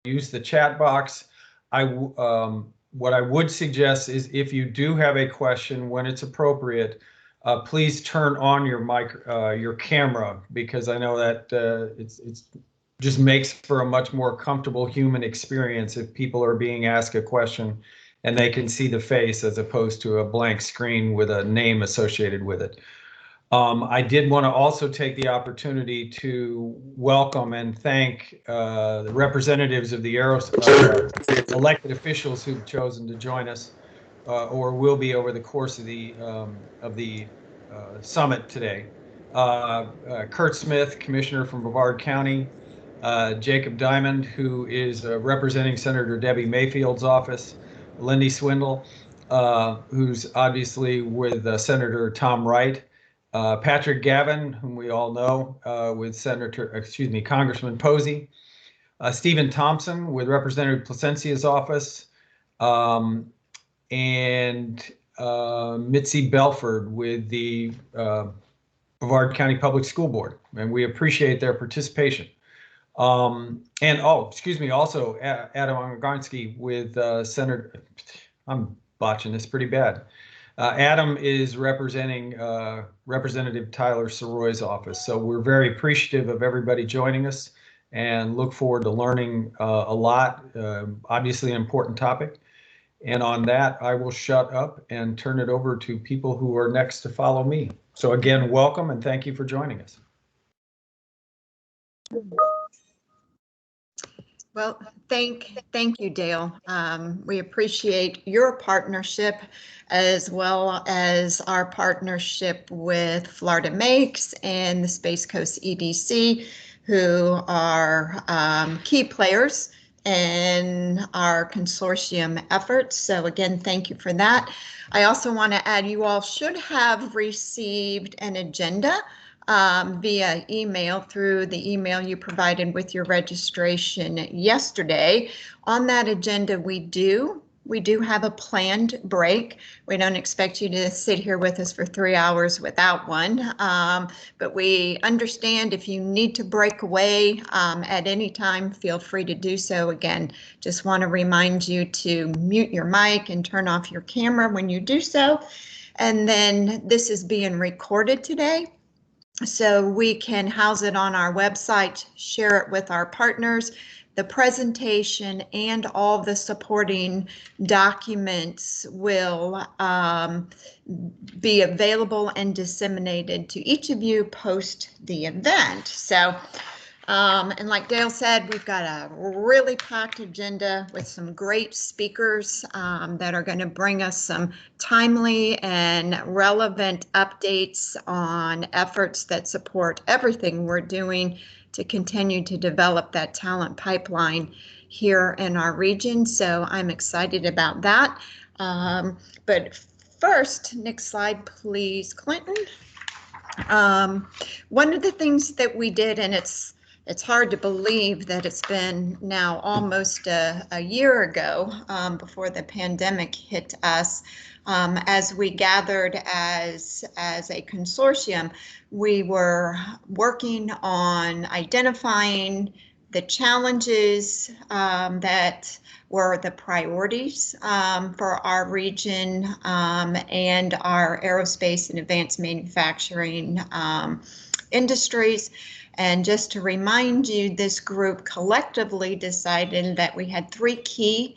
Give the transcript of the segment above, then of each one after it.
use the chat box. What I would suggest is if you do have a question when it's appropriate, please turn on your your camera, because I know that it's just makes for a much more comfortable human experience if people are being asked a question and they can see the face as opposed to a blank screen with a name associated with it. I did want to also take the opportunity to welcome and thank the representatives of the elected officials who've chosen to join us or will be over the course of the summit today. Kurt Smith, Commissioner from Brevard County, Jacob Diamond, who is representing Senator Debbie Mayfield's office, Lindy Swindle, who's obviously with Senator Tom Wright, Patrick Gavin, whom we all know, with Congressman Posey, Stephen Thompson with Representative Placencia's office, and Mitzi Belford with the Brevard County Public School Board, and we appreciate their participation. Also Adam Ongarnsky with Senator, I'm botching this pretty bad. Adam is representing Representative Tyler Soroy's office. So we're very appreciative of everybody joining us and look forward to learning a lot, obviously an important topic. And on that, I will shut up and turn it over to people who are next to follow me. So again, welcome and thank you for joining us. Well, thank you, Dale. We appreciate your partnership as well as our partnership with Florida Makes and the Space Coast EDC, who are key players in our consortium efforts. So again, thank you for that. I also want to add, you all should have received an agenda via email through the email you provided with your registration yesterday. On that agenda, we do have a planned break. We don't expect you to sit here with us for 3 hours without one, but we understand if you need to break away at any time, feel free to do so. Again, just want to remind you to mute your mic and turn off your camera when you do so. And then this is being recorded today, so we can house it on our website, share it with our partners. The presentation and all the supporting documents will be available and disseminated to each of you post the event. So, and like Dale said, we've got a really packed agenda with some great speakers that are going to bring us some timely and relevant updates on efforts that support everything we're doing to continue to develop that talent pipeline here in our region. So I'm excited about that. But first, next slide, please, Clinton. One of the things that we did, and it's hard to believe that it's been now almost a year ago before the pandemic hit us. As we gathered as a consortium, we were working on identifying the challenges that were the priorities for our region and our aerospace and advanced manufacturing industries. And just to remind you, this group collectively decided that we had 3 key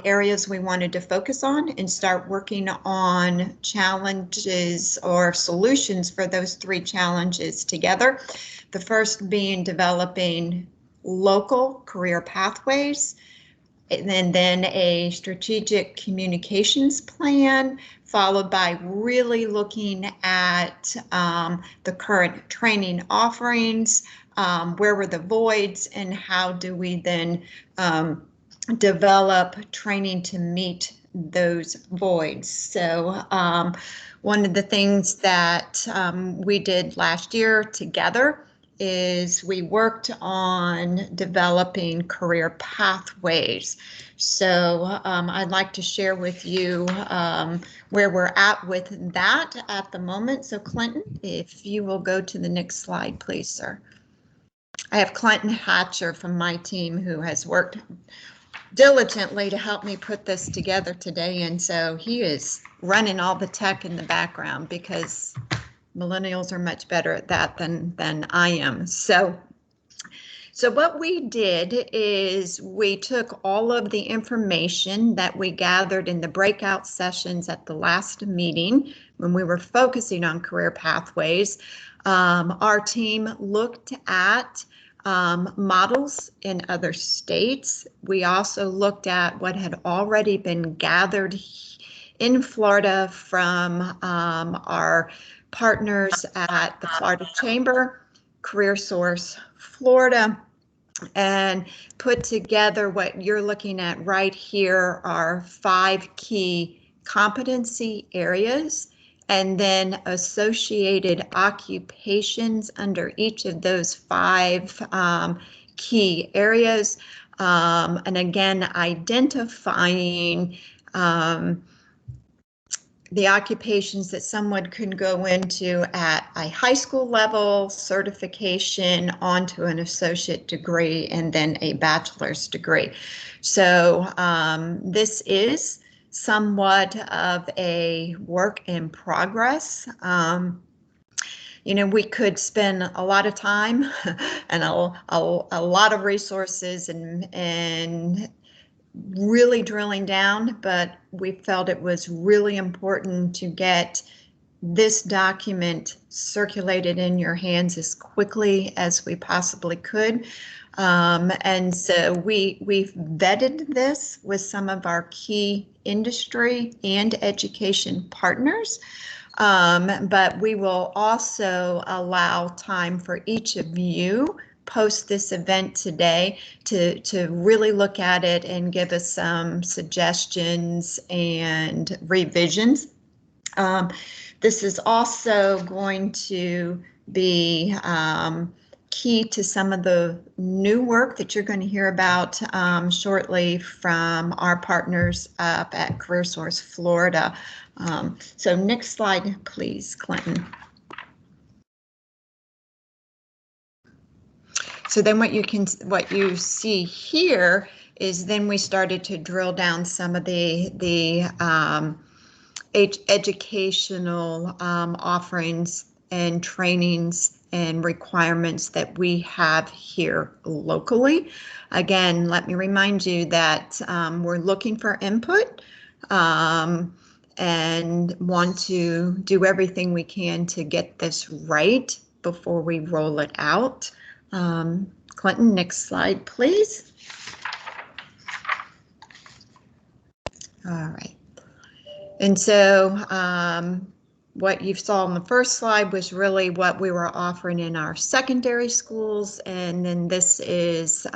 areas we wanted to focus on and start working on challenges or solutions for those 3 challenges together. The first being developing local career pathways, and then a strategic communications plan, followed by really looking at the current training offerings, where were the voids, and how do we then develop training to meet those voids. So one of the things that we did last year together is we worked on developing career pathways. So I'd like to share with you where we're at with that at the moment. So Clinton, if you will go to the next slide, please, sir. I have Clinton Hatcher from my team who has worked diligently to help me put this together today. And so he is running all the tech in the background because millennials are much better at that than I am. So what we did is we took all of the information that we gathered in the breakout sessions at the last meeting when we were focusing on career pathways. Our team looked at models in other states. We also looked at what had already been gathered in Florida from our partners at the Florida Chamber, Careersource Florida, and put together what you're looking at right here are 5 key competency areas and then associated occupations under each of those 5 key areas. And again, identifying the occupations that someone can go into at a high school level, certification onto an associate degree, and then a bachelor's degree. So this is somewhat of a work in progress. You know, we could spend a lot of time and a lot of resources and really drilling down, but we felt it was really important to get this document circulated in your hands as quickly as we possibly could. And so we've vetted this with some of our key industry and education partners. But we will also allow time for each of you post this event today to really look at it and give us some suggestions and revisions. This is also going to be key to some of the new work that you're going to hear about shortly from our partners up at Careersource Florida. So next slide, please, Clinton. So then what you see here is then we started to drill down some of the educational offerings and trainings and requirements that we have here locally. Again, let me remind you that we're looking for input and want to do everything we can to get this right before we roll it out. Clinton, next slide, please. All right. And so what you saw on the first slide was really what we were offering in our secondary schools, and then this is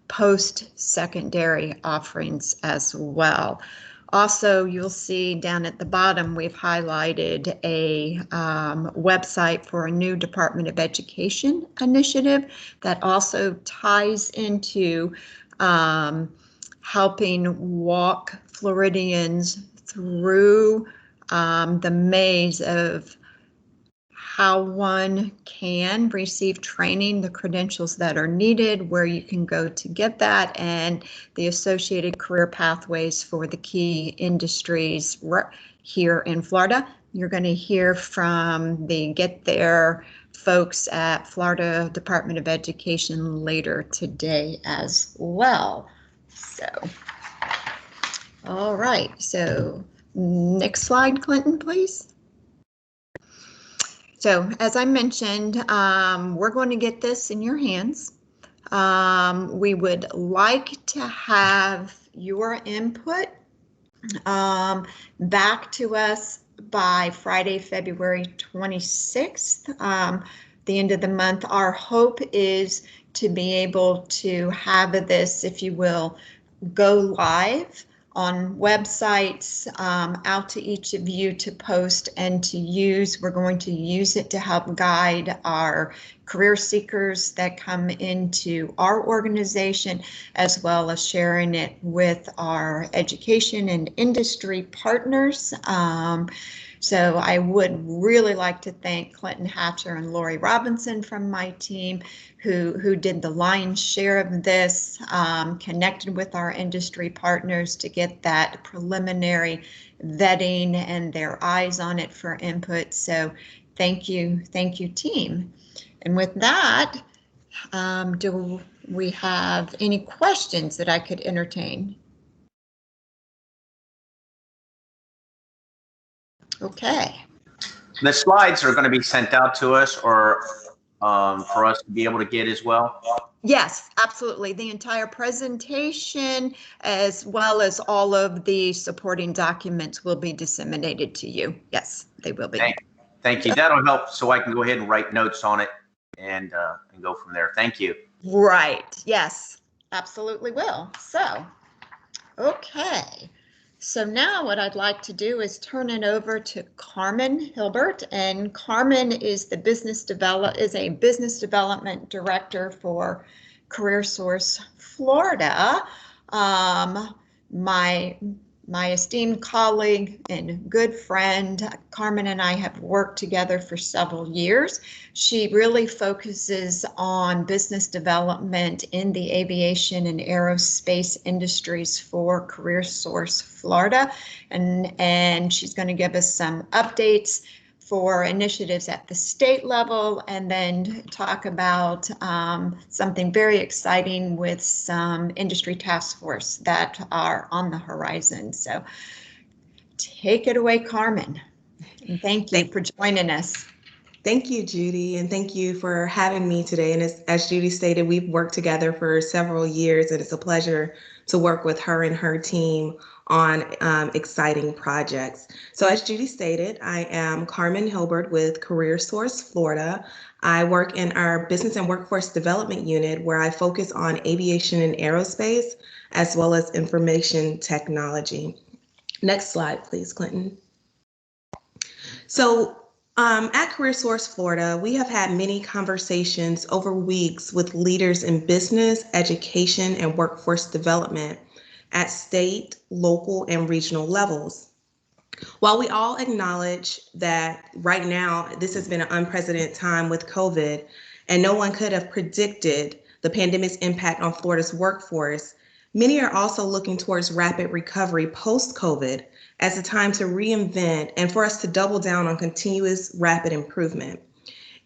post-secondary offerings as well. Also, you'll see down at the bottom, we've highlighted a website for a new Department of Education initiative that also ties into helping walk Floridians through the maze of how one can receive training, the credentials that are needed, where you can go to get that, and the associated career pathways for the key industries here in Florida. You're going to hear from the Get There folks at Florida Department of Education later today as well. So, all right, so next slide, Clinton, please. So as I mentioned, we're going to get this in your hands. We would like to have your input back to us by Friday, February 26th, the end of the month. Our hope is to be able to have this, if you will, go live on websites out to each of you to post and to use. We're going to use it to help guide our career seekers that come into our organization, as well as sharing it with our education and industry partners. So I would really like to thank Clinton Hatcher and Lori Robinson from my team who did the lion's share of this, connected with our industry partners to get that preliminary vetting and their eyes on it for input. So thank you team. And with that, do we have any questions that I could entertain? Okay. The slides are going to be sent out to us or for us to be able to get as well? Yes, absolutely. The entire presentation, as well as all of the supporting documents, will be disseminated to you. Yes, they will be. Thank you. That'll help so I can go ahead and write notes on it and go from there. Thank you. Right. Yes, absolutely will. So, okay. So now what I'd like to do is turn it over to Carmen Hilbert, and Carmen is a business development director for Careersource Florida. My esteemed colleague and good friend, Carmen, and I have worked together for several years. She really focuses on business development in the aviation and aerospace industries for Careersource Florida, and she's going to give us some updates for initiatives at the state level, and then talk about something very exciting with some industry task force that are on the horizon. So take it away, Carmen. And thank you for joining us. Thank you, Judy, and thank you for having me today. And as Judy stated, we've worked together for several years, and it's a pleasure to work with her and her team on exciting projects. So as Judy stated, I am Carmen Hilbert with Careersource Florida. I work in our Business and Workforce Development Unit, where I focus on aviation and aerospace, as well as information technology. Next slide, please, Clinton. So at Careersource Florida, we have had many conversations over weeks with leaders in business, education, and workforce development at state, local, and regional levels. While we all acknowledge that right now this has been an unprecedented time with COVID, and no one could have predicted the pandemic's impact on Florida's workforce, many are also looking towards rapid recovery post-COVID as a time to reinvent and for us to double down on continuous rapid improvement.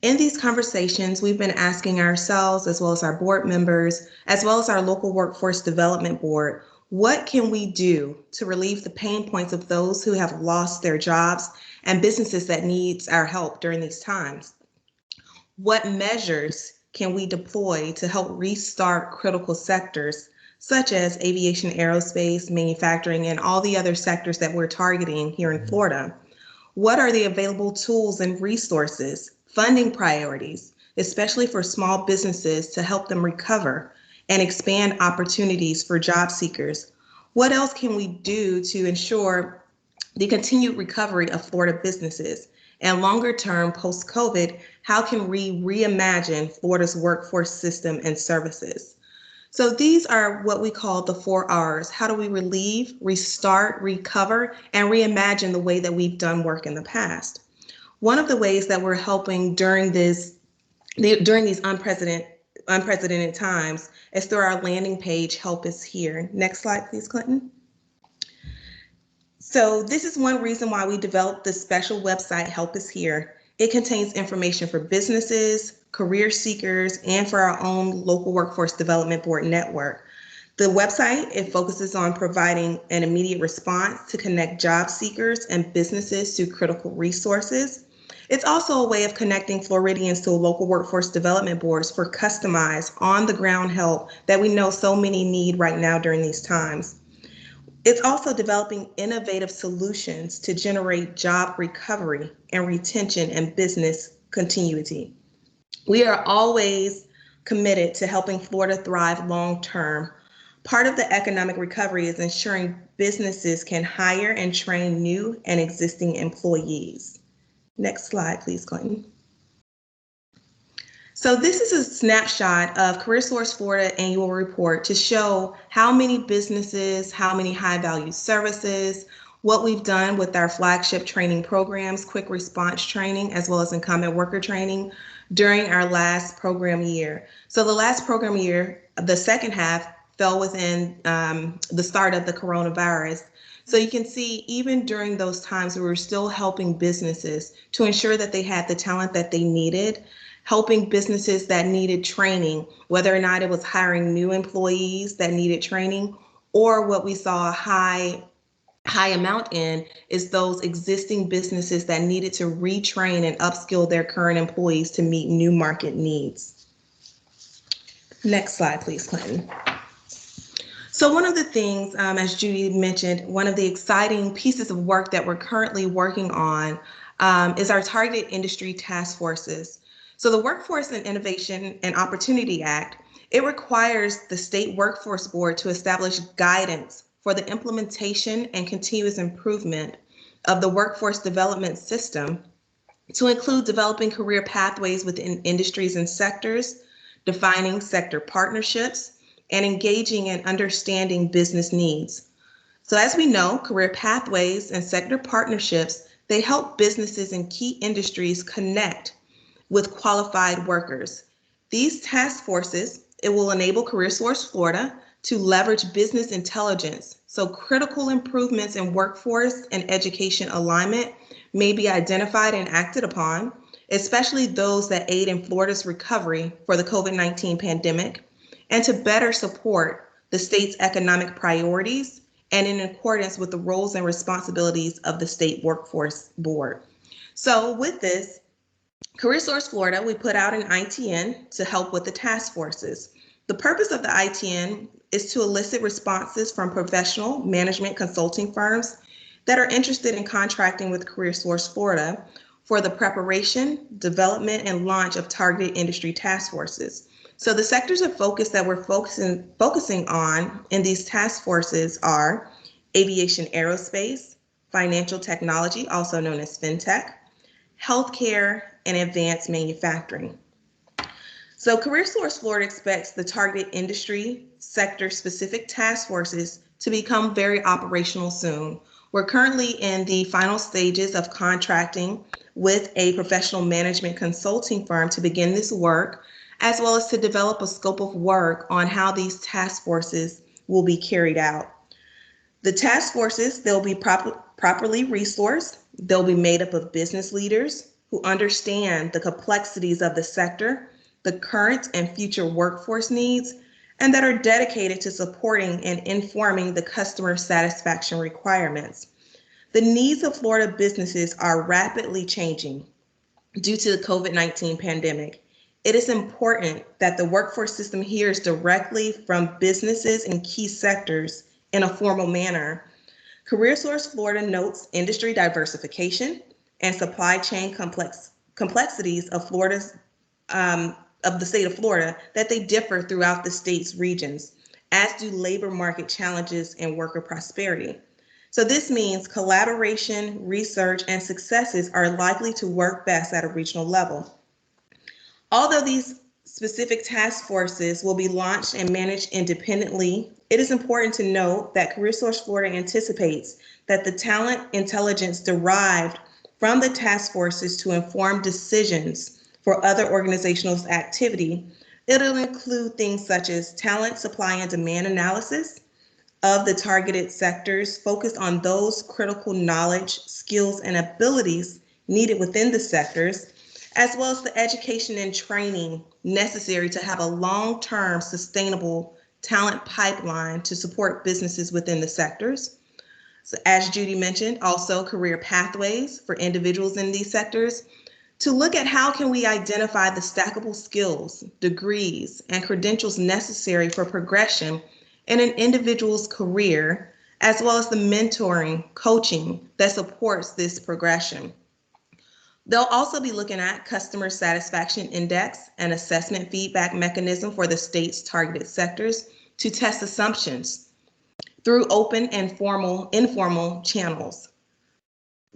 In these conversations, we've been asking ourselves, as well as our board members, as well as our local workforce development board, what can we do to relieve the pain points of those who have lost their jobs and businesses that needs our help during these times? What measures can we deploy to help restart critical sectors such as aviation, aerospace, manufacturing, and all the other sectors that we're targeting here in Florida? What are the available tools and resources, funding priorities, especially for small businesses to help them recover and expand opportunities for job seekers? What else can we do to ensure the continued recovery of Florida businesses? And longer term, post-COVID, how can we reimagine Florida's workforce system and services? So these are what we call the 4 R's. How do we relieve, restart, recover, and reimagine the way that we've done work in the past? One of the ways that we're helping during these unprecedented times is through our landing page, Help Is Here. Next slide, please, Clinton. So this is one reason why we developed this special website, Help Is Here. It contains information for businesses, career seekers, and for our own local workforce development board network. The website, it focuses on providing an immediate response to connect job seekers and businesses to critical resources. It's also a way of connecting Floridians to local workforce development boards for customized, on-the-ground help that we know so many need right now during these times. It's also developing innovative solutions to generate job recovery and retention and business continuity. We are always committed to helping Florida thrive long-term. Part of the economic recovery is ensuring businesses can hire and train new and existing employees. Next slide, please, Clinton. So this is a snapshot of Careersource Florida annual report to show how many businesses, how many high-value services, what we've done with our flagship training programs, quick response training, as well as incumbent worker training during our last program year. So the last program year, the second half fell within the start of the coronavirus. So you can see even during those times, we were still helping businesses to ensure that they had the talent that they needed, helping businesses that needed training, whether or not it was hiring new employees that needed training, or what we saw a high amount in is those existing businesses that needed to retrain and upskill their current employees to meet new market needs. Next slide, please, Clinton. So one of the things, as Judy mentioned, one of the exciting pieces of work that we're currently working on is our targeted industry task forces. So the Workforce and Innovation and Opportunity Act, it requires the State Workforce Board to establish guidance for the implementation and continuous improvement of the workforce development system to include developing career pathways within industries and sectors, defining sector partnerships, and engaging and understanding business needs. So as we know, career pathways and sector partnerships, they help businesses in key industries connect with qualified workers. These task forces, it will enable Careersource Florida to leverage business intelligence. So critical improvements in workforce and education alignment may be identified and acted upon, especially those that aid in Florida's recovery for the COVID-19 pandemic, and to better support the state's economic priorities and in accordance with the roles and responsibilities of the State Workforce Board. So with this, Careersource Florida, we put out an ITN to help with the task forces. The purpose of the ITN is to elicit responses from professional management consulting firms that are interested in contracting with Careersource Florida for the preparation, development, and launch of targeted industry task forces. So the sectors of focus that we're focusing on in these task forces are aviation aerospace, financial technology, also known as FinTech, healthcare, and advanced manufacturing. So Careersource Florida expects the targeted industry sector-specific task forces to become very operational soon. We're currently in the final stages of contracting with a professional management consulting firm to begin this work, as well as to develop a scope of work on how these task forces will be carried out. The task forces, they'll be properly resourced. They'll be made up of business leaders who understand the complexities of the sector, the current and future workforce needs, and that are dedicated to supporting and informing the customer satisfaction requirements. The needs of Florida businesses are rapidly changing due to the COVID-19 pandemic. It is important that the workforce system hears directly from businesses in key sectors in a formal manner. Careersource Florida notes industry diversification and supply chain complexities of the state of Florida, that they differ throughout the state's regions, as do labor market challenges and worker prosperity. So this means collaboration, research, and successes are likely to work best at a regional level. Although these specific task forces will be launched and managed independently, it is important to note that Careersource Florida anticipates that the talent intelligence derived from the task forces to inform decisions for other organizational activity, it'll include things such as talent supply and demand analysis of the targeted sectors focused on those critical knowledge, skills, and abilities needed within the sectors, as well as the education and training necessary to have a long-term sustainable talent pipeline to support businesses within the sectors. So as Judy mentioned, also career pathways for individuals in these sectors, to look at how can we identify the stackable skills, degrees, and credentials necessary for progression in an individual's career, as well as the mentoring, coaching that supports this progression. They'll also be looking at customer satisfaction index and assessment feedback mechanism for the state's targeted sectors to test assumptions through open and informal channels.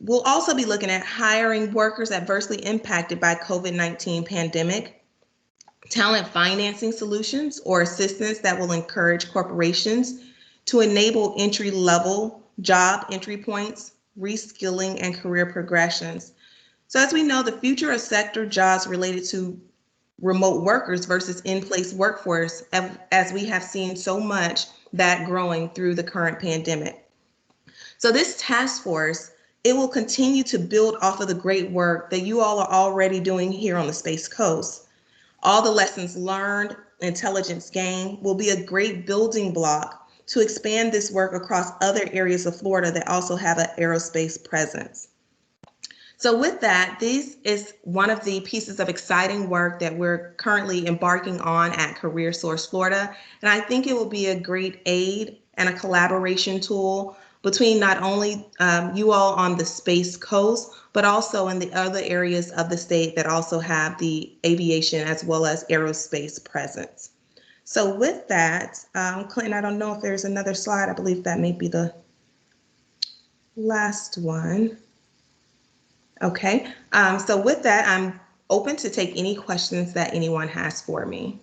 We'll also be looking at hiring workers adversely impacted by COVID-19 pandemic, talent financing solutions or assistance that will encourage corporations to enable entry-level job entry points, reskilling, and career progressions. So as we know, the future of sector jobs related to remote workers versus in-place workforce, as we have seen so much that growing through the current pandemic. So this task force, it will continue to build off of the great work that you all are already doing here on the Space Coast. All the lessons learned, intelligence gained will be a great building block to expand this work across other areas of Florida that also have an aerospace presence. So with that, this is one of the pieces of exciting work that we're currently embarking on at Careersource Florida. And I think it will be a great aid and a collaboration tool between not only you all on the Space Coast, but also in the other areas of the state that also have the aviation as well as aerospace presence. So with that, Clinton, I don't know if there's another slide. I believe that may be the last one. Okay, so with that, I'm open to take any questions that anyone has for me.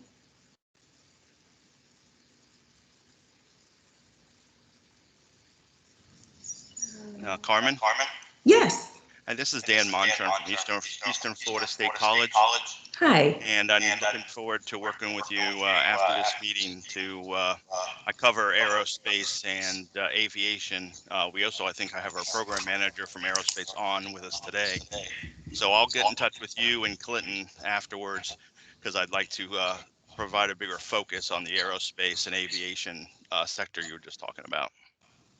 Carmen? Yes. And this is Dan Monchon from Eastern Florida State College. Hi. And I'm looking forward to working with you after this meeting I cover aerospace and aviation. We also, I think I have our program manager from aerospace on with us today. So I'll get in touch with you and Clinton afterwards, because I'd like to provide a bigger focus on the aerospace and aviation sector you were just talking about.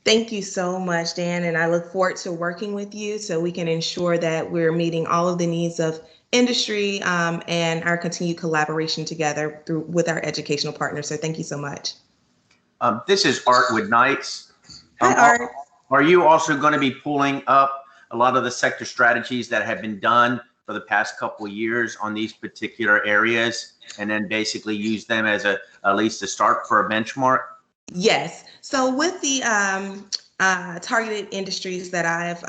Thank you so much, Dan, and I look forward to working with you so we can ensure that we're meeting all of the needs of industry and our continued collaboration together with our educational partners. So thank you so much. This is Art with Knights. Hi, Art. Are you also going to be pulling up a lot of the sector strategies that have been done for the past couple of years on these particular areas, and then basically use them as at least a start for a benchmark? Yes. So with the targeted industries that I've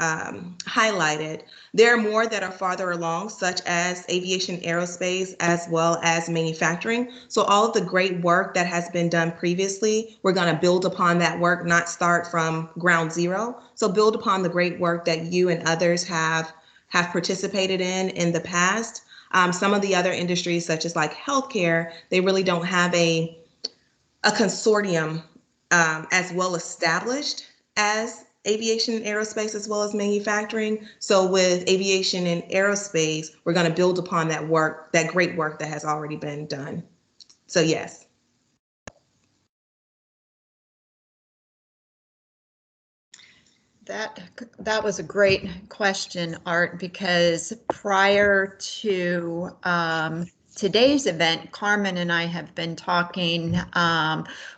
highlighted, there are more that are farther along, such as aviation, aerospace, as well as manufacturing. So all of the great work that has been done previously, we're going to build upon that work, not start from ground zero. So build upon the great work that you and others have participated in the past. Some of the other industries, such as like healthcare, they really don't have a consortium as well established as aviation and aerospace as well as manufacturing. So with aviation and aerospace, we're going to build upon that work, that great work that has already been done. So yes. That was a great question, Art, because prior to today's event, Carmen and I have been talking.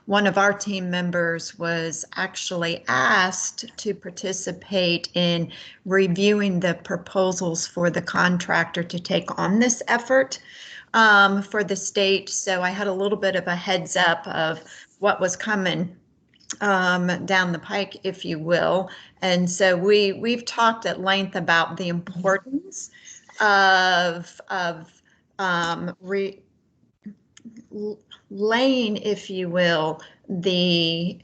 One of our team members was actually asked to participate in reviewing the proposals for the contractor to take on this effort for the state. So I had a little bit of a heads up of what was coming down the pike, if you will. And so we've talked at length about the importance of laying, if you will, the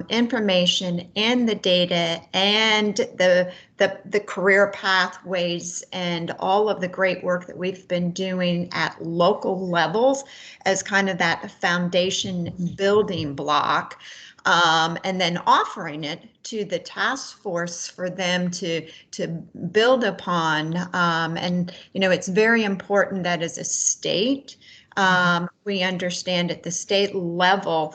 information and the data and the career pathways and all of the great work that we've been doing at local levels as kind of that foundation building block. And then offering it to the task force for them to build upon. And, you know, it's very important that as a state, we understand at the state level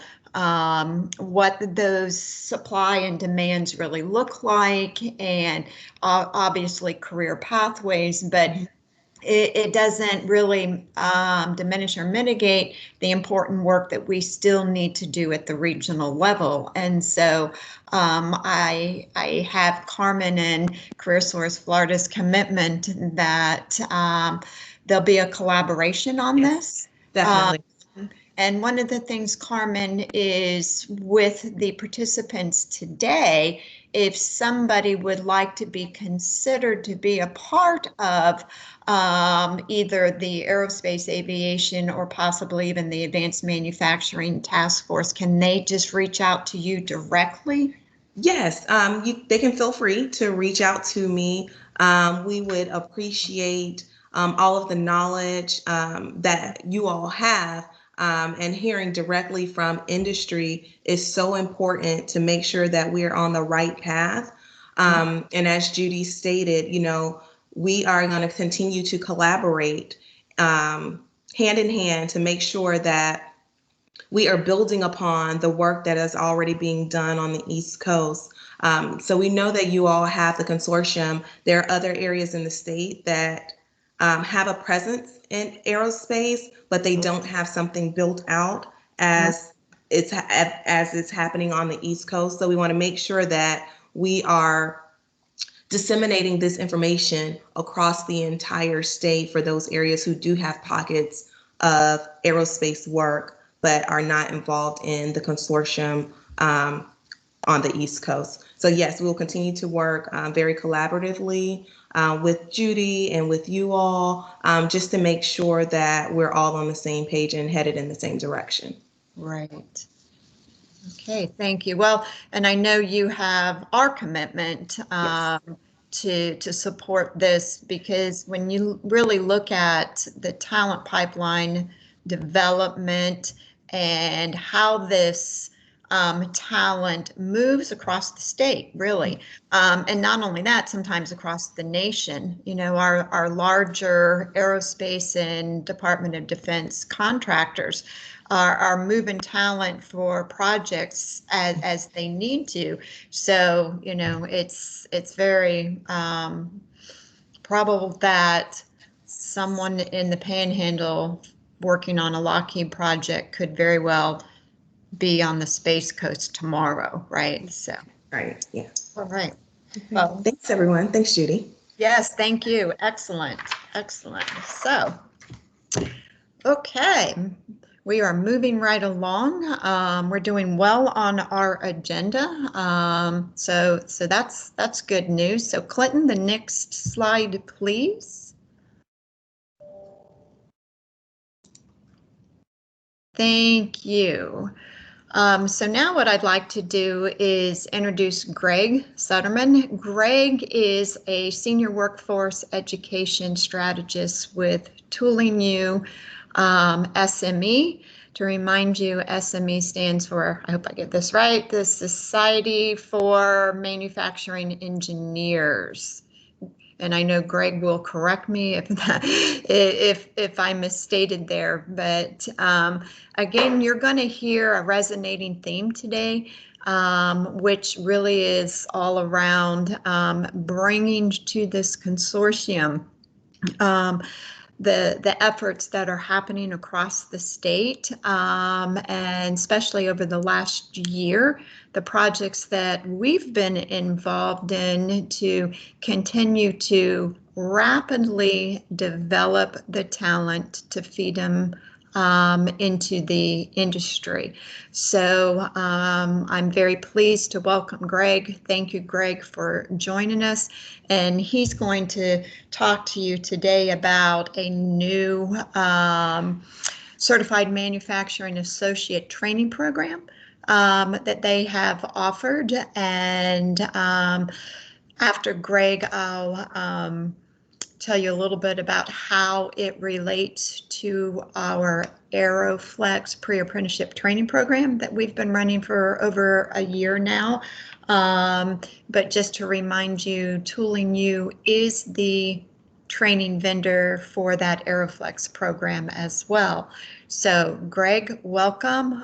what those supply and demands really look like, and obviously career pathways, but it doesn't really diminish or mitigate the important work that we still need to do at the regional level. And so I have Carmen and Careersource Florida's commitment that there'll be a collaboration on this. Definitely. And one of the things, Carmen, is with the participants today, if somebody would like to be considered to be a part of either the aerospace, aviation, or possibly even the advanced manufacturing task force, can they just reach out to you directly? Yes, they can feel free to reach out to me. We would appreciate all of the knowledge that you all have, and hearing directly from industry is so important to make sure that we're on the right path. And as Judy stated, we are going to continue to collaborate hand in hand to make sure that we are building upon the work that is already being done on the East Coast. So we know that you all have the consortium. There are other areas in the state that have a presence in aerospace, but they don't have something built out as it's happening on the East Coast. So we want to make sure that we are disseminating this information across the entire state for those areas who do have pockets of aerospace work but are not involved in the consortium on the East Coast. So yes, we'll continue to work very collaboratively with Judy and with you all, just to make sure that we're all on the same page and headed in the same direction. Right. Okay, thank you. Well, and I know you have our commitment to support this, because when you really look at the talent pipeline development and how this talent moves across the state, really, and not only that, sometimes across the nation. Our larger aerospace and Department of Defense contractors are moving talent for projects as they need to. So, it's very probable that someone in the Panhandle working on a Lockheed project could very well be on the Space Coast tomorrow, right? So, right, yeah. All right. Okay. Well, thanks everyone. Thanks, Judy. Yes, thank you. Excellent, excellent. So, okay. We are moving right along. We're doing well on our agenda. So that's good news. So Clinton, the next slide, please. Thank you. So now what I'd like to do is introduce Greg Sutterman. Greg is a senior workforce education strategist with Tooling U SME. To remind you, SME stands for, I hope I get this right, the Society for Manufacturing Engineers. And I know Greg will correct me if I misstated there, but again, you're going to hear a resonating theme today, which really is all around bringing to this consortium the efforts that are happening across the state, and especially over the last year, the projects that we've been involved in to continue to rapidly develop the talent to feed them into the industry. So I'm very pleased to welcome Greg. Thank you, Greg, for joining us. And he's going to talk to you today about a new Certified Manufacturing Associate Training Program that they have offered. And after Greg, I'll tell you a little bit about how it relates to our Aeroflex pre-apprenticeship training program that we've been running for over a year now. But just to remind you, Tooling U is the training vendor for that Aeroflex program as well. So Greg, welcome.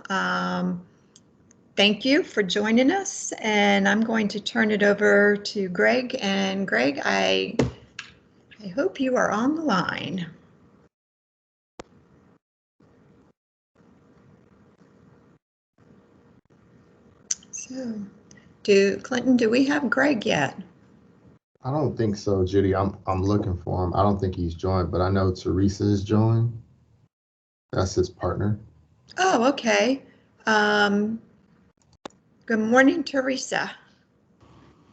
Thank you for joining us, and I'm going to turn it over to Greg. And Greg, I hope you are on the line. So, Clinton, do we have Greg yet? I don't think so, Judy. I'm looking for him. I don't think he's joined, but I know Teresa is joined. That's his partner. Oh, okay. Good morning, Teresa.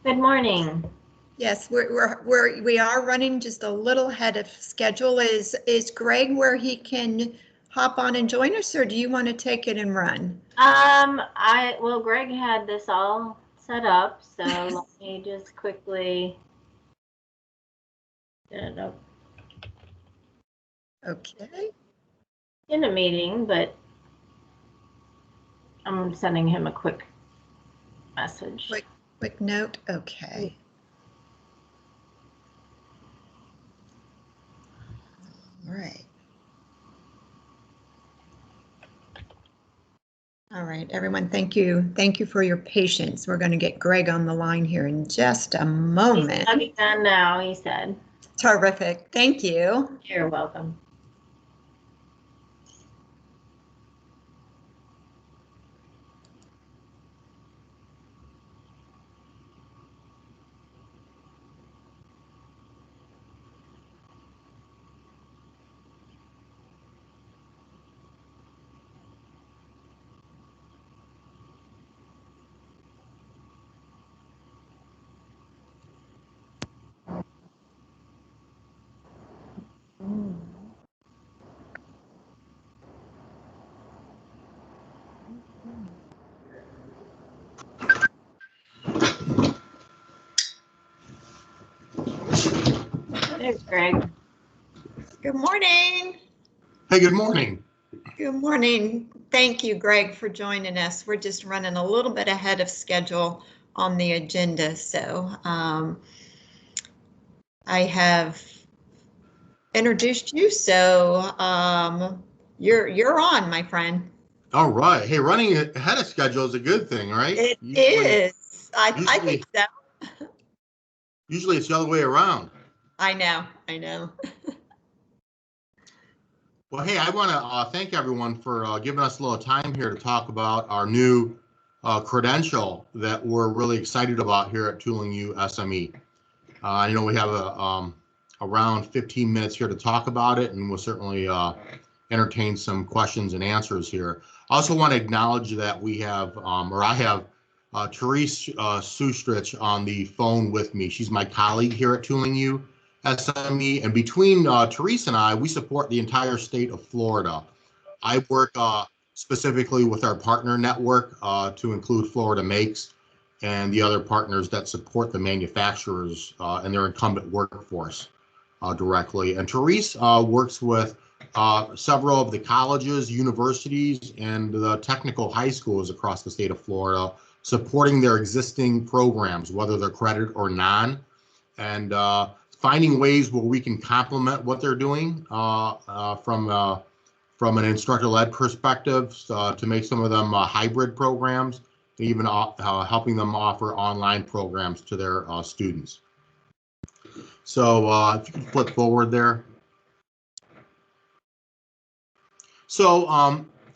Good morning. Yes, we are running just a little ahead of schedule. Is Greg where he can hop on and join us, or do you want to take it and run? Well, Greg had this all set up, so let me just quickly get it up Okay. in a meeting, but I'm sending him a quick message. Quick note. Okay. All right. All right, everyone, thank you. Thank you for your patience. We're going to get Greg on the line here in just a moment. He's done now, he said. Terrific. Thank you. You're welcome. There's Greg. Good morning. Hey, good morning. Good morning. Thank you, Greg, for joining us. We're just running a little bit ahead of schedule on the agenda, so I have introduced you, so you're on, my friend. All right. Hey, running ahead of schedule is a good thing, right? It is. I think so. Usually it's the other way around. I know. Well, hey, I want to thank everyone for giving us a little time here to talk about our new credential that we're really excited about here at Tooling U SME. I know we have around 15 minutes here to talk about it, and we'll certainly entertain some questions and answers here. I also want to acknowledge that we have, I have Therese Sustrich on the phone with me. She's my colleague here at Tooling U SME, and between Therese and I, we support the entire state of Florida. I work specifically with our partner network to include Florida Makes and the other partners that support the manufacturers and their incumbent workforce directly. And Therese works with several of the colleges, universities, and the technical high schools across the state of Florida, supporting their existing programs, whether they're credit or non, and finding ways where we can complement what they're doing from an instructor-led perspective to make some of them hybrid programs, even helping them offer online programs to their students. So if you can flip forward there. So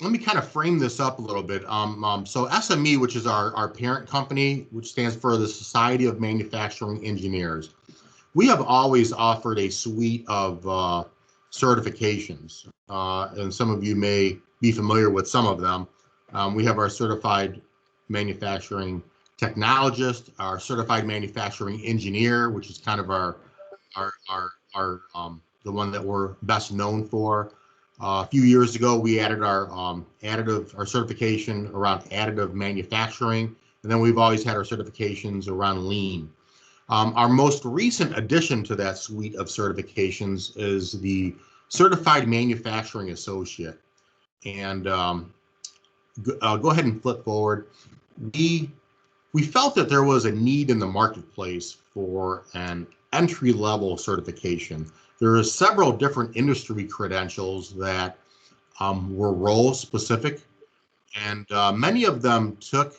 let me kind of frame this up a little bit. So SME, which is our parent company, which stands for the Society of Manufacturing Engineers, we have always offered a suite of certifications, and some of you may be familiar with some of them. We have our certified manufacturing technologist, our certified manufacturing engineer, which is kind of our the one that we're best known for. A few years ago, we added our certification around additive manufacturing, and then we've always had our certifications around lean. Our most recent addition to that suite of certifications is the Certified Manufacturing Associate. And go ahead and flip forward. We felt that there was a need in the marketplace for an entry-level certification. There are several different industry credentials that were role specific, and many of them took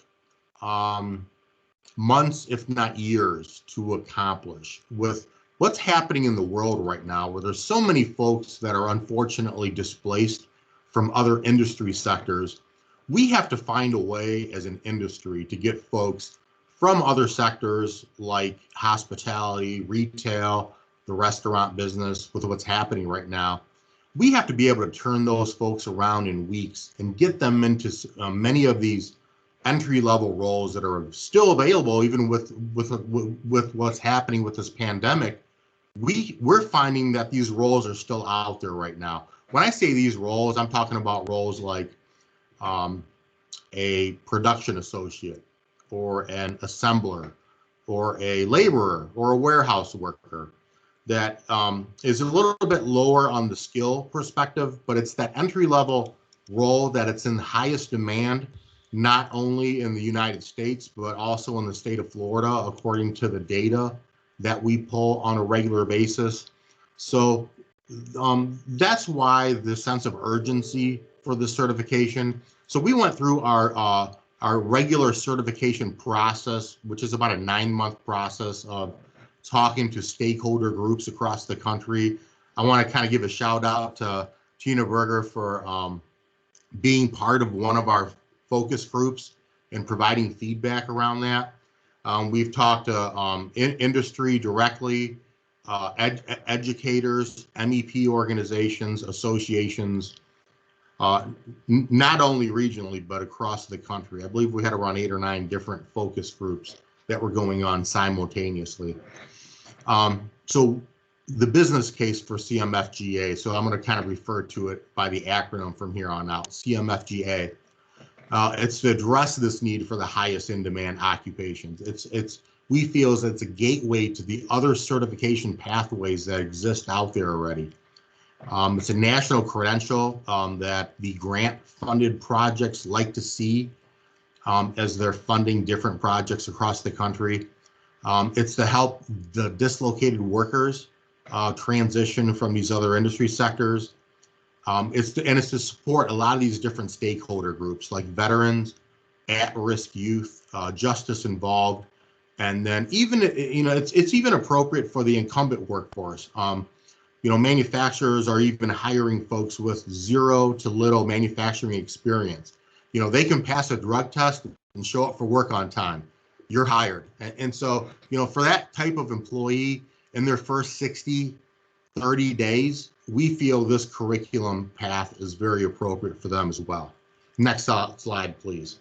months, if not years, to accomplish. With what's happening in the world right now, where there's so many folks that are unfortunately displaced from other industry sectors, we have to find a way as an industry to get folks from other sectors like hospitality, retail, the restaurant business, with what's happening right now. We have to be able to turn those folks around in weeks and get them into many of these entry-level roles that are still available, even with what's happening with this pandemic. We're finding that these roles are still out there right now. When I say these roles, I'm talking about roles like a production associate, or an assembler or a laborer or a warehouse worker that is a little bit lower on the skill perspective, but it's that entry level role that it's in the highest demand, not only in the United States, but also in the state of Florida, according to the data that we pull on a regular basis. So that's why the sense of urgency for this certification. So we went through our regular certification process, which is about a 9-month process of talking to stakeholder groups across the country. I want to kind of give a shout out to Tina Berger for being part of one of our focus groups and providing feedback around that. We've talked to industry directly, educators, MEP organizations, associations, not only regionally, but across the country. I believe we had around 8 or 9 different focus groups that were going on simultaneously. So the business case for CMFGA, so I'm going to kind of refer to it by the acronym from here on out, CMFGA. It's to address this need for the highest in demand occupations. We feel as it's a gateway to the other certification pathways that exist out there already. It's a national credential that the grant funded projects like to see as they're funding different projects across the country. It's to help the dislocated workers transition from these other industry sectors. It's to support a lot of these different stakeholder groups like veterans, at-risk youth, justice involved, and then even it's even appropriate for the incumbent workforce. Manufacturers are even hiring folks with 0 to little manufacturing experience. They can pass a drug test and show up for work on time. You're hired. And so, for that type of employee in their first 60, 30 days, we feel this curriculum path is very appropriate for them as well. Next slide, please.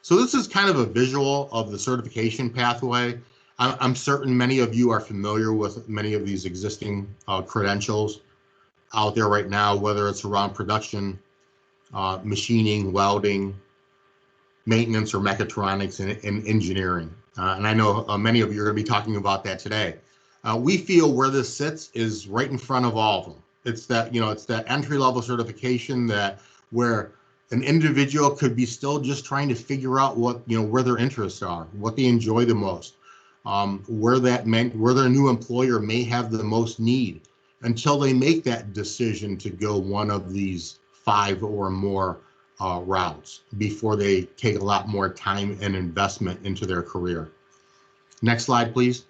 So this is kind of a visual of the certification pathway. I'm certain many of you are familiar with many of these existing credentials out there right now, whether it's around production, machining, welding, maintenance, or mechatronics and engineering. And I know many of you are going to be talking about that today. We feel where this sits is right in front of all of them. It's that, it's that entry level certification where an individual could be still just trying to figure out where their interests are, what they enjoy the most, where their new employer may have the most need, until they make that decision to go one of these 5 or more routes before they take a lot more time and investment into their career. Next slide, please.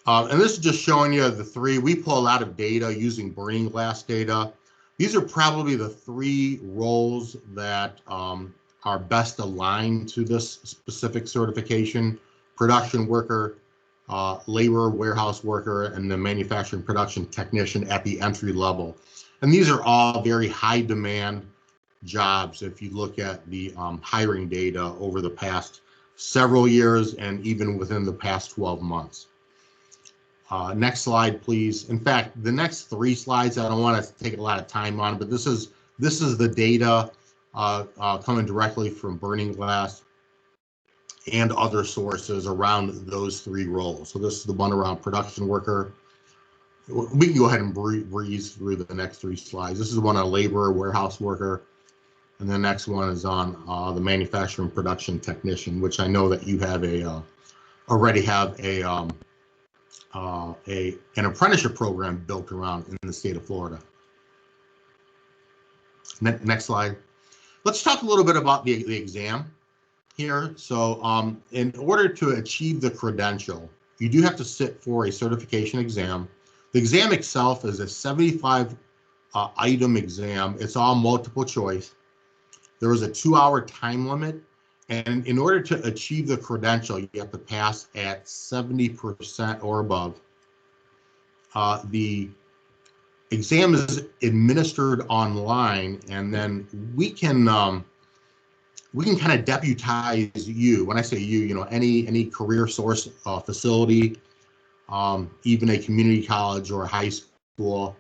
And this is just showing you the 3. We pull a lot of data using burning glass data. These are probably the 3 roles that are best aligned to this specific certification: production worker, laborer, warehouse worker, and the manufacturing production technician at the entry level. And these are all very high demand jobs if you look at the hiring data over the past several years and even within the past 12 months. Next slide, please. In fact, the next 3 slides, I don't want to take a lot of time on, but this is the data coming directly from Burning Glass and other sources around those 3 roles. So this is the one around production worker. We can go ahead and breeze through the next 3 slides. This is one on laborer, warehouse worker, and the next one is on the manufacturing production technician, which I know that you have already have an apprenticeship program built around in the state of Florida. Next slide. Let's talk a little bit about the exam here. So in order to achieve the credential, you do have to sit for a certification exam. The exam itself is a 75 item exam. It's all multiple choice. There is a 2-hour time limit. And in order to achieve the credential, you have to pass at 70% or above. The exam is administered online, and then we can kind of deputize you. When I say you, any Careersource facility, even a community college or a high school,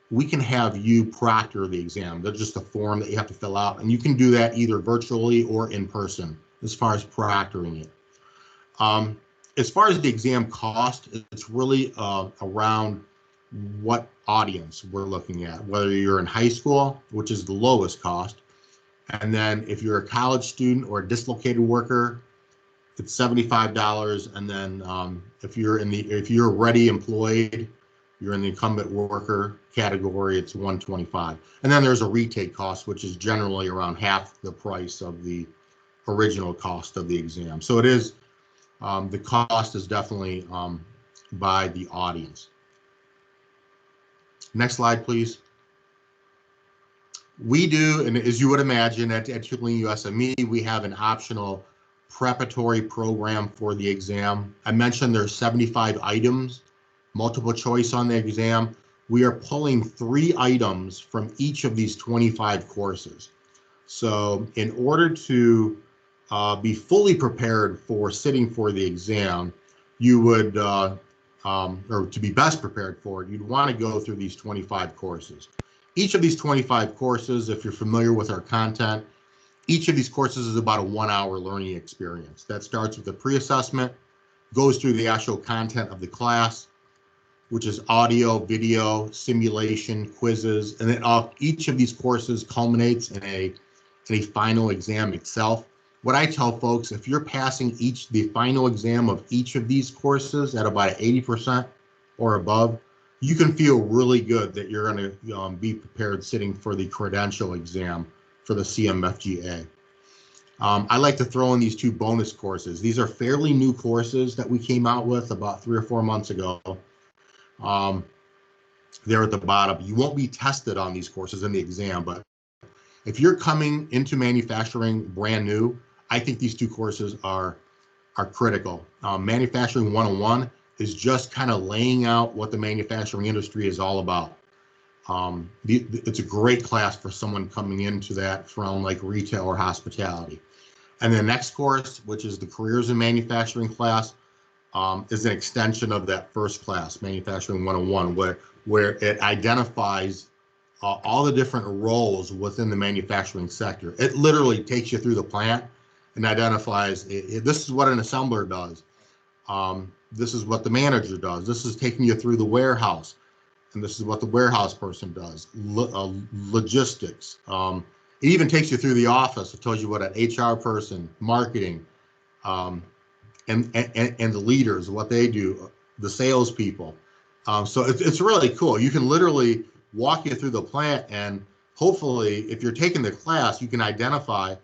we can have you proctor the exam. That's just a form that you have to fill out, and you can do that either virtually or in person as far as proctoring it. As far as the exam cost, it's really around what audience we're looking at, whether you're in high school, which is the lowest cost, and then if you're a college student or a dislocated worker, it's $75, and then if you're already employed, you're in the incumbent worker category, it's $125. And then there's a retake cost, which is generally around half the price of the original cost of the exam. So it is, the cost is definitely by the audience. Next slide, please. We do, and as you would imagine, at Tooling USME, we have an optional preparatory program for the exam. I mentioned there's 75 items, multiple choice on the exam. We are pulling 3 items from each of these 25 courses. So in order to be fully prepared for sitting for the exam, you would, or to be best prepared for it, you'd want to go through these 25 courses. Each of these 25 courses, if you're familiar with our content, each of these courses is about a 1-hour learning experience. That starts with the pre-assessment, goes through the actual content of the class, which is audio, video, simulation, quizzes, and then each of these courses culminates in a final exam itself. What I tell folks, if you're passing the final exam of each of these courses at about 80% or above, you can feel really good that you're going to be prepared sitting for the credential exam for the CMFGA. I like to throw in these 2 bonus courses. These are fairly new courses that we came out with about 3 or 4 months ago. They're at the bottom. You won't be tested on these courses in the exam, but if you're coming into manufacturing brand new, I think these 2 courses are critical. Manufacturing 101 is just kind of laying out what the manufacturing industry is all about. It's a great class for someone coming into that from like retail or hospitality. And the next course, which is the Careers in Manufacturing class, is an extension of that first class, Manufacturing 101, where it identifies all the different roles within the manufacturing sector. It literally takes you through the plant and identifies, this is what an assembler does. This is what the manager does. This is taking you through the warehouse, and this is what the warehouse person does. Logistics. It even takes you through the office. It tells you what an HR person, marketing, and the leaders, what they do, the salespeople. So it's really cool. You can literally walk you through the plant, and hopefully, if you're taking the class, you can identify,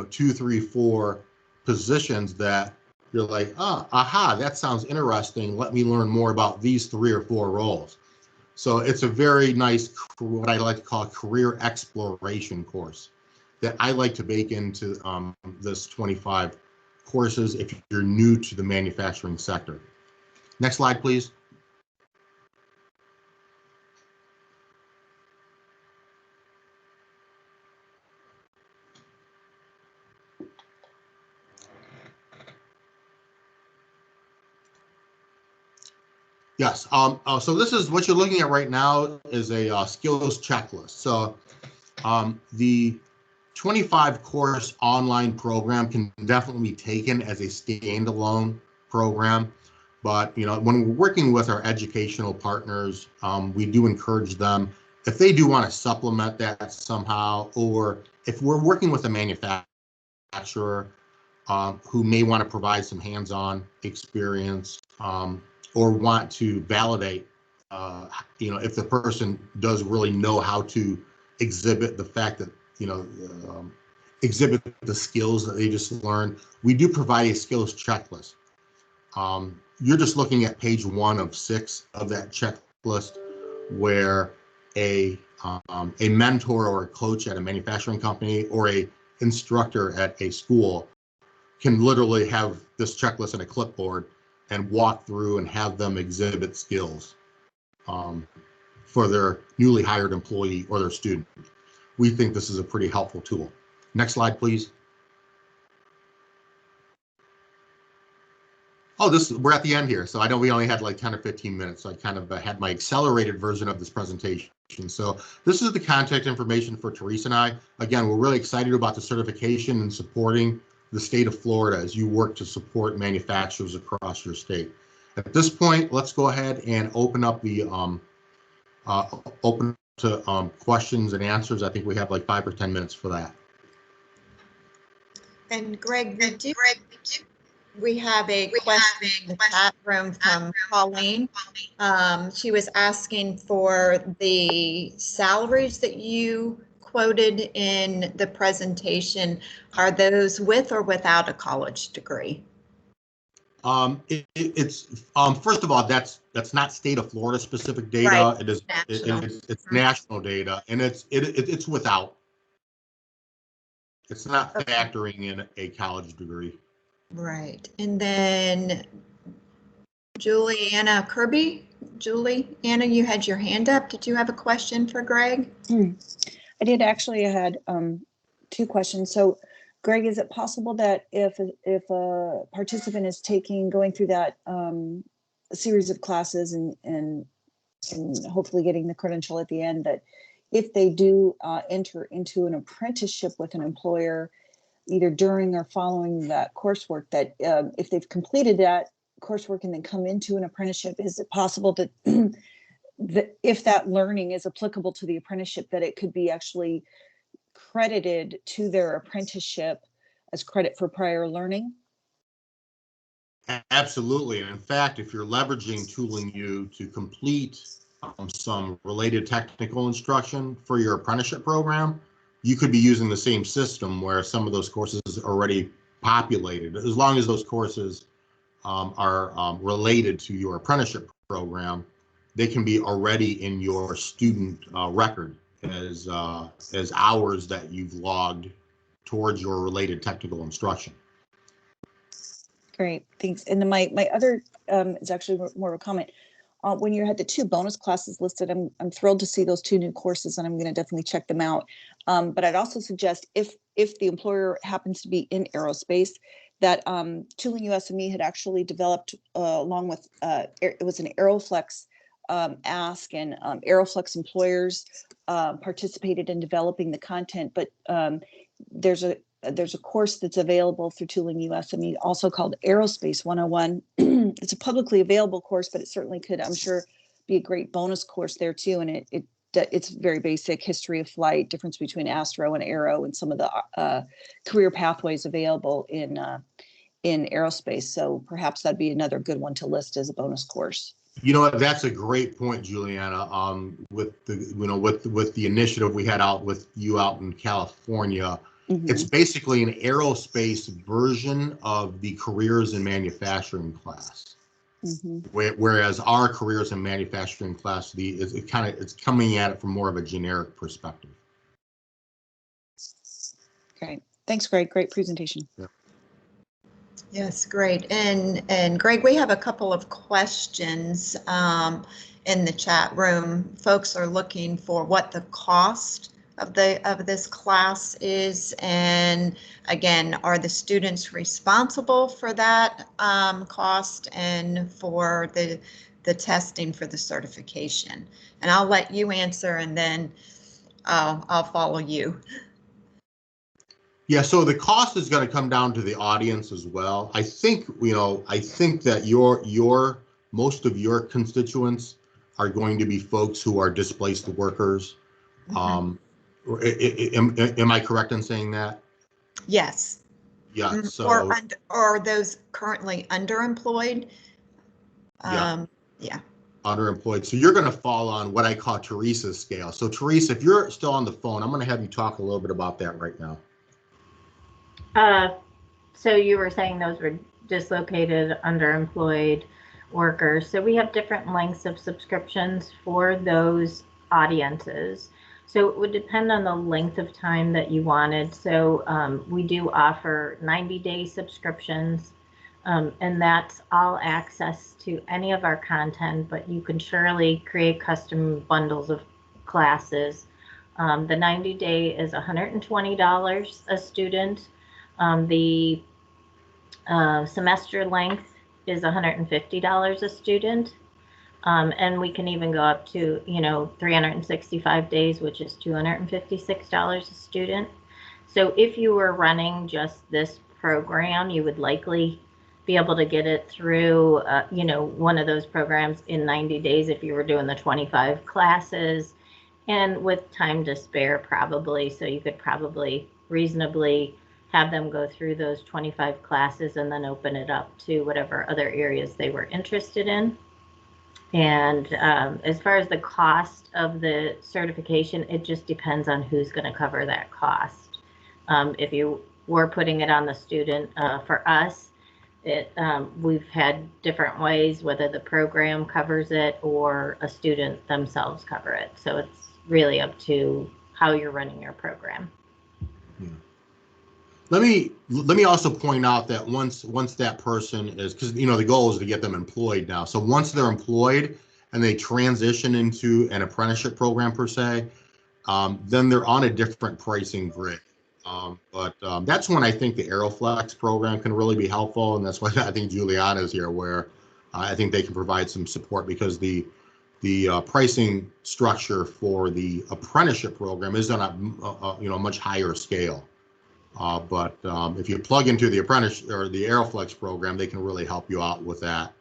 2, 3, 4 positions that you're like, aha, that sounds interesting. Let me learn more about these 3 or 4 roles. So it's a very nice, what I like to call a career exploration course that I like to bake into this 25 courses if you're new to the manufacturing sector. Next slide, please. Yes, so this is what you're looking at right now is a skills checklist. So the 25 course online program can definitely be taken as a standalone program. But when we're working with our educational partners, we do encourage them, if they do want to supplement that somehow, or if we're working with a manufacturer who may want to provide some hands-on experience, or want to validate, if the person does really know how to exhibit the fact that, exhibit the skills that they just learned, we do provide a skills checklist. You're just looking at page 1 of 6 of that checklist, where a mentor or a coach at a manufacturing company or a instructor at a school can literally have this checklist in a clipboard and walk through and have them exhibit skills for their newly hired employee or their student. We think this is a pretty helpful tool. Next slide, please. Oh, we're at the end here. So I know we only had like 10 or 15 minutes. So I kind of had my accelerated version of this presentation. So this is the contact information for Teresa and I. Again, we're really excited about the certification and supporting the state of Florida as you work to support manufacturers across your state. At this point, let's go ahead and open up the open to questions and answers. I think we have like 5 or 10 minutes for that. And Greg, we have a question in the chat room from Pauline. She was asking for the salaries that you quoted in the presentation. Are those with or without a college degree? It's first of all, that's not state of Florida specific data. Right. It is National. it's national data, and it's without. It's not factoring in a college degree. Right. And then Juliana Kirby. Juliana, you had your hand up. Did you have a question for Greg? I did actually. I had 2 questions. So, Greg, is it possible that if a participant is going through that series of classes and hopefully getting the credential at the end, that if they do enter into an apprenticeship with an employer, either during or following that coursework, that if they've completed that coursework and then come into an apprenticeship, is it possible that if that learning is applicable to the apprenticeship, that it could be actually credited to their apprenticeship as credit for prior learning? Absolutely. And in fact, if you're leveraging Tooling U to complete some related technical instruction for your apprenticeship program, you could be using the same system where some of those courses are already populated. As long as those courses are related to your apprenticeship program, they can be already in your student record as hours that you've logged towards your related technical instruction. Great, thanks. And then my other is actually more of a comment. When you had the 2 bonus classes listed, I'm thrilled to see those 2 new courses, and I'm going to definitely check them out. But I'd also suggest if the employer happens to be in aerospace, that Tooling U SME had actually developed along with it was an Aeroflex ask, and Aeroflex employers participated in developing the content. But there's a course that's available through Tooling U SME, also called Aerospace 101. It's a publicly available course, but it certainly could, I'm sure, be a great bonus course there too. And it's very basic history of flight, difference between Astro and Aero, and some of the career pathways available in aerospace. So perhaps that'd be another good one to list as a bonus course. You know what? That's a great point, Juliana. With the initiative we had out with you out in California. Mm-hmm. It's basically an aerospace version of the careers in manufacturing class. Mm-hmm. Whereas our careers in manufacturing class, it's coming at it from more of a generic perspective. Great. Thanks, Greg. Great presentation. Yeah. Yes, great. And Greg, we have a couple of questions in the chat room. Folks are looking for what the cost of this class is, and again, are the students responsible for that cost and for the testing for the certification? And I'll let you answer, and then I'll follow you. Yeah, so the cost is going to come down to the audience as well. I think that most of your constituents are going to be folks who are displaced workers. Mm-hmm. Am I correct in saying that? Yes. Yeah. So or those currently underemployed. Yeah. Yeah. Underemployed. So you're going to fall on what I call Teresa's scale. So Teresa, if you're still on the phone, I'm going to have you talk a little bit about that right now. So you were saying those were dislocated, underemployed workers. So we have different lengths of subscriptions for those audiences. So it would depend on the length of time that you wanted. So we do offer 90-day subscriptions, and that's all access to any of our content, but you can surely create custom bundles of classes. The 90-day is $120 a student. The semester length is $150 a student. And we can even go up to, 365 days, which is $256 a student. So if you were running just this program, you would likely be able to get it through, one of those programs in 90 days if you were doing the 25 classes, and with time to spare probably. So you could probably reasonably have them go through those 25 classes and then open it up to whatever other areas they were interested in. And as far as the cost of the certification, it just depends on who's going to cover that cost. If you were putting it on the student, for us, we've had different ways, whether the program covers it or a student themselves cover it. So it's really up to how you're running your program. Yeah. Let me also point out that once that person is, because the goal is to get them employed now. So once they're employed and they transition into an apprenticeship program per se, then they're on a different pricing grid. But that's when I think the Aeroflex program can really be helpful, and that's why I think Juliana is here, where I think they can provide some support, because the pricing structure for the apprenticeship program is on a much higher scale. But if you plug into the apprentice or the Aeroflex program, they can really help you out with that.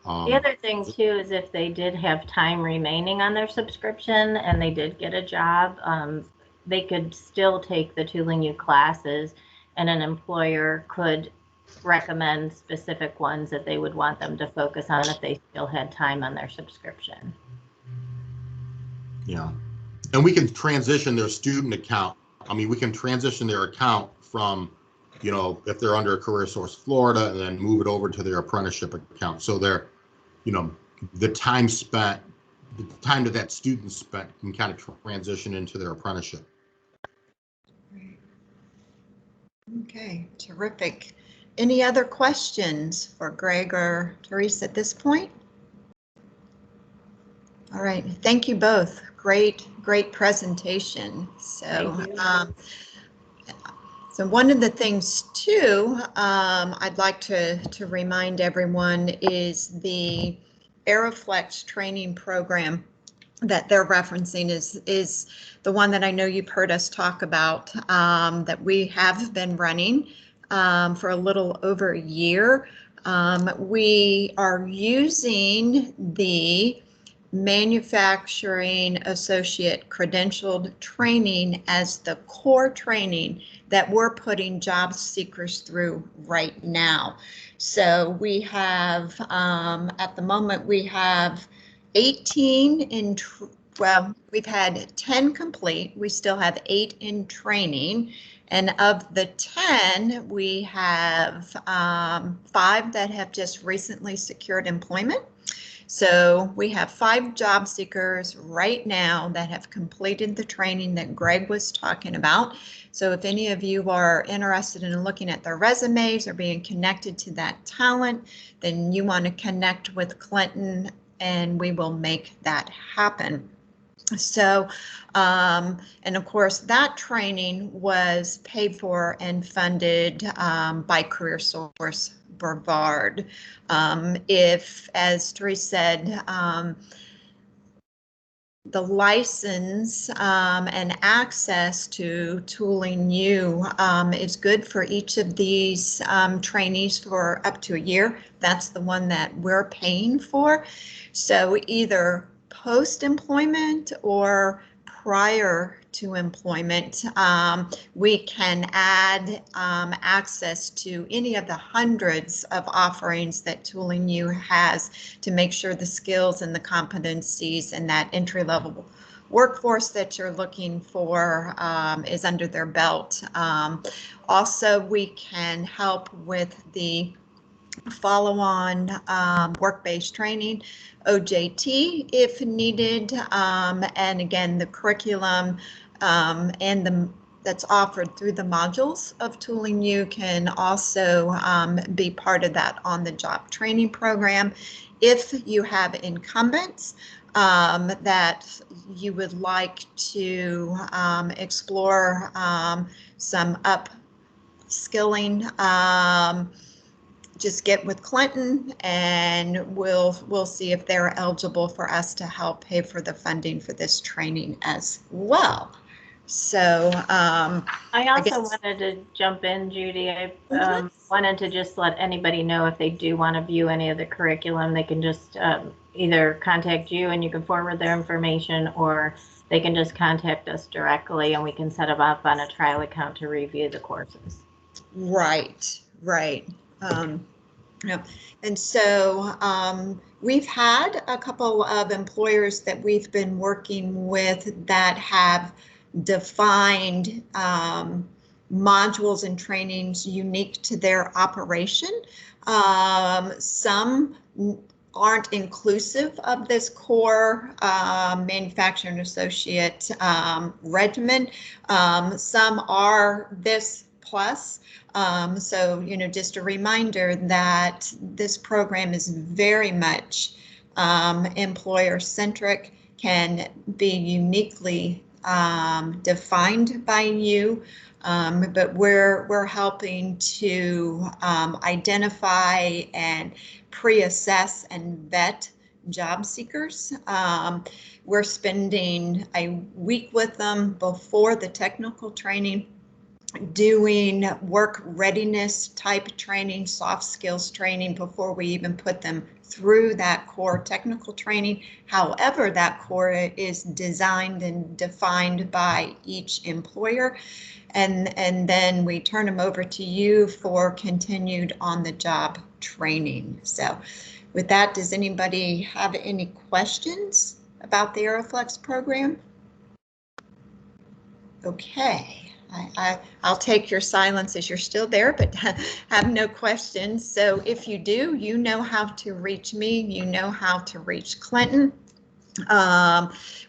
The other thing too is if they did have time remaining on their subscription and they did get a job, they could still take the Tooling U classes, and an employer could recommend specific ones that they would want them to focus on if they still had time on their subscription. Yeah, and we can transition their student account. I mean, we can transition their account from, if they're under Careersource Florida, and then move it over to their apprenticeship account. So they're, the time that student spent can kind of transition into their apprenticeship. Okay, terrific. Any other questions for Greg or Teresa at this point? All right, thank you both. Great presentation. So, so one of the things too, I'd like to remind everyone is the Aeroflex training program that they're referencing is the one that I know you've heard us talk about, that we have been running for a little over a year. We are using the Manufacturing Associate Credentialed Training as the core training that we're putting job seekers through right now. So we have, at the moment, we have 18 in, well, we've had 10 complete. We still have 8 in training. And of the 10, we have 5 that have just recently secured employment. So we have 5 job seekers right now that have completed the training that Greg was talking about. So if any of you are interested in looking at their resumes or being connected to that talent, then you want to connect with Clinton and we will make that happen. So, and of course, that training was paid for and funded by Careersource Brevard. If, as Therese said, the license and access to Tooling U is good for each of these trainees for up to a year. That's the one that we're paying for. So either post-employment or prior to employment, we can add access to any of the hundreds of offerings that Tooling U has to make sure the skills and the competencies and that entry-level workforce that you're looking for is under their belt. Also, we can help with the follow-on work-based training, OJT if needed, and again the curriculum and that's offered through the modules of Tooling U can also be part of that on-the-job training program. If you have incumbents that you would like to explore some upskilling just get with Clinton and we'll see if they're eligible for us to help pay for the funding for this training as well. So I also wanted to jump in, Judy. I wanted to just let anybody know if they do want to view any of the curriculum, they can just either contact you and you can forward their information, or they can just contact us directly and we can set them up on a trial account to review the courses. Right. Yeah. And so we've had a couple of employers that we've been working with that have defined modules and trainings unique to their operation. Some aren't inclusive of this core manufacturing associate regimen. Some are this plus. So, you know, just a reminder that this program is very much employer centric, can be uniquely defined by you, but we're helping to identify and pre-assess and vet job seekers. We're spending a week with them before the technical training, doing work readiness type training, soft skills training before we even put them through that core technical training. However, that core is designed and defined by each employer. And then we turn them over to you for continued on the job training. So with that, does anybody have any questions about the Aeroflex program? Okay. I'll take your silence as you're still there, but have no questions. So if you do, you know how to reach me, you know how to reach Clinton.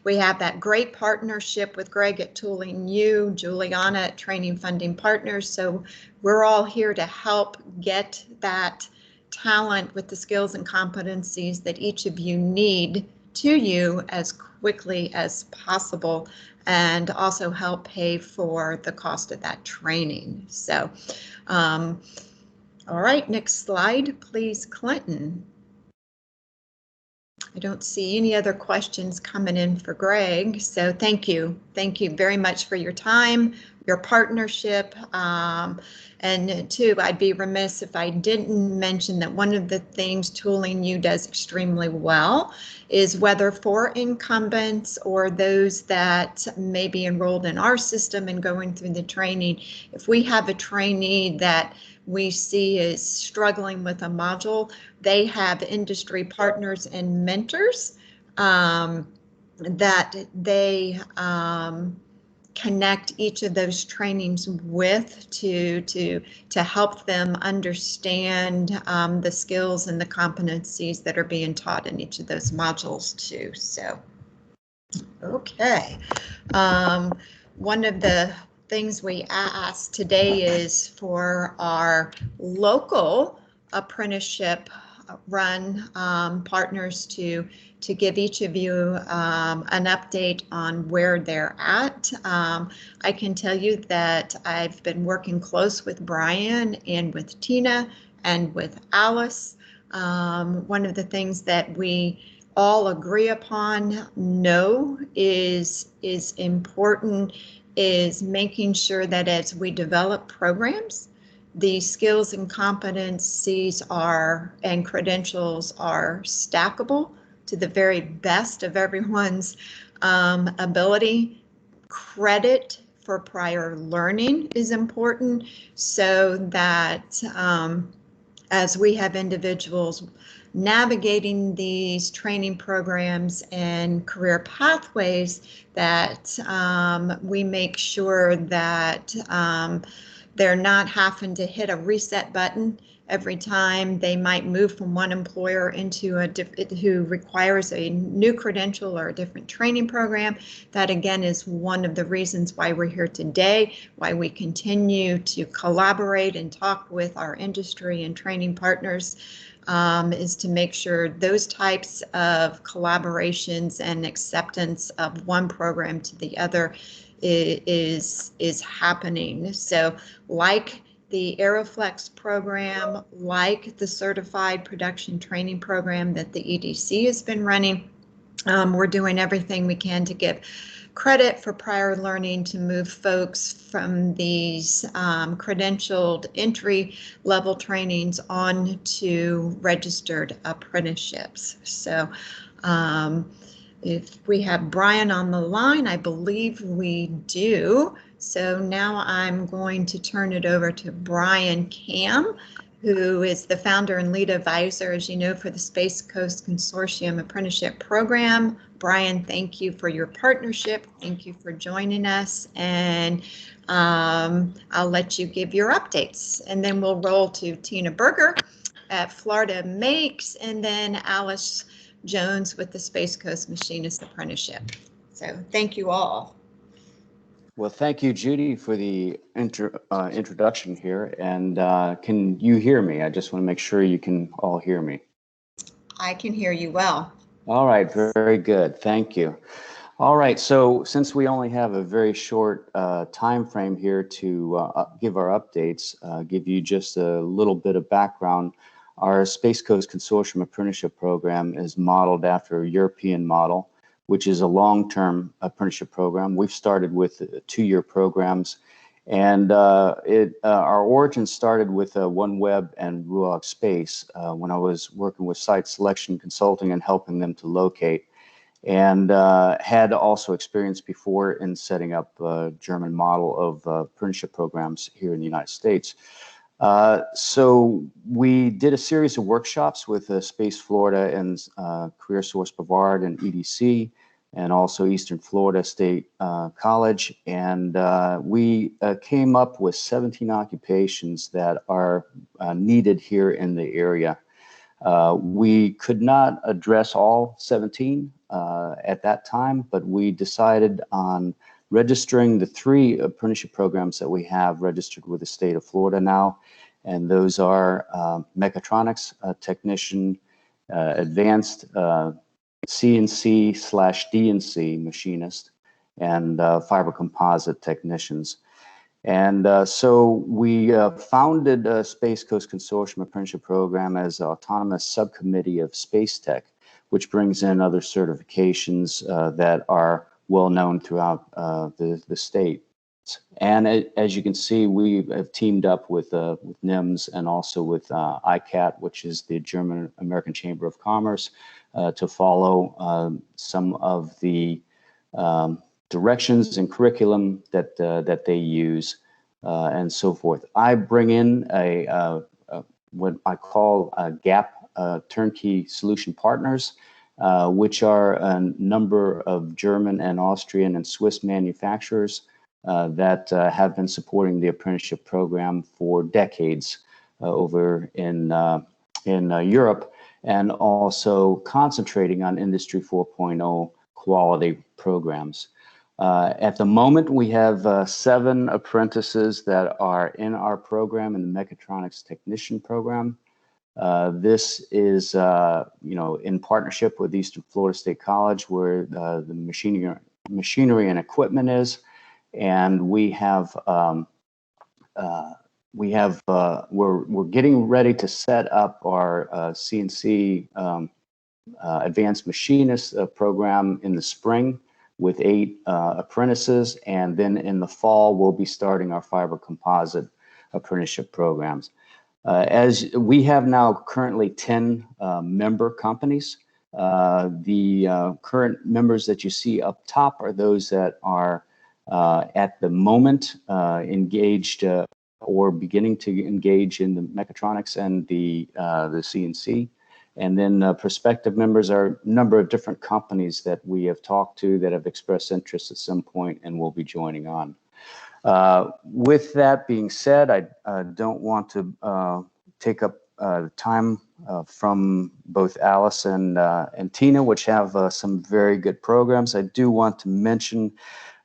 We have that great partnership with Greg at Tooling U, Juliana at Training Funding Partners. So we're all here to help get that talent with the skills and competencies that each of you need to you as quickly as possible, and also help pay for the cost of that training. So, all right, next slide, please, Clinton. I don't see any other questions coming in for Greg, so thank you. Thank you very much for your time, your partnership, and too, I'd be remiss if I didn't mention that one of the things Tooling U does extremely well is, whether for incumbents or those that may be enrolled in our system and going through the training, if we have a trainee that we see is struggling with a module, they have industry partners and mentors that they connect each of those trainings with to help them understand the skills and the competencies that are being taught in each of those modules too. So, okay. One of the things we asked today is for our local apprenticeship run partners to give each of you an update on where they're at. I can tell you that I've been working close with Brian and with Tina and with Alice. One of the things that we all agree upon is important is making sure that as we develop programs, the skills and competencies and credentials are stackable to the very best of everyone's ability. Credit for prior learning is important, so that as we have individuals navigating these training programs and career pathways, that we make sure that they're not having to hit a reset button every time they might move from one employer into a different, who requires a new credential or a different training program. That again is one of the reasons why we're here today, why we continue to collaborate and talk with our industry and training partners, is to make sure those types of collaborations and acceptance of one program to the other is happening. So like the Aeroflex program, like the Certified Production Training Program that the EDC has been running. We're doing everything we can to give credit for prior learning to move folks from these credentialed entry-level trainings on to registered apprenticeships. So if we have Brian on the line, I believe we do. So now I'm going to turn it over to Brian Cam, who is the founder and lead advisor, as you know, for the Space Coast Consortium Apprenticeship Program. Brian, thank you for your partnership. Thank you for joining us. And I'll let you give your updates. And then we'll roll to Tina Berger at Florida Makes, and then Alice Jones with the Space Coast Machinist Apprenticeship. So thank you all. Well, thank you, Judy, for the introduction here. And can you hear me? I just want to make sure you can all hear me. I can hear you well. All right, very good. Thank you. All right, so since we only have a very short time frame here to give our updates, give you just a little bit of background. Our Space Coast Consortium Apprenticeship Program is modeled after a European model, which is a long-term apprenticeship program. We've started with 2-year programs, and our origin started with OneWeb and Ruag Space when I was working with site selection consulting and helping them to locate, and had also experience before in setting up a German model of apprenticeship programs here in the United States. So we did a series of workshops with Space Florida and Careersource Brevard and EDC, and also Eastern Florida State College. And we came up with 17 occupations that are needed here in the area. We could not address all 17 at that time, but we decided on registering the 3 apprenticeship programs that we have registered with the state of Florida now. And those are mechatronics technician, advanced CNC/DNC machinist, and fiber composite technicians. And so we founded Space Coast Consortium Apprenticeship Program as an autonomous subcommittee of Space Tech, which brings in other certifications that are well known throughout the state. And as you can see, we have teamed up with NIMS and also with ICAT, which is the German American Chamber of Commerce, to follow some of the directions and curriculum that they use and so forth. I bring in what I call GAP turnkey solution partners, which are a number of German and Austrian and Swiss manufacturers that have been supporting the apprenticeship program for decades over in Europe, and also concentrating on Industry 4.0 quality programs. At the moment, we have 7 apprentices that are in our program, in the mechatronics technician program. This is, in partnership with Eastern Florida State College, where the machinery and equipment is, and we're getting ready to set up our CNC Advanced Machinist program in the spring with 8 apprentices, and then in the fall we'll be starting our fiber composite apprenticeship programs. As we have now currently 10 member companies. The current members that you see up top are those that are at the moment engaged or beginning to engage in the mechatronics and the CNC. And then prospective members are a number of different companies that we have talked to that have expressed interest at some point and will be joining on. With that being said, I don't want to take up time from both Alice and Tina, which have some very good programs. I do want to mention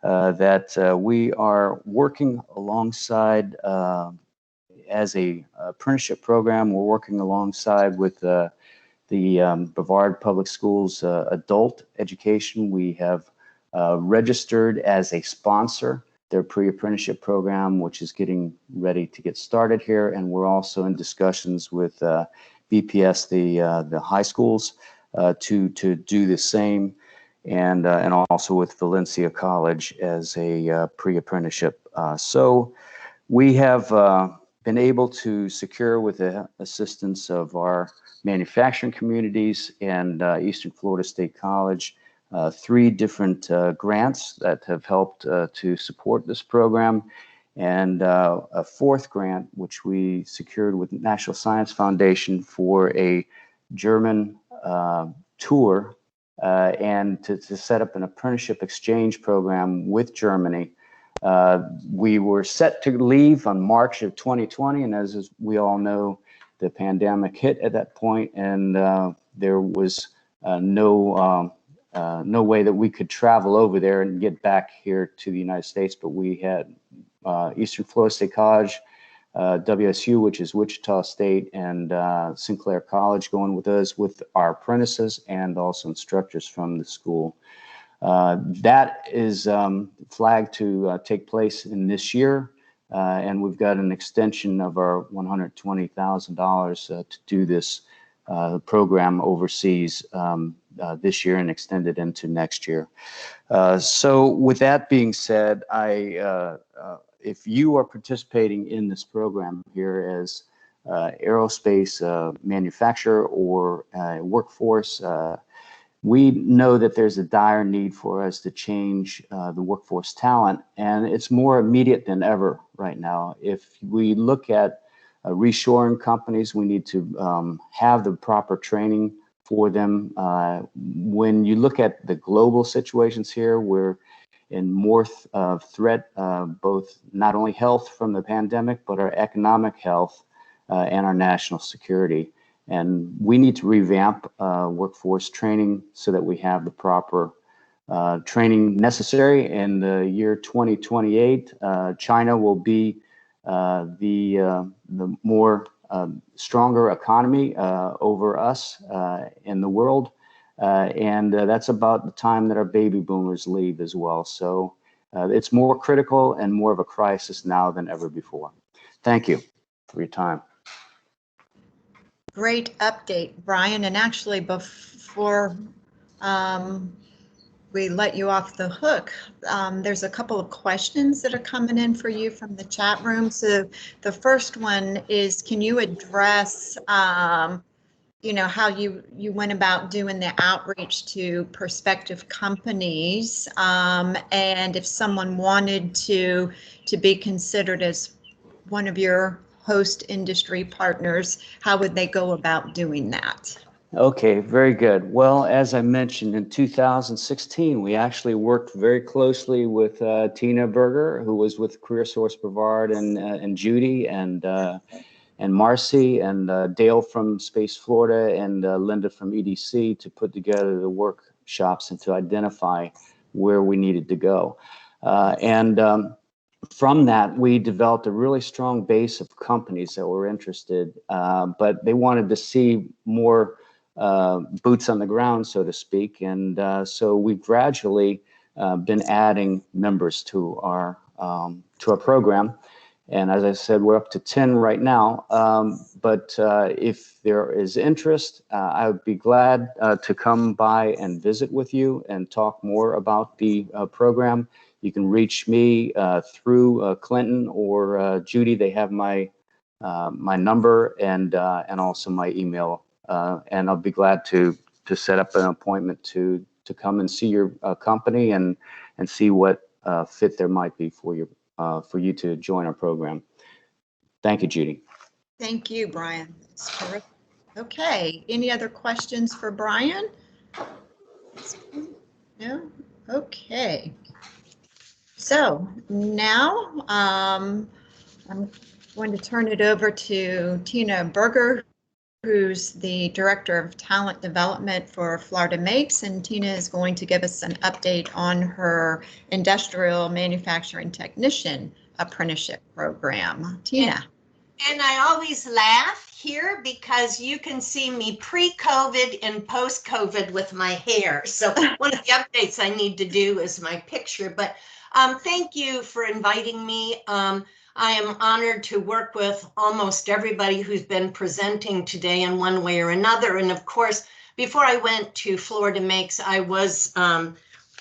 that we are working alongside, as a apprenticeship program, we're working alongside with the Brevard Public Schools adult education. We have registered as a sponsor their pre-apprenticeship program, which is getting ready to get started here. And we're also in discussions with BPS, the high schools, to do the same, and also with Valencia College as a pre-apprenticeship. So we have been able to secure, with the assistance of our manufacturing communities and Eastern Florida State College, 3 different grants that have helped to support this program, and a 4th grant, which we secured with National Science Foundation for a German tour and to set up an apprenticeship exchange program with Germany. We were set to leave on March of 2020, and as we all know, the pandemic hit at that point, and there was no way that we could travel over there and get back here to the United States. But we had Eastern Florida State College, WSU, which is Wichita State, and Sinclair College going with us, with our apprentices and also instructors from the school. That is flagged to take place in this year, and we've got an extension of our $120,000 to do this program overseas this year and extend it into next year. So with that being said, if you are participating in this program here as aerospace manufacturer or workforce, we know that there's a dire need for us to change the workforce talent, and it's more immediate than ever right now. If we look at reshoring companies, we need to have the proper training for them. When you look at the global situations here, we're in more threat, both not only health from the pandemic, but our economic health and our national security. And we need to revamp workforce training so that we have the proper training necessary. In the year 2028, China will be the more stronger economy over us in the world. And that's about the time that our baby boomers leave as well. So it's more critical and more of a crisis now than ever before. Thank you for your time. Great update, Brian. And actually, before we let you off the hook, there's a couple of questions that are coming in for you from the chat room. So the first one is, can you address you know, how you went about doing the outreach to prospective companies, and if someone wanted to be considered as one of your host industry partners, how would they go about doing that? Okay, very good. Well, as I mentioned, in 2016, we actually worked very closely with Tina Berger, who was with Careersource Brevard, and Judy, and Marcy, and Dale from Space Florida, and Linda from EDC, to put together the workshops and to identify where we needed to go. From that, we developed a really strong base of companies that were interested, but they wanted to see more boots on the ground, so to speak. And so we've gradually been adding members to our program. And as I said, we're up to 10 right now. But if there is interest, I would be glad to come by and visit with you and talk more about the program. You can reach me through Clinton or Judy. They have my number and also my email. And I'll be glad to set up an appointment to come and see your company and see what fit there might be for you to join our program. Thank you, Judy. Thank you, Brian. That's terrific. Okay, any other questions for Brian? No? Okay. So now I'm going to turn it over to Tina Berger, who's the Director of Talent Development for Florida Makes, and Tina is going to give us an update on her Industrial Manufacturing Technician Apprenticeship Program. Tina. And I always laugh here because you can see me pre-COVID and post-COVID with my hair. So one of the updates I need to do is my picture, but Thank you for inviting me. I am honored to work with almost everybody who's been presenting today in one way or another. And of course, before I went to Florida Makes, I was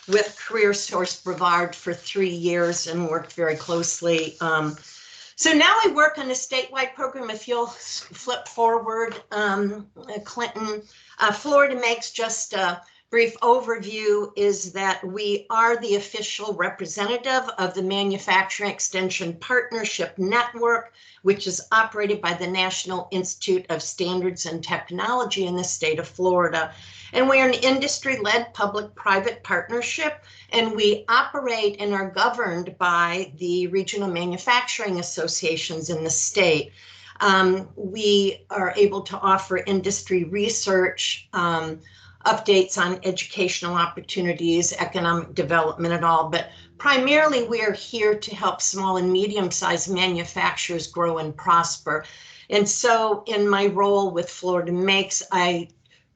with Careersource Brevard for 3 years and worked very closely. So now I work on a statewide program. If you'll flip forward, Clinton, Florida Makes, just a brief overview is that we are the official representative of the Manufacturing Extension Partnership Network, which is operated by the National Institute of Standards and Technology in the state of Florida. And we're an industry-led public-private partnership, and we operate and are governed by the regional manufacturing associations in the state. We are able to offer industry research, updates on educational opportunities, economic development and all, but primarily we are here to help small and medium-sized manufacturers grow and prosper. And so in my role with Florida Makes, I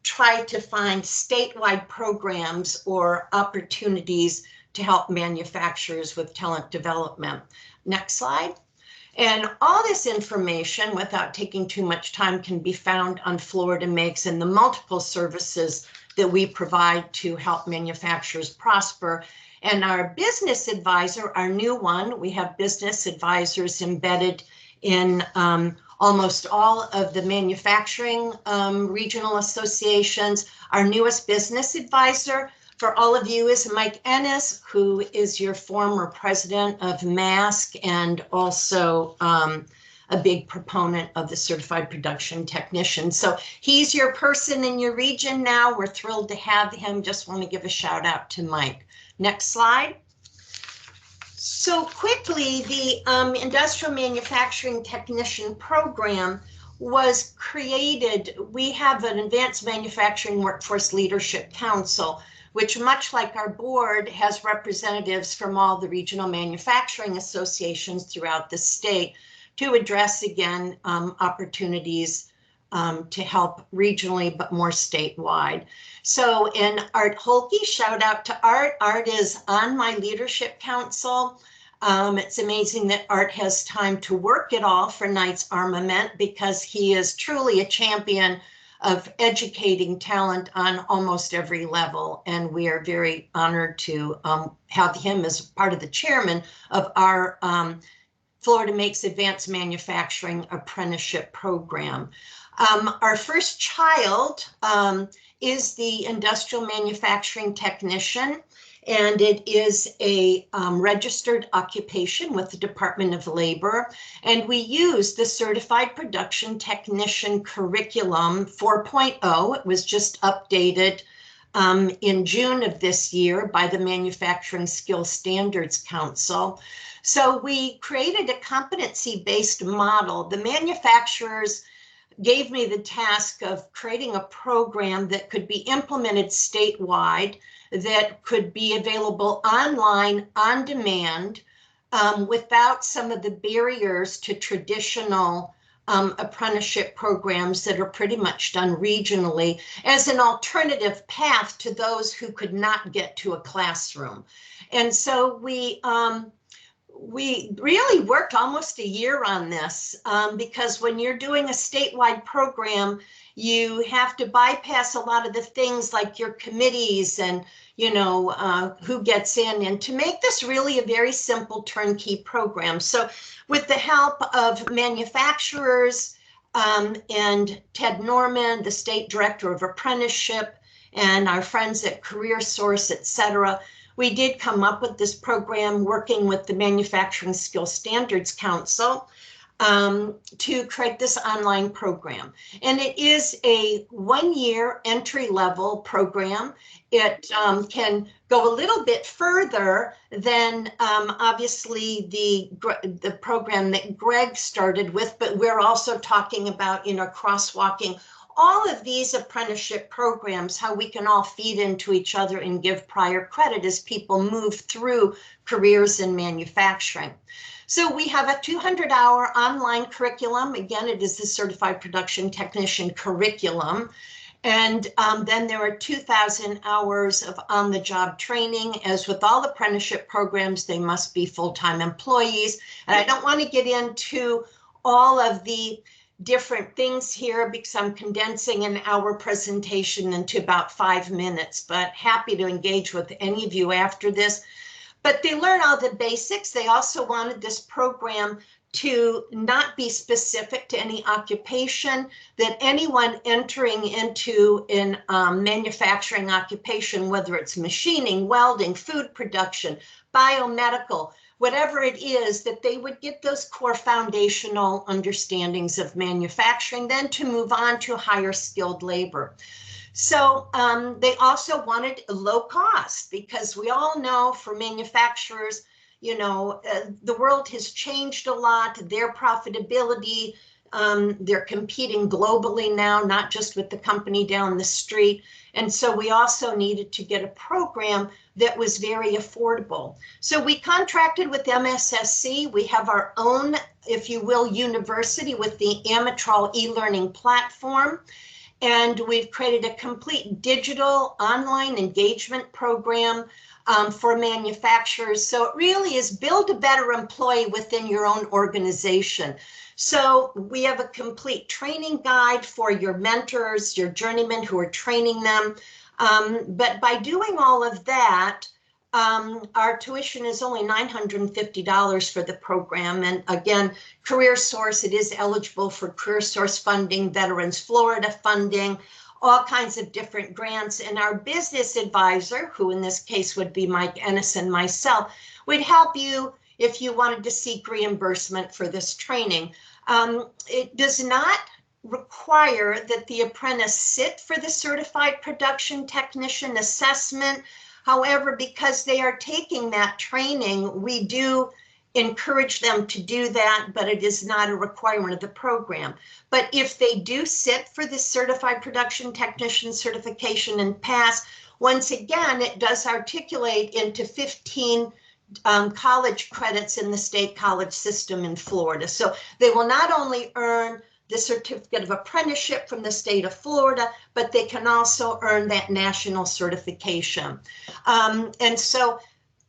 try to find statewide programs or opportunities to help manufacturers with talent development. Next slide. And all this information, without taking too much time, can be found on Florida Makes and the multiple services that we provide to help manufacturers prosper. And our business advisor, our new one, we have business advisors embedded in almost all of the manufacturing regional associations. Our newest business advisor for all of you is Mike Ennis, who is your former president of MASC and also a big proponent of the certified production technician. So he's your person in your region now. We're thrilled to have him. Just want to give a shout out to Mike. Next slide. So quickly, the Industrial Manufacturing Technician Program was created. We have an Advanced Manufacturing Workforce Leadership Council, which, much like our board, has representatives from all the regional manufacturing associations throughout the state to address, again, opportunities to help regionally, but more statewide. So in Art Holke, shout out to Art. Art is on my leadership council. It's amazing that Art has time to work it all for Knights Armament because he is truly a champion of educating talent on almost every level. And we are very honored to have him as part of the chairman of our Florida Makes Advanced Manufacturing Apprenticeship Program. Our first child is the Industrial Manufacturing Technician, and it is a registered occupation with the Department of Labor. And we use the Certified Production Technician Curriculum 4.0. It was just updated in June of this year by the Manufacturing Skills Standards Council. So we created a competency-based model. The manufacturers gave me the task of creating a program that could be implemented statewide, that could be available online, on demand, without some of the barriers to traditional apprenticeship programs that are pretty much done regionally, as an alternative path to those who could not get to a classroom. And so we really worked almost a year on this because when you're doing a statewide program, you have to bypass a lot of the things like your committees and, you know, who gets in, and to make this really a very simple turnkey program. So with the help of manufacturers and Ted Norman, the state director of apprenticeship, and our friends at Careersource, et cetera, we did come up with this program working with the Manufacturing Skills Standards Council to create this online program. And it is a one-year entry-level program. It can go a little bit further than obviously the program that Greg started with, but we're also talking about, you know, crosswalking all of these apprenticeship programs, how we can all feed into each other and give prior credit as people move through careers in manufacturing. So we have a 200-hour online curriculum. Again, it is the Certified Production Technician curriculum. And then there are 2,000 hours of on-the-job training. As with all apprenticeship programs, they must be full-time employees. And I don't want to get into all of the different things here because I'm condensing an hour presentation into about 5 minutes, but happy to engage with any of you after this. But they learn all the basics. They also wanted this program to not be specific to any occupation, that anyone entering into an manufacturing occupation, whether it's machining, welding, food production, biomedical, whatever it is, that they would get those core foundational understandings of manufacturing, then to move on to higher skilled labor. So they also wanted low cost, because we all know for manufacturers, you know, the world has changed a lot, their profitability, they're competing globally now, not just with the company down the street. And so we also needed to get a program that was very affordable. So we contracted with MSSC. We have our own, if you will, university with the Amitral e-learning platform. And we've created a complete digital online engagement program for manufacturers. So it really is build a better employee within your own organization. So we have a complete training guide for your mentors, your journeymen who are training them. But by doing all of that, our tuition is only $950 for the program. And again, Careersource, it is eligible for Careersource funding, Veterans Florida funding, all kinds of different grants. And our business advisor, who in this case would be Mike Ennis and myself, would help you if you wanted to seek reimbursement for this training. It does not require that the apprentice sit for the certified production technician assessment. However, because they are taking that training, we do encourage them to do that, but it is not a requirement of the program. But if they do sit for the certified production technician certification and pass, once again, it does articulate into 15 college credits in the state college system in Florida. So they will not only earn the certificate of apprenticeship from the state of Florida, but they can also earn that national certification. And so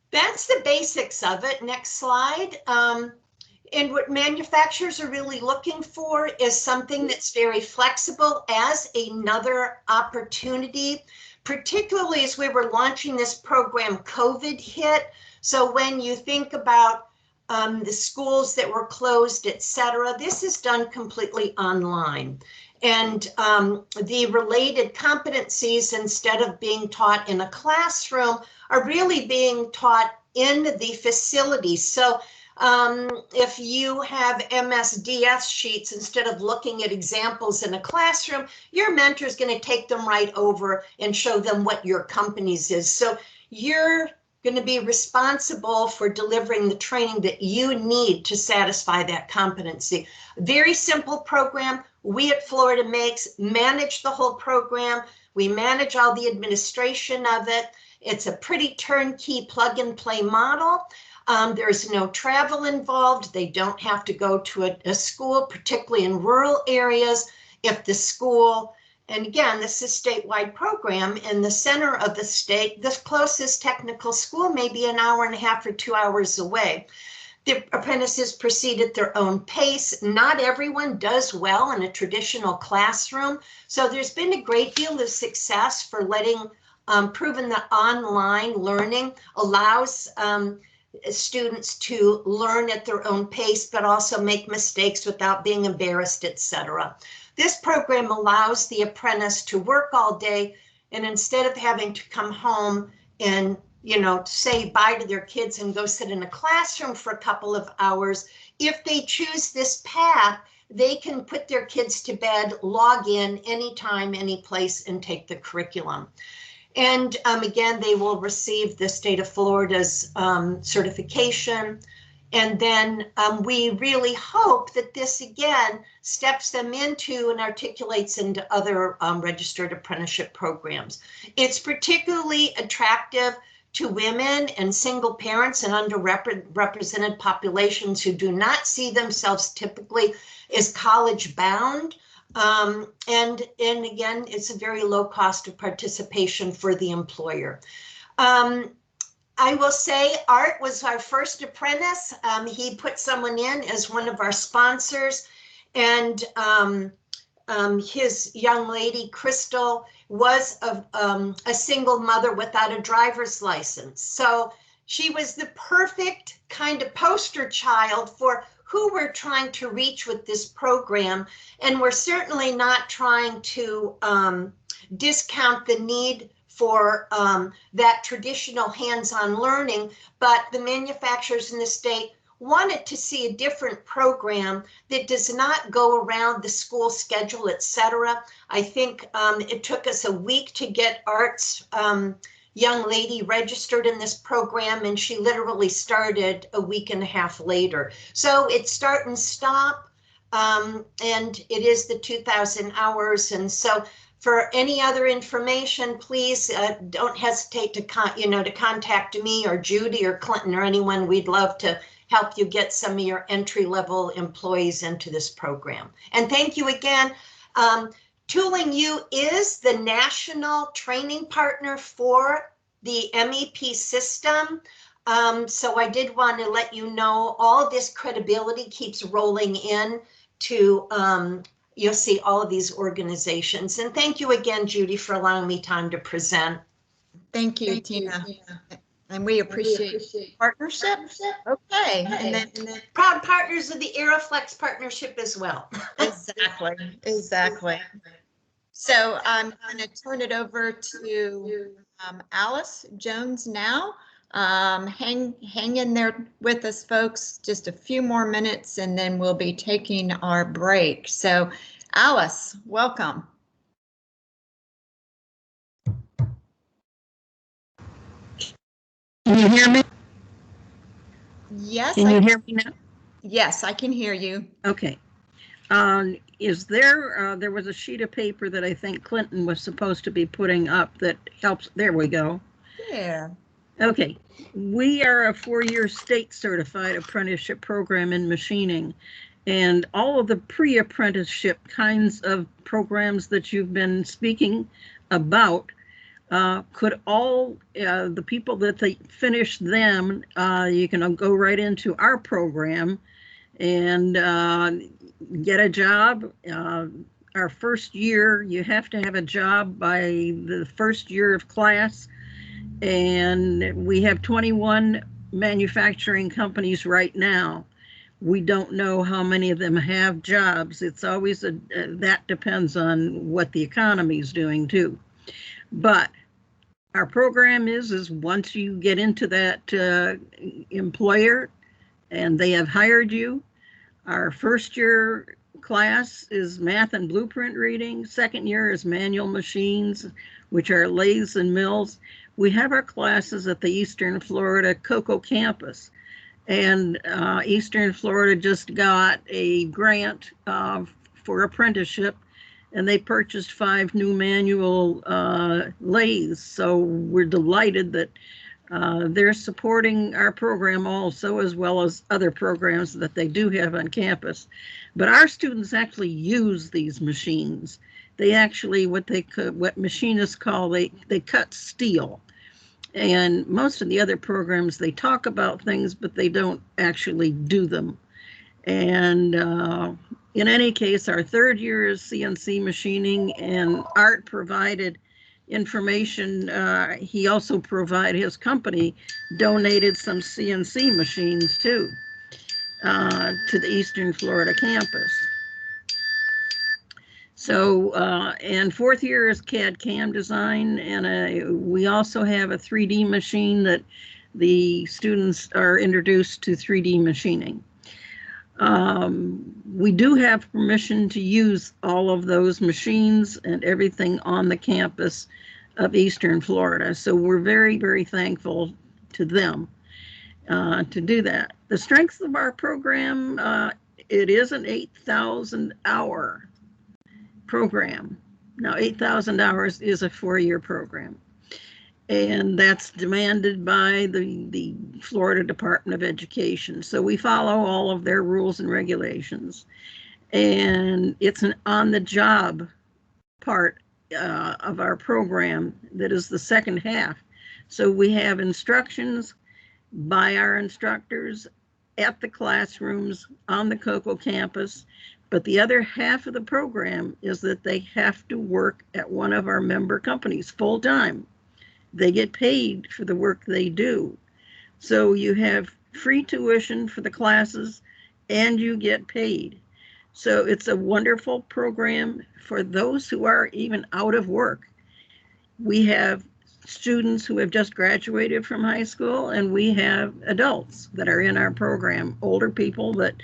that's the basics of it. Next slide. And what manufacturers are really looking for is something that's very flexible as another opportunity, particularly as we were launching this program, COVID hit. So when you think about the schools that were closed, et cetera, this is done completely online. And the related competencies, instead of being taught in a classroom, are really being taught in the facility. So if you have MSDS sheets, instead of looking at examples in a classroom, your mentor is going to take them right over and show them what your company's is. So you're going to be responsible for delivering the training that you need to satisfy that competency. Very simple program. We at Florida Makes manage the whole program. We manage all the administration of it. It's a pretty turnkey plug and play model. There's no travel involved. They don't have to go to a school, particularly in rural areas. If the school, and again, this is a statewide program in the center of the state, the closest technical school may be an hour and a half or 2 hours away. The apprentices proceed at their own pace. Not everyone does well in a traditional classroom. So there's been a great deal of success for letting, proven that online learning allows students to learn at their own pace, but also make mistakes without being embarrassed, etc. This program allows the apprentice to work all day, and instead of having to come home and, you know, say bye to their kids and go sit in a classroom for a couple of hours, if they choose this path, they can put their kids to bed, log in anytime, any place, and take the curriculum. And again, they will receive the state of Florida's certification. And then we really hope that this, again, steps them into and articulates into other registered apprenticeship programs. It's particularly attractive to women and single parents and underrepresented populations who do not see themselves typically as college bound. And again, it's a very low cost of participation for the employer. I will say Art was our first apprentice. He put someone in as one of our sponsors, and his young lady, Crystal, was a single mother without a driver's license. So she was the perfect kind of poster child for who we're trying to reach with this program. And we're certainly not trying to discount the need for that traditional hands-on learning, but the manufacturers in the state wanted to see a different program that does not go around the school schedule, etc. I think it took us a week to get Art's young lady registered in this program, and she literally started a week and a half later. So it's start and stop, and it is the 2,000 hours. And so for any other information, please don't hesitate to contact me or Judy or Clinton or anyone. We'd love to help you get some of your entry-level employees into this program. And thank you again. Tooling U is the national training partner for the MEP system. So I did want to let you know all this credibility keeps rolling in to, you'll see all of these organizations. And thank you again, Judy, for allowing me time to present. Thank you, Tina. And we appreciate partnership. Okay. And then Proud partners of the Aeroflex partnership as well. Exactly. So I'm going to turn it over to Alice Jones now. Hang in there with us, folks, just a few more minutes, and then we'll be taking our break. So Alice, welcome. Can you hear me? Yes. Can you hear me now? Yes, I can hear you. Okay. Is there was a sheet of paper that I think Clinton was supposed to be putting up that helps. There we go. Yeah. Okay. We are a 4-year state certified apprenticeship program in machining, and all of the pre-apprenticeship kinds of programs that you've been speaking about could all the people that they finish them, you can go right into our program and get a job. Our first year, you have to have a job by the first year of class. And we have 21 manufacturing companies right now. We don't know how many of them have jobs. It's always that depends on what the economy is doing too. But our program is once you get into that employer and they have hired you, our first year class is math and blueprint reading. Second year is manual machines, which are lathes and mills. We have our classes at the Eastern Florida COCO campus, and Eastern Florida just got a grant for apprenticeship, and they purchased 5 new manual lathes. So we're delighted that they're supporting our program also, as well as other programs that they do have on campus. But our students actually use these machines. They actually, what machinists call, they cut steel. And most of the other programs, they talk about things, but they don't actually do them. And in any case, our third year is CNC machining, and Art provided information. He also provided, his company donated some CNC machines too to the Eastern Florida campus. So, and fourth year is CAD/CAM design, and we also have a 3D machine that the students are introduced to 3D machining. We do have permission to use all of those machines and everything on the campus of Eastern Florida. So we're very, very thankful to them to do that. The strength of our program, it is an 8,000 hour program. Now, 8,000 hours is a 4-year program, and that's demanded by the Florida Department of Education. So we follow all of their rules and regulations. And it's an on-the-job part of our program that is the second half. So we have instructions by our instructors at the classrooms on the COCO campus, but the other half of the program is that they have to work at one of our member companies full-time. They get paid for the work they do. So you have free tuition for the classes and you get paid. So it's a wonderful program for those who are even out of work. We have students who have just graduated from high school, and we have adults that are in our program, older people that,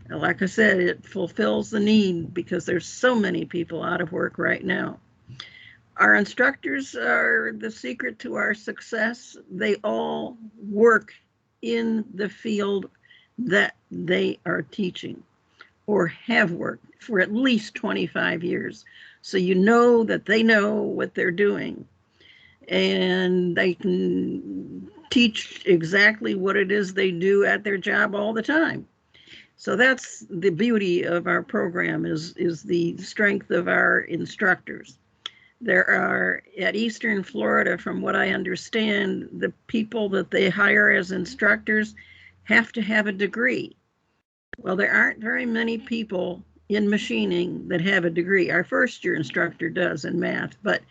like I said, it fulfills the need because there's so many people out of work right now. Our instructors are the secret to our success. They all work in the field that they are teaching or have worked for at least 25 years. So you know that they know what they're doing and they can teach exactly what it is they do at their job all the time. So that's the beauty of our program is the strength of our instructors. There are, at Eastern Florida, from what I understand, the people that they hire as instructors have to have a degree. Well, there aren't very many people in machining that have a degree. Our first year instructor does in math, but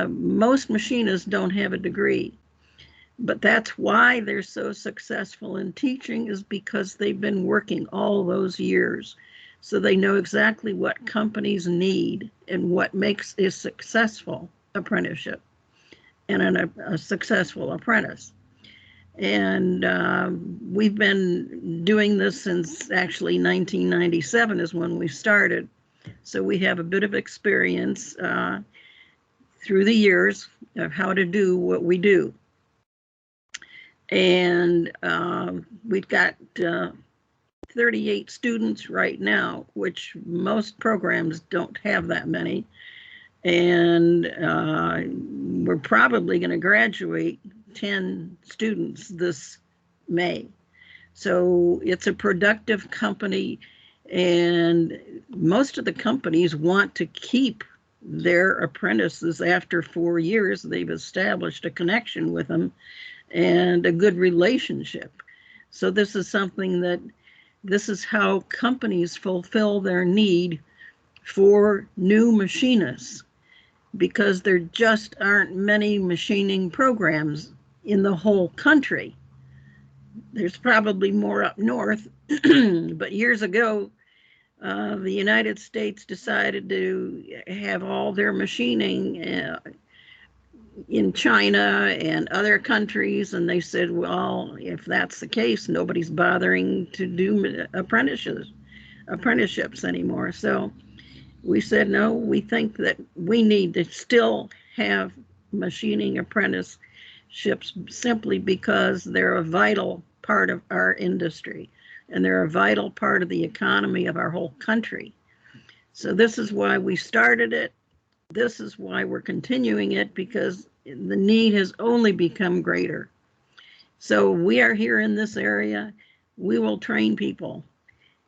most machinists don't have a degree. But that's why they're so successful in teaching, is because they've been working all those years. So they know exactly what companies need and what makes a successful apprenticeship and a successful apprentice. And we've been doing this since actually 1997 is when we started. So we have a bit of experience through the years of how to do what we do. And we've got 38 students right now, which most programs don't have that many. And we're probably going to graduate 10 students this May. So it's a productive company, and most of the companies want to keep their apprentices after 4 years. They've established a connection with them and a good relationship. So this is something that, this is how companies fulfill their need for new machinists, because there just aren't many machining programs in the whole country. There's probably more up north, but years ago, the United States decided to have all their machining in China and other countries, and they said, well, if that's the case, nobody's bothering to do apprenticeships anymore. So we said, no, we think that we need to still have machining apprenticeships simply because they're a vital part of our industry and they're a vital part of the economy of our whole country. So this is why we started it. This is why we're continuing it, because the need has only become greater. So we are here in this area. We will train people.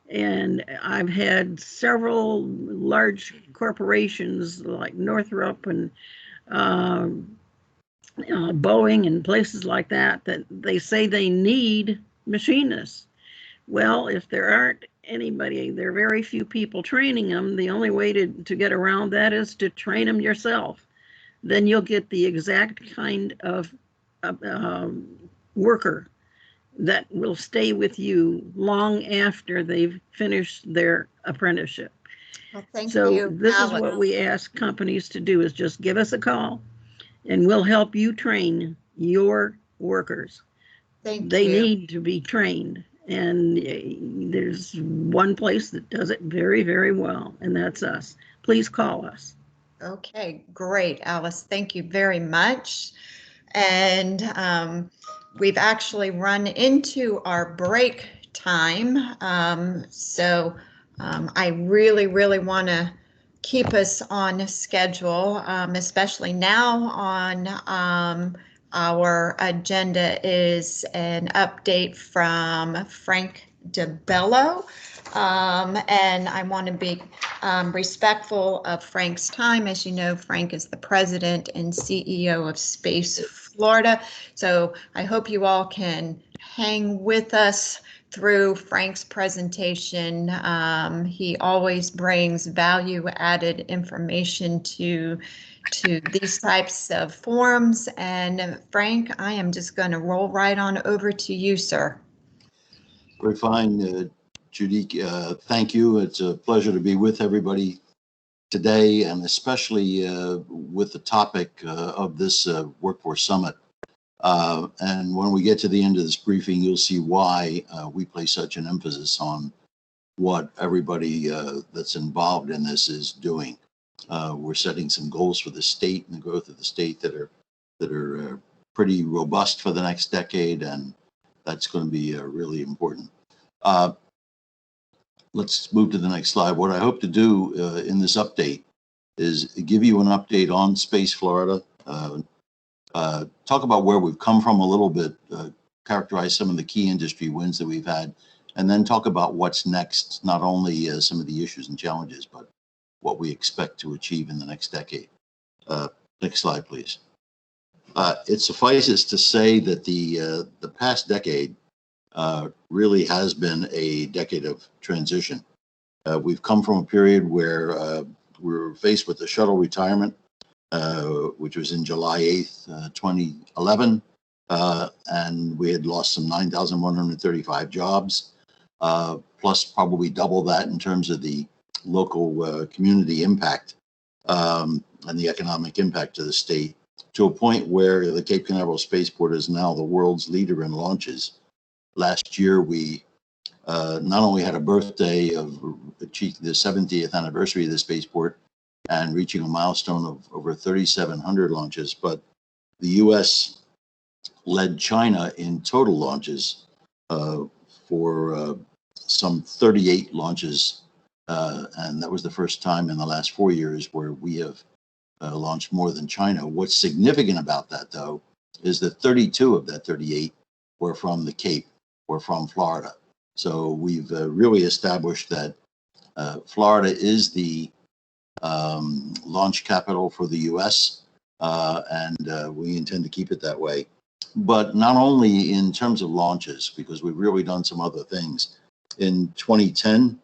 And I've had several large corporations like Northrop and Boeing and places like that, that they say they need machinists. Well, if there aren't anybody, there are very few people training them. The only way to get around that is to train them yourself. Then you'll get the exact kind of worker that will stay with you long after they've finished their apprenticeship. Well, thank so you, this Alice. is what we ask companies to do, is just give us a call and we'll help you train your workers. They need to be trained. And there's one place that does it very, very well, and that's us. Please call us. Okay, great, Alice. Thank you very much. And we've actually run into our break time. So I really, really want to keep us on schedule, especially now on our agenda is an update from Frank DeBello. And I want to be respectful of Frank's time. As you know, Frank is the president and CEO of Space Florida. So I hope you all can hang with us through Frank's presentation. He always brings value-added information to these types of forums. And Frank, I am just going to roll right on over to you, sir. Very fine, Judy. Thank you. It's a pleasure to be with everybody today, and especially with the topic of this Workforce Summit. And when we get to the end of this briefing, you'll see why we place such an emphasis on what everybody that's involved in this is doing. We're setting some goals for the state and the growth of the state that are pretty robust for the next decade, and that's going to be really important. Let's move to the next slide. What I hope to do in this update is give you an update on Space Florida, talk about where we've come from a little bit, characterize some of the key industry wins that we've had, and then talk about what's next, not only some of the issues and challenges, but what we expect to achieve in the next decade. Next slide, please. It suffices to say that the past decade really has been a decade of transition. We've come from a period where we were faced with the shuttle retirement, which was in July 8th, 2011, and we had lost some 9,135 jobs, plus probably double that in terms of the local community impact and the economic impact to the state, to a point where the Cape Canaveral Spaceport is now the world's leader in launches. Last year, we not only had a birthday of achieving the 70th anniversary of the spaceport and reaching a milestone of over 3,700 launches, but the U.S. led China in total launches for some 38 launches, and that was the first time in the last 4 years where we have launched more than China. What's significant about that, though, is that 32 of that 38 were from the Cape, were from Florida. So we've really established that Florida is the launch capital for the U.S., and we intend to keep it that way. But not only in terms of launches, because we've really done some other things. In 2010,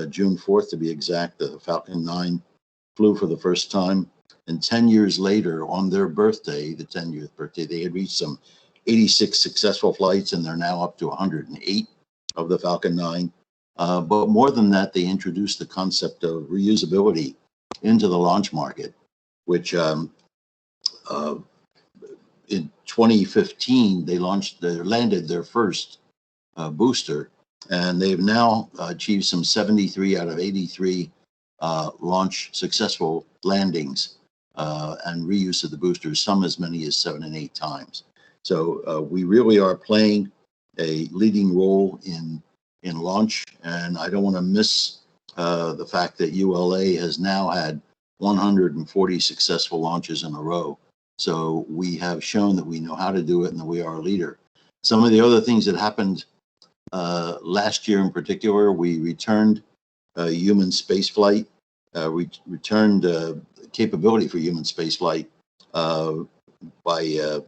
June 4th to be exact, the Falcon 9 flew for the first time. And 10 years later, on their birthday, the 10th birthday, they had reached some 86 successful flights, and they're now up to 108 of the Falcon 9. But more than that, they introduced the concept of reusability into the launch market, which in 2015, they landed their first booster, and they've now achieved some 73 out of 83 launch successful landings and reuse of the boosters, some as many as 7 and 8 times. So we really are playing a leading role in launch, and I don't want to miss the fact that ULA has now had 140 successful launches in a row. So we have shown that we know how to do it and that we are a leader. Some of the other things that happened last year in particular, we returned human space flight. We returned capability for human space flight by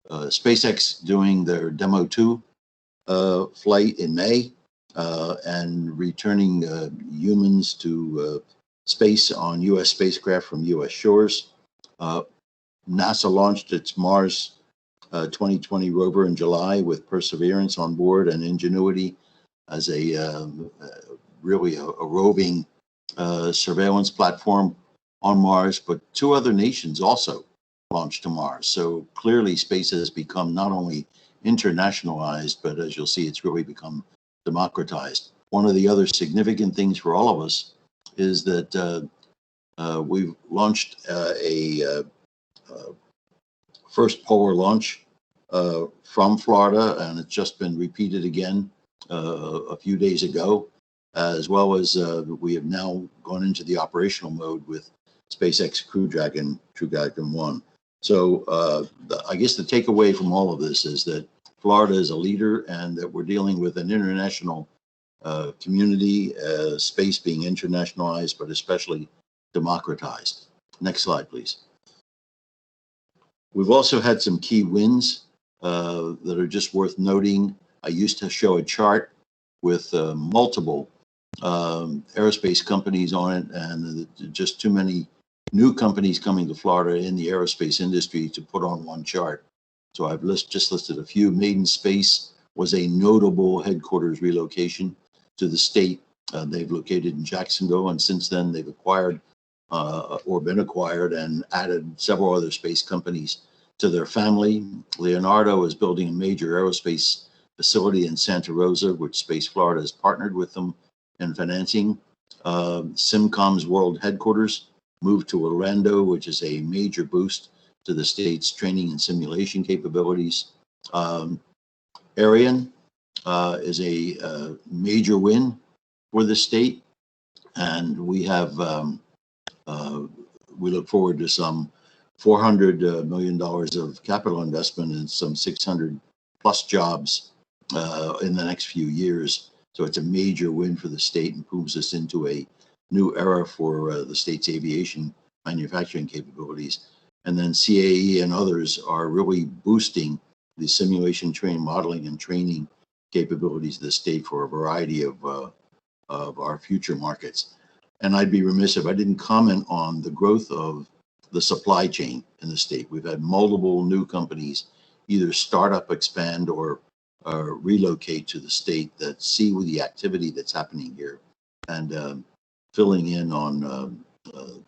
SpaceX doing their Demo 2 flight in May and returning humans to space on U.S. spacecraft from U.S. shores. NASA launched its Mars 2020 rover in July with Perseverance on board and Ingenuity as a really a roving surveillance platform on Mars, but 2 other nations also launched to Mars. So clearly space has become not only internationalized, but as you'll see, it's really become democratized. One of the other significant things for all of us is that we've launched a first polar launch from Florida, and it's just been repeated again a few days ago, as well as we have now gone into the operational mode with SpaceX Crew Dragon 1. So I guess the takeaway from all of this is that Florida is a leader and that we're dealing with an international community, space being internationalized, but especially democratized. Next slide, please. We've also had some key wins that are just worth noting. I used to show a chart with multiple aerospace companies on it, and just too many new companies coming to Florida in the aerospace industry to put on one chart. So I've just listed a few. Maiden Space was a notable headquarters relocation to the state. They've located in Jacksonville, and since then they've acquired or been acquired and added several other space companies to their family. Leonardo is building a major aerospace facility in Santa Rosa, which Space Florida has partnered with them in financing. Simcom's world headquarters moved to Orlando, which is a major boost to the state's training and simulation capabilities. Arian is a major win for the state, and we have we look forward to some $400 million of capital investment and some 600 plus jobs in the next few years. So it's a major win for the state and moves us into a new era for the state's aviation manufacturing capabilities. And then CAE and others are really boosting the simulation training, modeling, and training capabilities of the state for a variety of our future markets. And I'd be remiss if I didn't comment on the growth of the supply chain in the state. We've had multiple new companies either start up, expand, or relocate to the state that see with the activity that's happening here and filling in on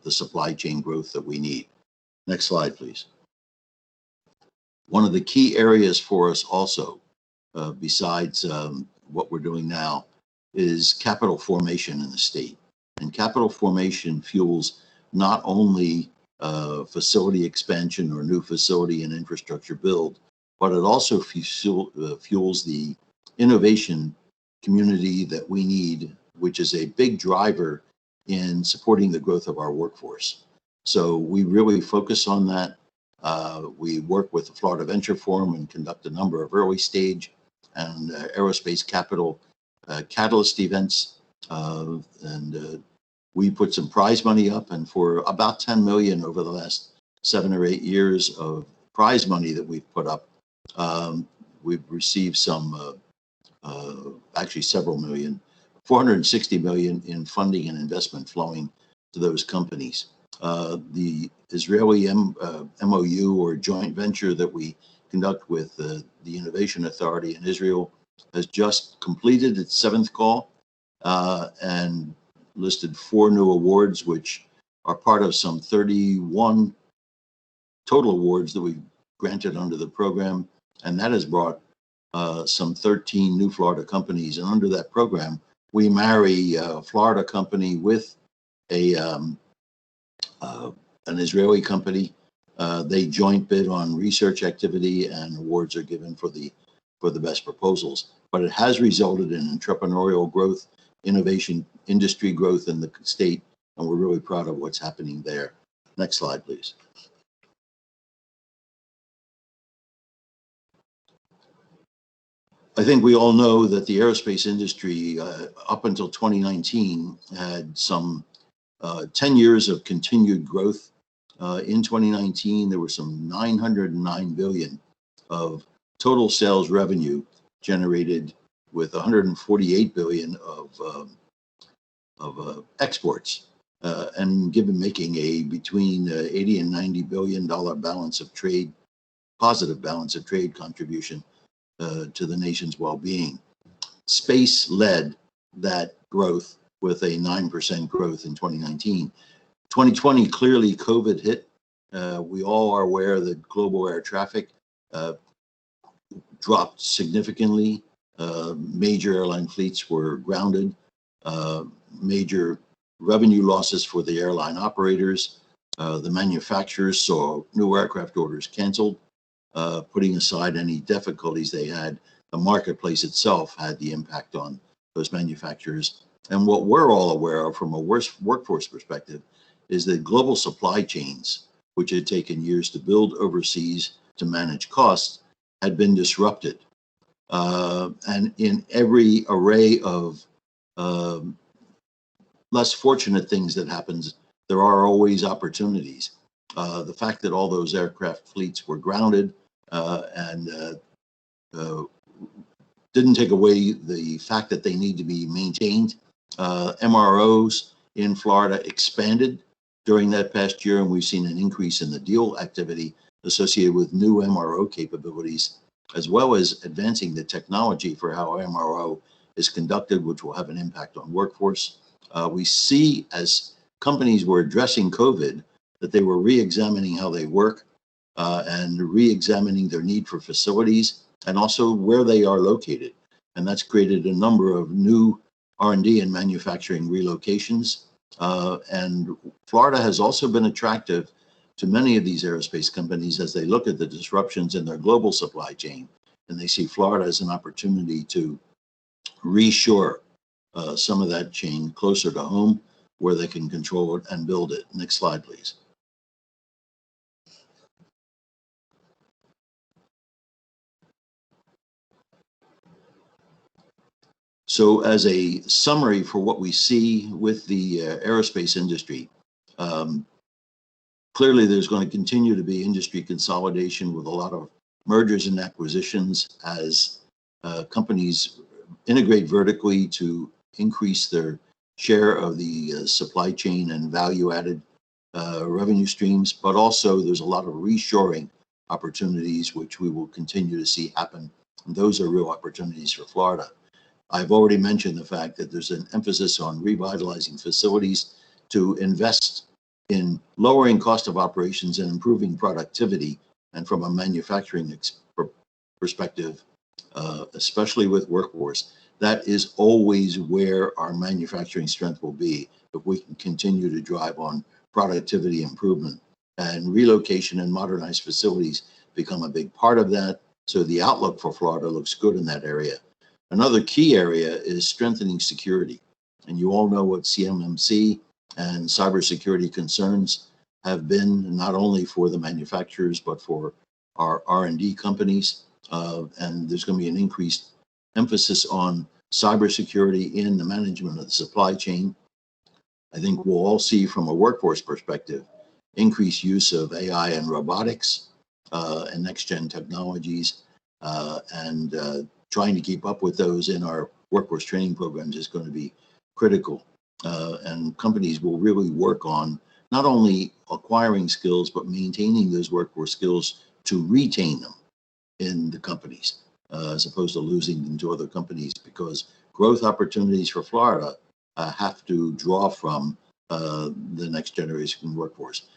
the supply chain growth that we need. Next slide, please. One of the key areas for us also, besides what we're doing now, is capital formation in the state. And capital formation fuels not only facility expansion or new facility and infrastructure build, but it also fuels the innovation community that we need, which is a big driver in supporting the growth of our workforce. So we really focus on that. We work with the Florida Venture Forum and conduct a number of early stage and aerospace capital catalyst events. We put some prize money up, and for about 10 million over the last 7 or 8 years of prize money that we've put up, we've received some, actually several million, 460 million in funding and investment flowing to those companies. The Israeli MOU or joint venture that we conduct with the Innovation Authority in Israel has just completed its 7th call and listed 4 new awards, which are part of some 31 total awards that we've granted under the program. And that has brought some 13 new Florida companies. And under that program, we marry a Florida company with an Israeli company. They joint bid on research activity, and awards are given for the best proposals. But it has resulted in entrepreneurial growth, innovation, industry growth in the state, and we're really proud of what's happening there. Next slide, please. I think we all know that the aerospace industry up until 2019 had some 10 years of continued growth. In 2019, there were some 909 billion of total sales revenue generated, with 148 billion of exports, and making a between 80 and 90 billion dollar balance of trade, positive balance of trade contribution to the nation's well-being. Space led that growth with a 9% growth in 2019. 2020, clearly COVID hit. We all are aware that global air traffic dropped significantly. Major airline fleets were grounded. Major revenue losses for the airline operators. The manufacturers saw new aircraft orders canceled. Putting aside any difficulties they had, the marketplace itself had the impact on those manufacturers. And what we're all aware of from a workforce perspective is that global supply chains, which had taken years to build overseas to manage costs, had been disrupted. And in every array of less fortunate things that happens, there are always opportunities. The fact that all those aircraft fleets were grounded and didn't take away the fact that they need to be maintained. MROs in Florida expanded during that past year, and we've seen an increase in the deal activity associated with new MRO capabilities, as well as advancing the technology for how MRO is conducted, which will have an impact on workforce. We see as companies were addressing COVID that they were re-examining how they work and re-examining their need for facilities and also where they are located. And that's created a number of new R&D and manufacturing relocations. And Florida has also been attractive to many of these aerospace companies as they look at the disruptions in their global supply chain. And they see Florida as an opportunity to reshore some of that chain closer to home where they can control it and build it. Next slide, please. So as a summary for what we see with the aerospace industry, clearly there's going to continue to be industry consolidation with a lot of mergers and acquisitions as companies integrate vertically to increase their share of the supply chain and value-added revenue streams, but also there's a lot of reshoring opportunities which we will continue to see happen. And those are real opportunities for Florida. I've already mentioned the fact that there's an emphasis on revitalizing facilities to invest in lowering cost of operations and improving productivity. And from a manufacturing perspective, especially with workforce, that is always where our manufacturing strength will be if we can continue to drive on productivity improvement. And relocation and modernized facilities become a big part of that. So the outlook for Florida looks good in that area. Another key area is strengthening security. And you all know what CMMC and cybersecurity concerns have been, not only for the manufacturers, but for our R&D companies. And there's going to be an increased emphasis on cybersecurity in the management of the supply chain. I think we'll all see from a workforce perspective, increased use of AI and robotics and next-gen technologies, and trying to keep up with those in our workforce training programs is going to be critical. And companies will really work on not only acquiring skills, but maintaining those workforce skills to retain them in the companies, as opposed to losing them to other companies, because growth opportunities for Florida have to draw from the next generation workforce.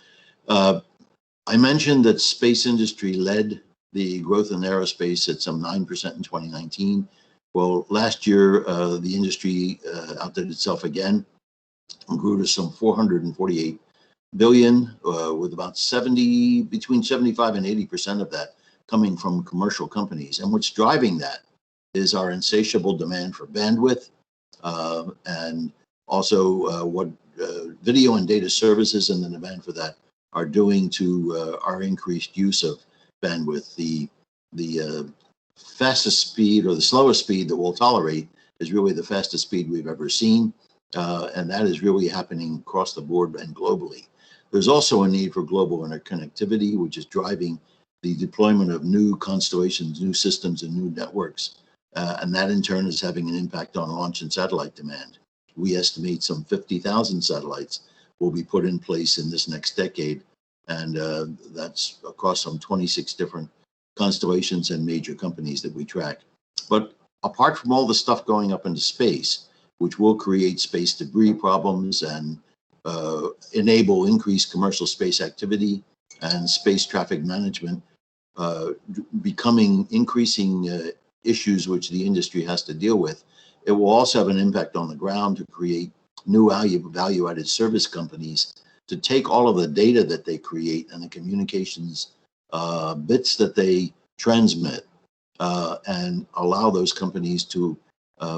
I mentioned that space industry led the growth in aerospace at some 9% in 2019. Well, last year, the industry outdid itself again and grew to some 448 billion, with about between 75 and 80% of that coming from commercial companies. And what's driving that is our insatiable demand for bandwidth, and also what video and data services and the demand for that are doing to our increased use of bandwidth. The fastest speed or the slowest speed that we'll tolerate is really the fastest speed we've ever seen. And that is really happening across the board and globally. There's also a need for global interconnectivity, which is driving the deployment of new constellations, new systems, and new networks. And that in turn is having an impact on launch and satellite demand. We estimate some 50,000 satellites will be put in place in this next decade. And that's across some 26 different constellations and major companies that we track. But apart from all the stuff going up into space, which will create space debris problems and enable increased commercial space activity and space traffic management, becoming increasing issues which the industry has to deal with, it will also have an impact on the ground to create new value-added service companies to take all of the data that they create and the communications bits that they transmit and allow those companies to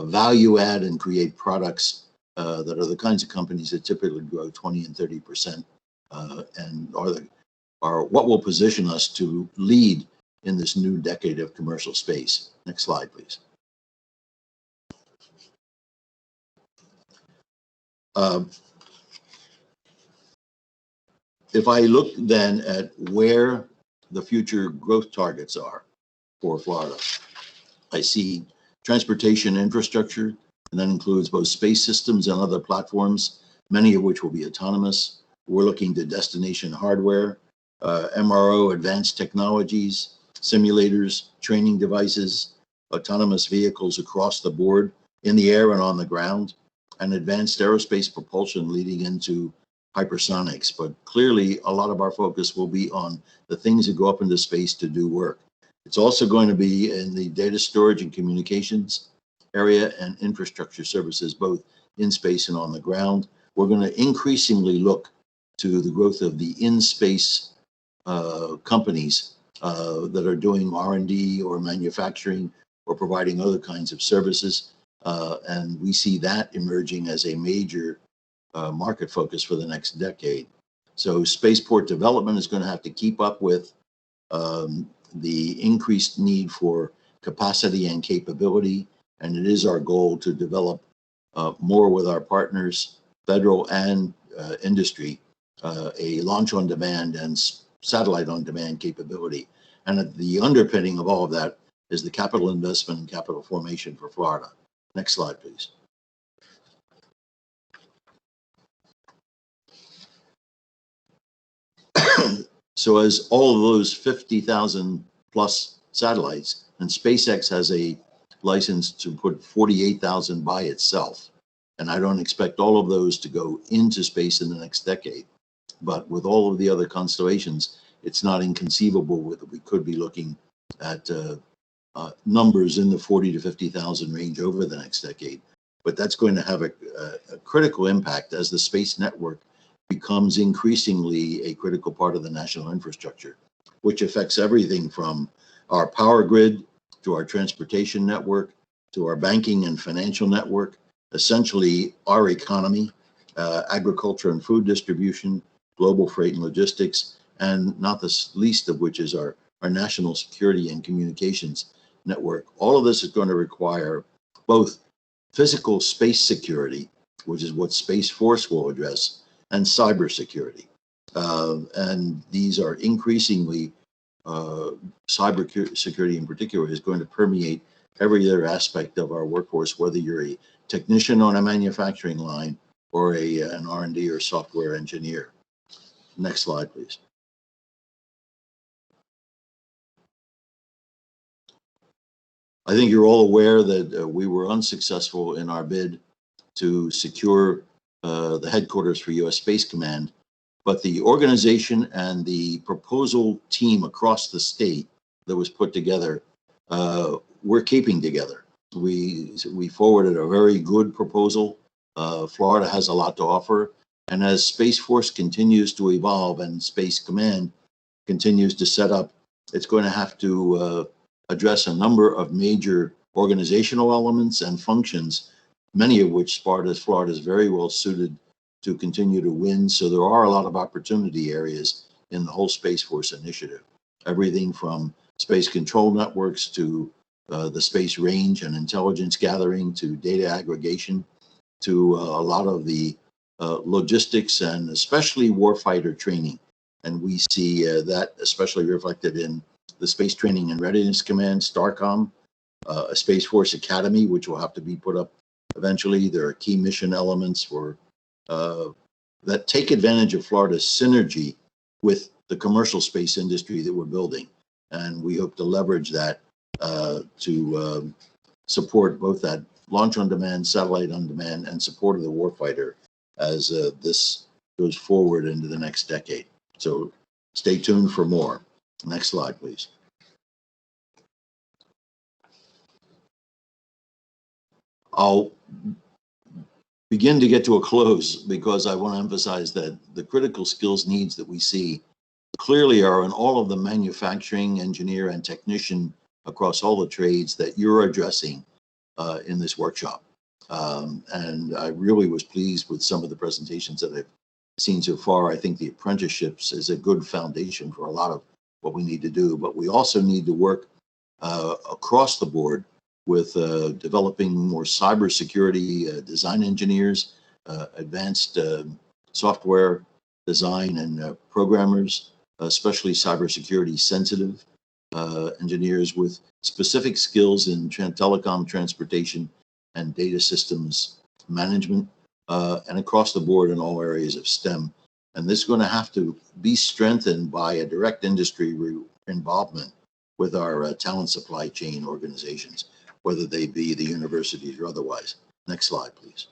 value add and create products that are the kinds of companies that typically grow 20 and 30% and are what will position us to lead in this new decade of commercial space. Next slide, please. If I look then at where the future growth targets are for Florida, I see transportation infrastructure, and that includes both space systems and other platforms, many of which will be autonomous. We're looking to destination hardware, MRO, advanced technologies, simulators, training devices, autonomous vehicles across the board, in the air and on the ground, and advanced aerospace propulsion leading into hypersonics. But clearly, a lot of our focus will be on the things that go up into space to do work. It's also going to be in the data storage and communications area and infrastructure services, both in space and on the ground. We're going to increasingly look to the growth of the in-space companies that are doing R&D or manufacturing or providing other kinds of services. And we see that emerging as a major market focus for the next decade. So spaceport development is going to have to keep up with the increased need for capacity and capability. And it is our goal to develop more with our partners, federal and industry, a launch on demand and satellite on demand capability. And at the underpinning of all of that is the capital investment and capital formation for Florida. Next slide, please. So as all of those 50,000 plus satellites, and SpaceX has a license to put 48,000 by itself. And I don't expect all of those to go into space in the next decade. But with all of the other constellations, it's not inconceivable that we could be looking at numbers in the 40 to 50,000 range over the next decade. But that's going to have a critical impact as the space network becomes increasingly a critical part of the national infrastructure, which affects everything from our power grid to our transportation network to our banking and financial network, essentially our economy, agriculture and food distribution, global freight and logistics, and not the least of which is our national security and communications network. All of this is going to require both physical space security, which is what Space Force will address, and cybersecurity. And these are increasingly, cybersecurity in particular is going to permeate every other aspect of our workforce, whether you're a technician on a manufacturing line or an R&D or software engineer. Next slide, please. I think you're all aware that we were unsuccessful in our bid to secure the headquarters for U.S. Space Command, but the organization and the proposal team across the state that was put together, we're keeping together. We forwarded a very good proposal. Florida has a lot to offer, and as Space Force continues to evolve and Space Command continues to set up, it's going to have to address a number of major organizational elements and functions, many of which Florida is very well suited to continue to win. So there are a lot of opportunity areas in the whole Space Force initiative. Everything from space control networks to the space range and intelligence gathering to data aggregation to a lot of the logistics and especially warfighter training. And we see that especially reflected in the Space Training and Readiness Command, STARCOM, a Space Force Academy, which will have to be put up eventually. There are key mission elements for that take advantage of Florida's synergy with the commercial space industry that we're building. And we hope to leverage that to support both that launch on demand, satellite on demand, and support of the warfighter as this goes forward into the next decade. So stay tuned for more. Next slide, please. I'll begin to get to a close because I want to emphasize that the critical skills needs that we see clearly are in all of the manufacturing, engineer, and technician across all the trades that you're addressing in this workshop. And I really was pleased with some of the presentations that I've seen so far. I think the apprenticeships is a good foundation for a lot of what we need to do. But we also need to work across the board with developing more cybersecurity design engineers, advanced software design and programmers, especially cybersecurity sensitive engineers with specific skills in telecom, transportation, and data systems management, and across the board in all areas of STEM. And this is going to have to be strengthened by a direct industry involvement with our talent supply chain organizations, whether they be the universities or otherwise. Next slide, please.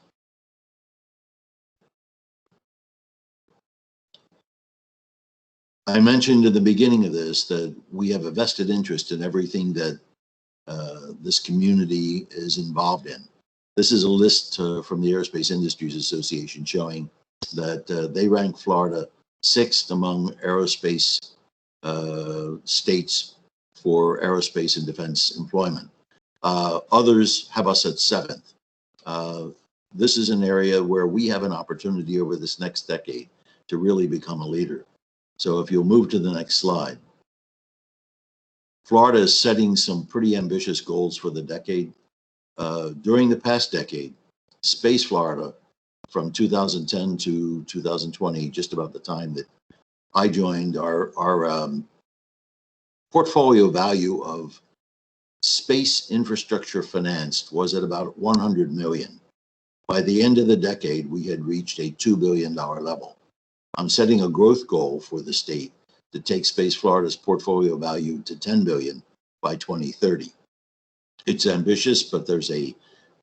I mentioned at the beginning of this that we have a vested interest in everything that this community is involved in. This is a list from the Aerospace Industries Association showing that they rank Florida 6th among aerospace states for aerospace and defense employment. Others have us at 7th. This is an area where we have an opportunity over this next decade to really become a leader. So if you'll move to the next slide. Florida is setting some pretty ambitious goals for the decade. During the past decade, Space Florida, from 2010 to 2020, just about the time that I joined, our portfolio value of space infrastructure financed was at about 100 million. By the end of the decade, we had reached a $2 billion level. I'm setting a growth goal for the state to take Space Florida's portfolio value to 10 billion by 2030. It's ambitious, but there's a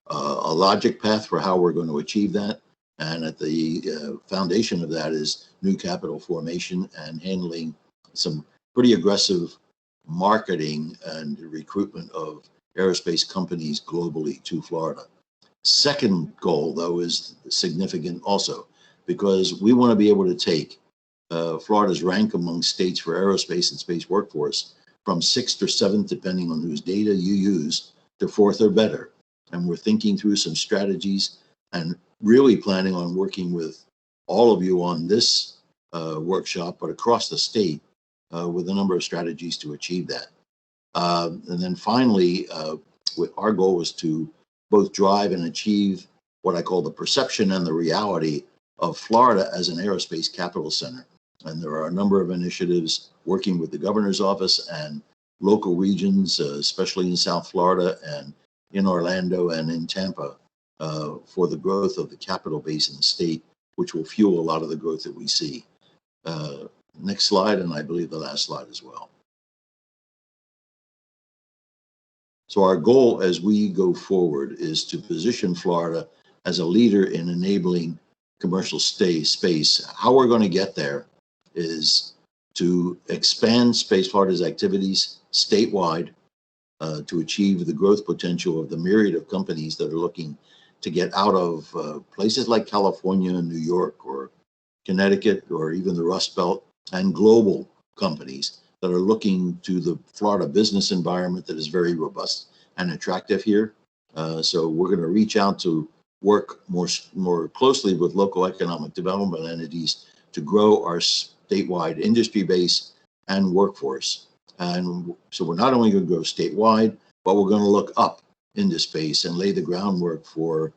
logic path for how we're going to achieve that. And at the foundation of that is new capital formation and handling some pretty aggressive marketing and recruitment of aerospace companies globally to Florida. Second goal, though, is significant also, because we want to be able to take Florida's rank among states for aerospace and space workforce from 6th or 7th, depending on whose data you use, to 4th or better. And we're thinking through some strategies and really planning on working with all of you on this workshop, but across the state with a number of strategies to achieve that. And then finally, our goal was to both drive and achieve what I call the perception and the reality of Florida as an aerospace capital center. And there are a number of initiatives working with the governor's office and local regions, especially in South Florida and in Orlando and in Tampa, for the growth of the capital base in the state, which will fuel a lot of the growth that we see. Next slide, and I believe the last slide as well. So our goal as we go forward is to position Florida as a leader in enabling commercial space. How we're going to get there is to expand Space Florida's activities statewide to achieve the growth potential of the myriad of companies that are looking to get out of places like California and New York or Connecticut or even the Rust Belt, and global companies that are looking to the Florida business environment that is very robust and attractive here. So we're going to reach out to work more closely with local economic development entities to grow our statewide industry base and workforce. And so we're not only going to go statewide, but we're going to look up into space and lay the groundwork for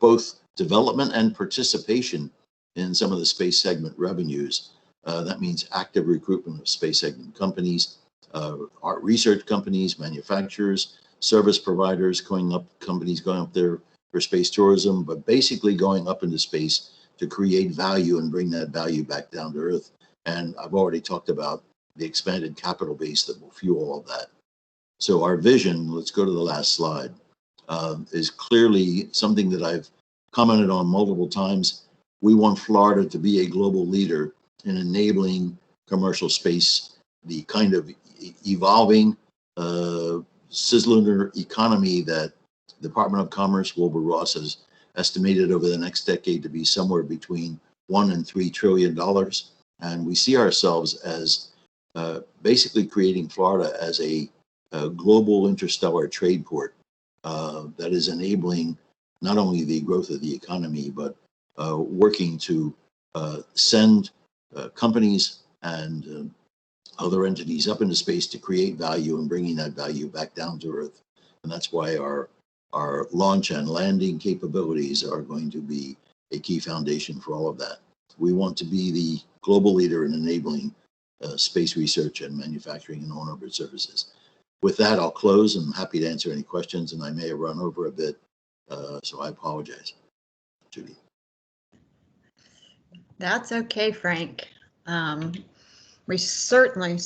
both development and participation in some of the space segment revenues. That means active recruitment of space segment companies, art research companies, manufacturers, service providers, companies going up there for space tourism, but basically going up into space to create value and bring that value back down to Earth. And I've already talked about the expanded capital base that will fuel all of that. So our vision, let's go to the last slide, is clearly something that I've commented on multiple times. We want Florida to be a global leader in enabling commercial space, the kind of evolving cislunar economy that the Department of Commerce, Wilbur Ross, has estimated over the next decade to be somewhere between $1 and $3 trillion. And we see ourselves as basically creating Florida as a global interstellar trade port that is enabling not only the growth of the economy, but working to send companies and other entities up into space to create value and bringing that value back down to Earth. And that's why our launch and landing capabilities are going to be a key foundation for all of that. We want to be the global leader in enabling space research and manufacturing and on-orbit services. With that, I'll close, and I'm happy to answer any questions, and I may have run over a bit, so I apologize. Judy. That's okay, Frank. We certainly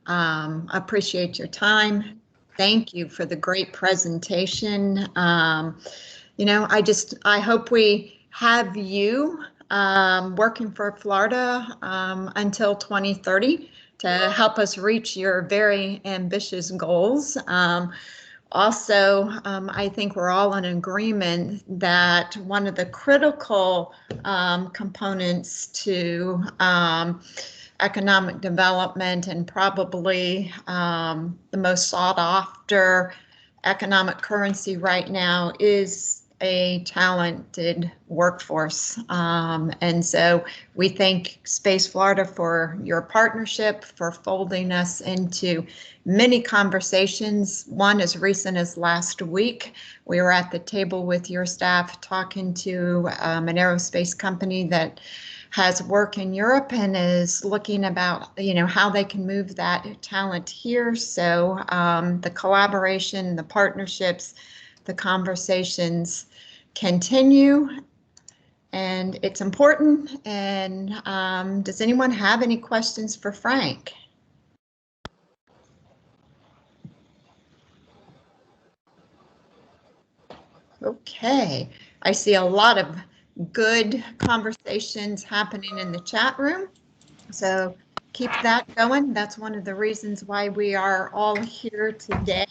appreciate your time. Thank you for the great presentation. You know, I hope we have you working for Florida until 2030 to help us reach your very ambitious goals. Also, I think we're all in agreement that one of the critical components to economic development, and probably the most sought after economic currency right now, is a talented workforce. And so we thank Space Florida for your partnership, for folding us into many conversations. One as recent as last week, we were at the table with your staff talking to an aerospace company that has work in Europe and is looking about, you know, how they can move that talent here. So the collaboration, the partnerships, the conversations continue, and it's important. And does anyone have any questions for Frank? Okay, I see a lot of good conversations happening in the chat room, so keep that going. That's one of the reasons why we are all here today.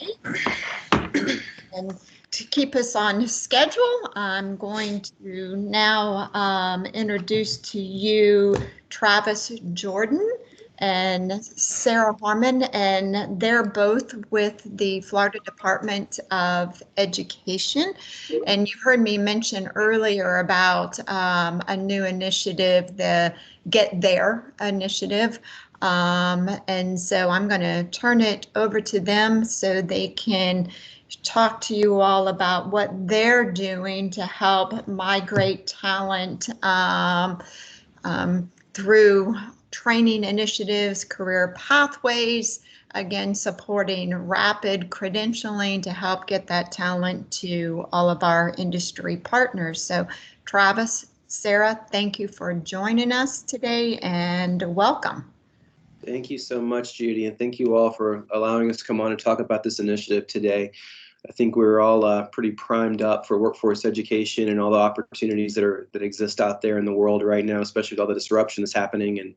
And to keep us on schedule, I'm going to now introduce to you Travis Jordan and Sarah Harmon, and they're both with the Florida Department of Education. And you heard me mention earlier about a new initiative, the Get There initiative. And so I'm going to turn it over to them so they can talk to you all about what they're doing to help migrate talent through training initiatives, career pathways, again, supporting rapid credentialing to help get that talent to all of our industry partners. So Travis, Sarah, thank you for joining us today, and welcome. Thank you so much, Judy, and thank you all for allowing us to come on and talk about this initiative today. I think we're all pretty primed up for workforce education and all the opportunities that exist out there in the world right now, especially with all the disruption that's happening. And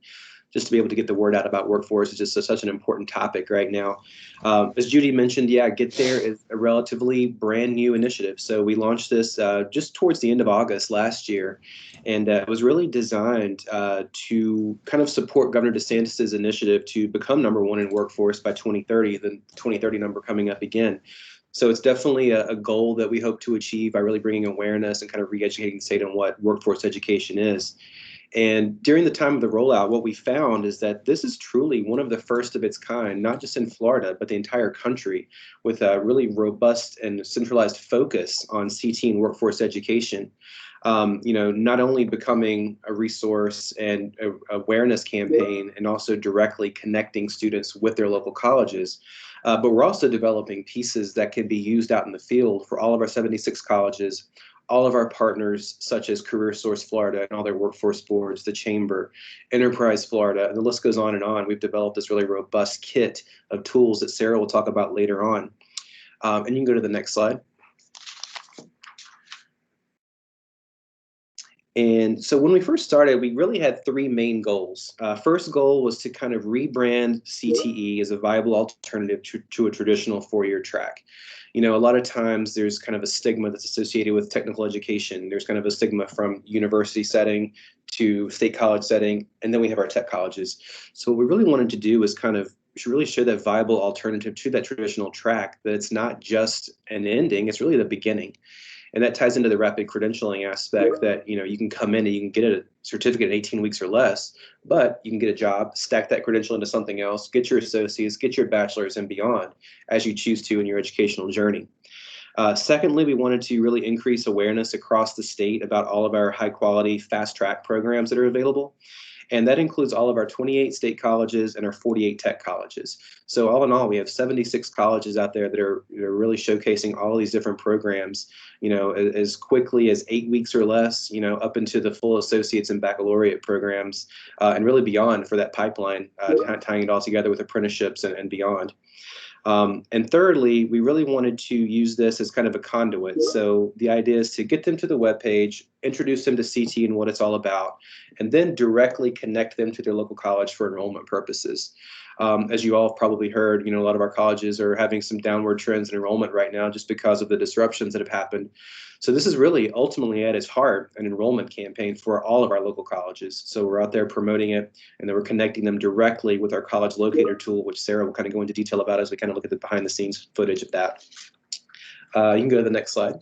just to be able to get the word out about workforce is just such an important topic right now. As Judy mentioned, yeah, Get There is a relatively brand new initiative. So we launched this just towards the end of August last year. And it was really designed to kind of support Governor DeSantis's initiative to become #1 in workforce by 2030, the 2030 number coming up again. So it's definitely a goal that we hope to achieve by really bringing awareness and kind of re-educating the state on what workforce education is. And during the time of the rollout, what we found is that this is truly one of the first of its kind, not just in Florida, but the entire country, with a really robust and centralized focus on CT and workforce education. You know, not only becoming a resource and an awareness campaign, and also directly connecting students with their local colleges, but we're also developing pieces that can be used out in the field for all of our 76 colleges, all of our partners, such as Careersource Florida and all their workforce boards, the Chamber, Enterprise Florida, and the list goes on and on. We've developed this really robust kit of tools that Sarah will talk about later on. And you can go to the next slide. And so when we first started, we really had three main goals. First goal was to kind of rebrand CTE as a viable alternative to a traditional four-year track. You know, a lot of times there's kind of a stigma that's associated with technical education. There's kind of a stigma from university setting to state college setting, and then we have our tech colleges. So what we really wanted to do is kind of really show that viable alternative to that traditional track, that it's not just an ending, it's really the beginning. And that ties into the rapid credentialing aspect that, you can come in and you can get a certificate in 18 weeks or less, but you can get a job, stack that credential into something else, get your associates, get your bachelor's and beyond as you choose to in your educational journey. Secondly, we wanted to really increase awareness across the state about all of our high quality fast track programs that are available. And that includes all of our 28 state colleges and our 48 tech colleges. So all in all, we have 76 colleges out there that are really showcasing all these different programs, as quickly as 8 weeks or less, up into the full associates and baccalaureate programs, and really beyond for that pipeline, tying it all together with apprenticeships and beyond. And thirdly, we really wanted to use this as kind of a conduit. So the idea is to get them to the webpage, introduce them to CT and what it's all about, and then directly connect them to their local college for enrollment purposes. As you all have probably heard, a lot of our colleges are having some downward trends in enrollment right now just because of the disruptions that have happened. So this is really ultimately at its heart an enrollment campaign for all of our local colleges. So we're out there promoting it, and then we're connecting them directly with our college locator tool, which Sarah will kind of go into detail about as we kind of look at the behind the scenes footage of that. You can go to the next slide.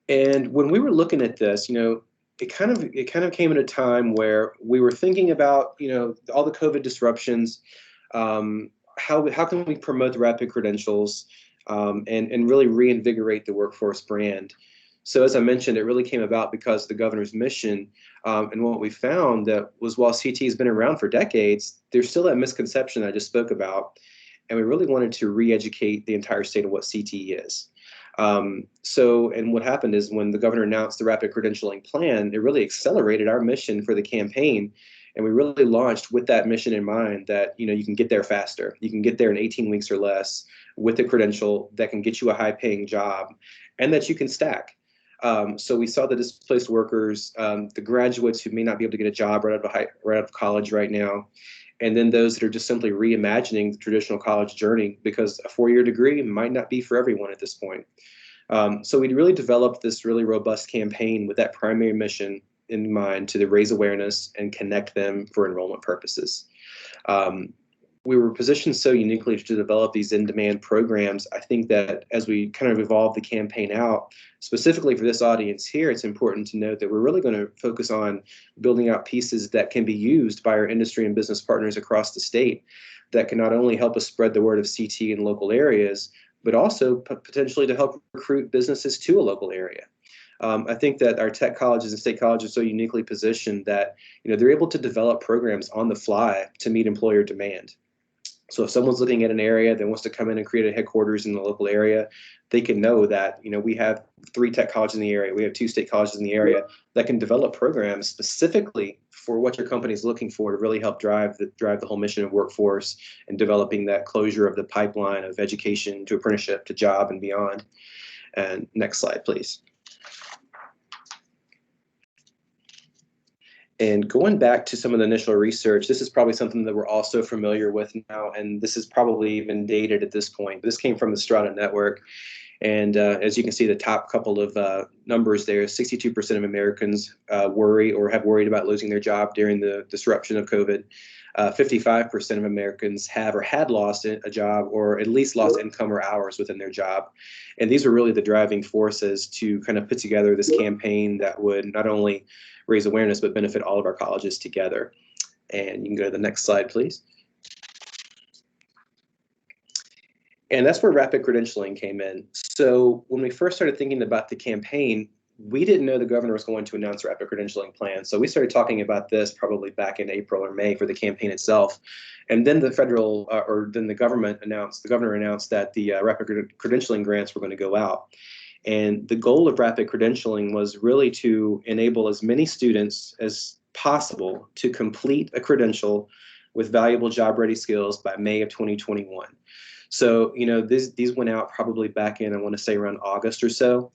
And when we were looking at this, it kind of came at a time where we were thinking about, all the COVID disruptions, how can we promote the rapid credentials, and really reinvigorate the workforce brand. So as I mentioned, it really came about because of the governor's mission, and what we found that was while CT has been around for decades, there's still that misconception I just spoke about, and we really wanted to re-educate the entire state of what CT is. And what happened is when the governor announced the rapid credentialing plan, it really accelerated our mission for the campaign. And we really launched with that mission in mind that, you can get there faster. You can get there in 18 weeks or less with a credential that can get you a high paying job and that you can stack. So we saw the displaced workers, the graduates who may not be able to get a job right out of college right now, and then those that are just simply reimagining the traditional college journey because a 4-year degree might not be for everyone at this point. So we really developed this really robust campaign with that primary mission in mind to raise awareness and connect them for enrollment purposes. We were positioned so uniquely to develop these in-demand programs. I think that as we kind of evolve the campaign out, specifically for this audience here, it's important to note that we're really going to focus on building out pieces that can be used by our industry and business partners across the state that can not only help us spread the word of CT in local areas, but also potentially to help recruit businesses to a local area. I think that our tech colleges and state colleges are so uniquely positioned that they're able to develop programs on the fly to meet employer demand. So if someone's looking at an area that wants to come in and create a headquarters in the local area, they can know that we have 3 tech colleges in the area, we have 2 state colleges in the area that can develop programs specifically for what your company is looking for to really help drive the whole mission of workforce and developing that closure of the pipeline of education to apprenticeship to job and beyond. And next slide, please. And going back to some of the initial research, this is probably something that we're also familiar with now, and this is probably even dated at this point. This came from the Strata Network, and as you can see, the top couple of numbers there, 62% of Americans worry or have worried about losing their job during the disruption of COVID. 55% of Americans have or had lost a job or at least lost income or hours within their job. And these were really the driving forces to kind of put together this campaign that would not only raise awareness, but benefit all of our colleges together. And you can go to the next slide, please. And that's where rapid credentialing came in. So when we first started thinking about the campaign, we didn't know the governor was going to announce a rapid credentialing plan. So we started talking about this probably back in April or May for the campaign itself. And then the governor announced that the rapid credentialing grants were going to go out. And the goal of rapid credentialing was really to enable as many students as possible to complete a credential with valuable job-ready skills by May of 2021. So, these went out probably back in, I want to say around August or so.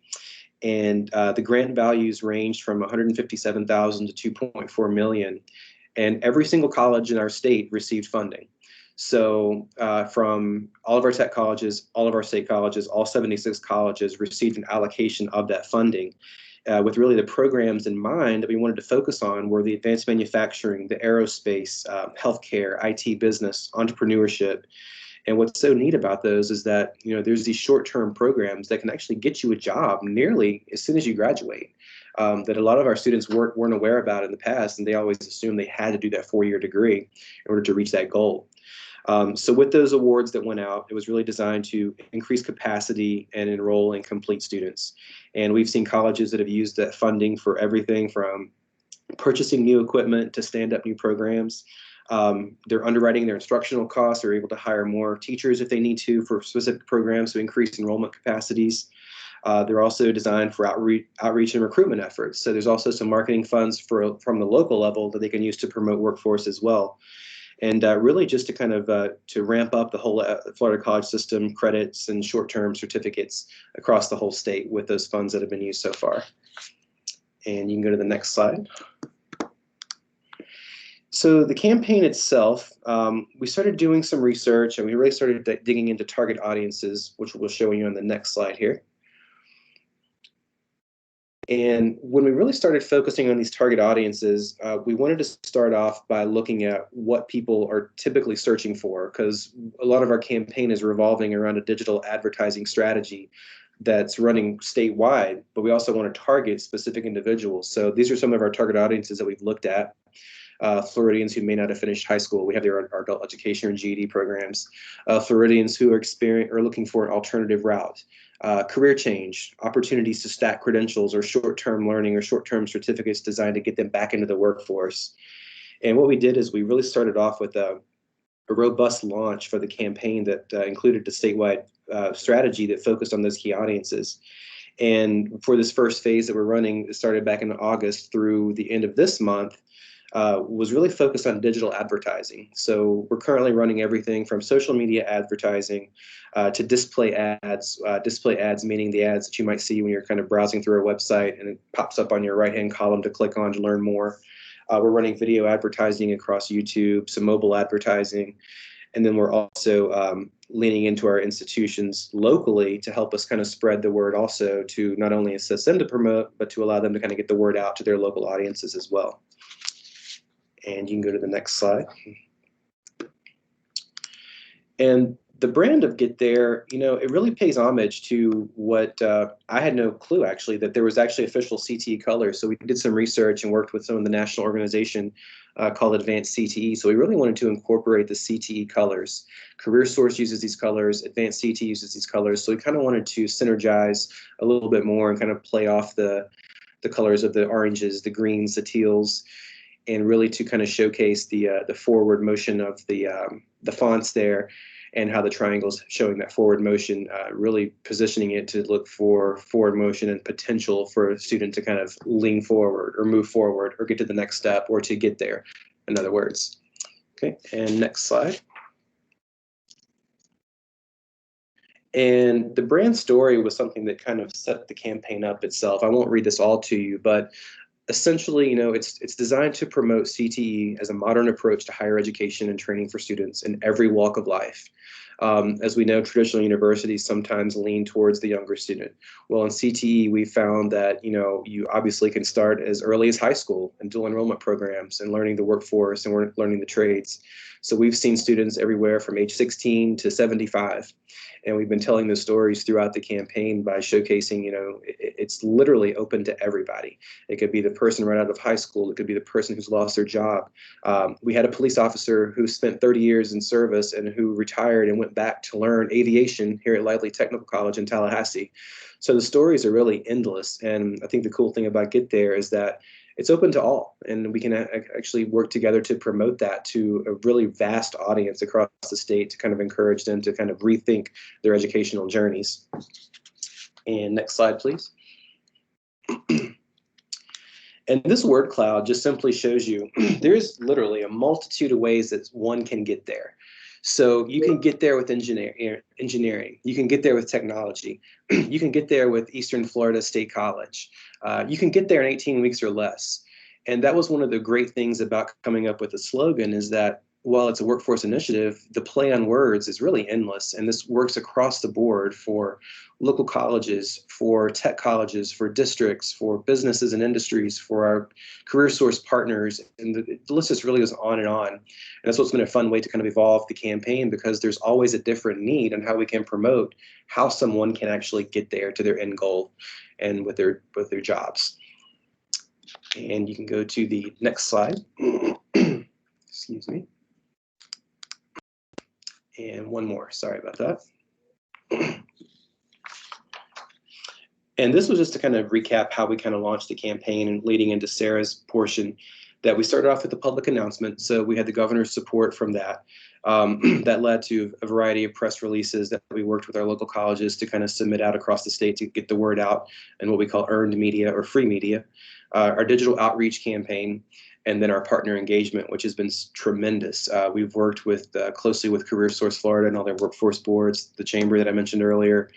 And the grant values ranged from $157,000 to $2.4 million. And every single college in our state received funding. So from all of our tech colleges, all of our state colleges, all 76 colleges received an allocation of that funding with really the programs in mind that we wanted to focus on were the advanced manufacturing, the aerospace, healthcare, IT business, entrepreneurship, And what's so neat about those is that, you know, there's these short-term programs that can actually get you a job nearly as soon as you graduate, that a lot of our students weren't aware about in the past, and they always assumed they had to do that 4-year degree in order to reach that goal. So with those awards that went out, it was really designed to increase capacity and enroll and complete students. And we've seen colleges that have used that funding for everything from purchasing new equipment to stand up new programs. They're underwriting their instructional costs. They're able to hire more teachers if they need to for specific programs to increase enrollment capacities. They're also designed for outreach and recruitment efforts. So there's also some marketing funds from the local level that they can use to promote workforce as well. And really just to kind of to ramp up the whole Florida college system, credits and short-term certificates across the whole state with those funds that have been used so far. And you can go to the next slide. So the campaign itself, we started doing some research, and we really started digging into target audiences, which we'll show you on the next slide here. And when we really started focusing on these target audiences, we wanted to start off by looking at what people are typically searching for, because a lot of our campaign is revolving around a digital advertising strategy that's running statewide, but we also want to target specific individuals. So these are some of our target audiences that we've looked at. Floridians who may not have finished high school. We have our adult education or GED programs. Floridians who are looking for an alternative route. Career change, opportunities to stack credentials or short-term learning or short-term certificates designed to get them back into the workforce. And what we did is we really started off with a robust launch for the campaign that included a statewide strategy that focused on those key audiences. And for this first phase that we're running, it started back in August through the end of this month, was really focused on digital advertising. So we're currently running everything from social media advertising to display ads. Display ads meaning the ads that you might see when you're kind of browsing through our website and it pops up on your right-hand column to click on to learn more. We're running video advertising across YouTube, some mobile advertising, and then we're also leaning into our institutions locally to help us kind of spread the word also to not only assist them to promote, but to allow them to kind of get the word out to their local audiences as well. And you can go to the next slide. And the brand of Get There, you know, it really pays homage to what I had no clue actually, that there was actually official CTE colors. So we did some research and worked with some of the national organization called Advanced CTE. So we really wanted to incorporate the CTE colors. Careersource uses these colors, Advanced CTE uses these colors. So we kind of wanted to synergize a little bit more and kind of play off the colors of the oranges, the greens, the teals, and really to kind of showcase the forward motion of the fonts there, and how the triangle's showing that forward motion, really positioning it to look for forward motion and potential for a student to kind of lean forward or move forward or get to the next step or to get there, in other words. Okay, and next slide. And the brand story was something that kind of set the campaign up itself. I won't read this all to you, but essentially, you know, it's designed to promote CTE as a modern approach to higher education and training for students in every walk of life. As we know, traditional universities sometimes lean towards the younger student. Well, in CTE, we found that, you know, you obviously can start as early as high school in dual enrollment programs and learning the workforce and learning the trades. So we've seen students everywhere from age 16 to 75. And we've been telling those stories throughout the campaign by showcasing, you know, it's literally open to everybody. It could be the person right out of high school. It could be the person who's lost their job. We had a police officer who spent 30 years in service and who retired and went back to learn aviation here at Lively Technical College in Tallahassee. So the stories are really endless. And I think the cool thing about Get There is that it's open to all, and we can actually work together to promote that to a really vast audience across the state to kind of encourage them to kind of rethink their educational journeys. And next slide, please. And this word cloud just simply shows you there's literally a multitude of ways that one can get there. So you can get there with engineering. You can get there with technology. You can get there with Eastern Florida State College. You can get there in 18 weeks or less. And that was one of the great things about coming up with a slogan, is that while it's a workforce initiative, the play on words is really endless. And this works across the board for local colleges, for tech colleges, for districts, for businesses and industries, for our Careersource partners. And the list just really goes on. And that's what's been a fun way to kind of evolve the campaign, because there's always a different need on how we can promote how someone can actually get there to their end goal and with their jobs. And you can go to the next slide. Excuse me. And one more, sorry about that. And this was just to kind of recap how we kind of launched the campaign, and leading into Sarah's portion, that we started off with the public announcement. So we had the governor's support from that. That led to a variety of press releases that we worked with our local colleges to kind of submit out across the state to get the word out, and what we call earned media or free media. Our digital outreach campaign, and then our partner engagement, which has been tremendous. We've worked with closely with Careersource Florida and all their workforce boards, the chamber that I mentioned earlier,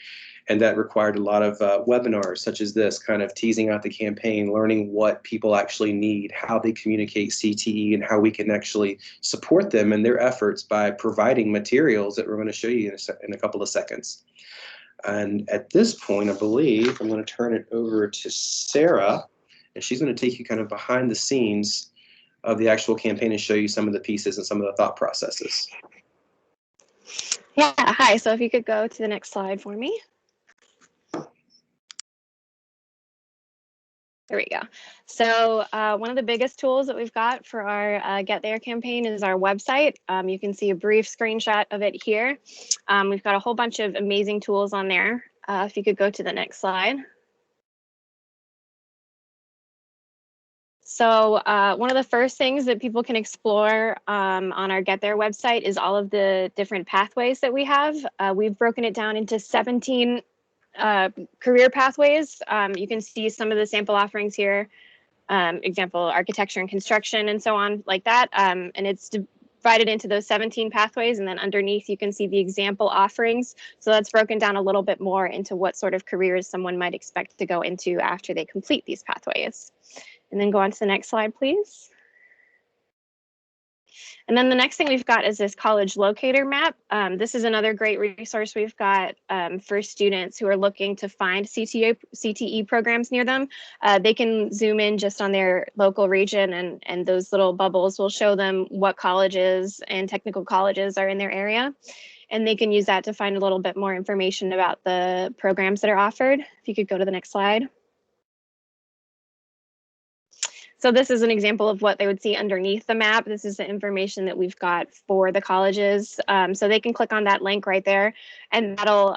and that required a lot of webinars such as this, kind of teasing out the campaign, learning what people actually need, how they communicate CTE, and how we can actually support them in their efforts by providing materials that we're going to show you in a couple of seconds. And at this point, I believe I'm going to turn it over to Sarah, and she's going to take you kind of behind the scenes of the actual campaign and show you some of the pieces and some of the thought processes. Yeah, hi. So if you could go to the next slide for me. There we go. So one of the biggest tools that we've got for our Get There campaign is our website. You can see a brief screenshot of it here. We've got a whole bunch of amazing tools on there. If you could go to the next slide. So one of the first things that people can explore on our Get There website is all of the different pathways that we have. We've broken it down into 17 career pathways. You can see some of the sample offerings here, example, architecture and construction and so on like that. And it's divided into those 17 pathways, and then underneath you can see the example offerings. So that's broken down a little bit more into what sort of careers someone might expect to go into after they complete these pathways. And then go on to the next slide, please. And then the next thing we've got is this college locator map. This is another great resource we've got for students who are looking to find CTE programs near them. They can zoom in just on their local region, and those little bubbles will show them what colleges and technical colleges are in their area. And they can use that to find a little bit more information about the programs that are offered. If you could go to the next slide. So this is an example of what they would see underneath the map. This is the information that we've got for the colleges. So they can click on that link right there, and that'll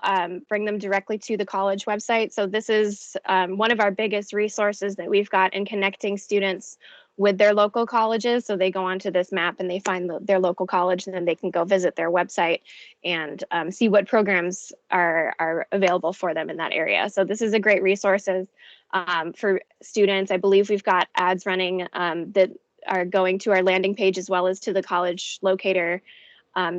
bring them directly to the college website. So this is one of our biggest resources that we've got in connecting students with their local colleges. So they go onto this map and they find their local college, and then they can go visit their website and see what programs are available for them in that area. So this is a great resource for students. I believe we've got ads running that are going to our landing page as well as to the college locator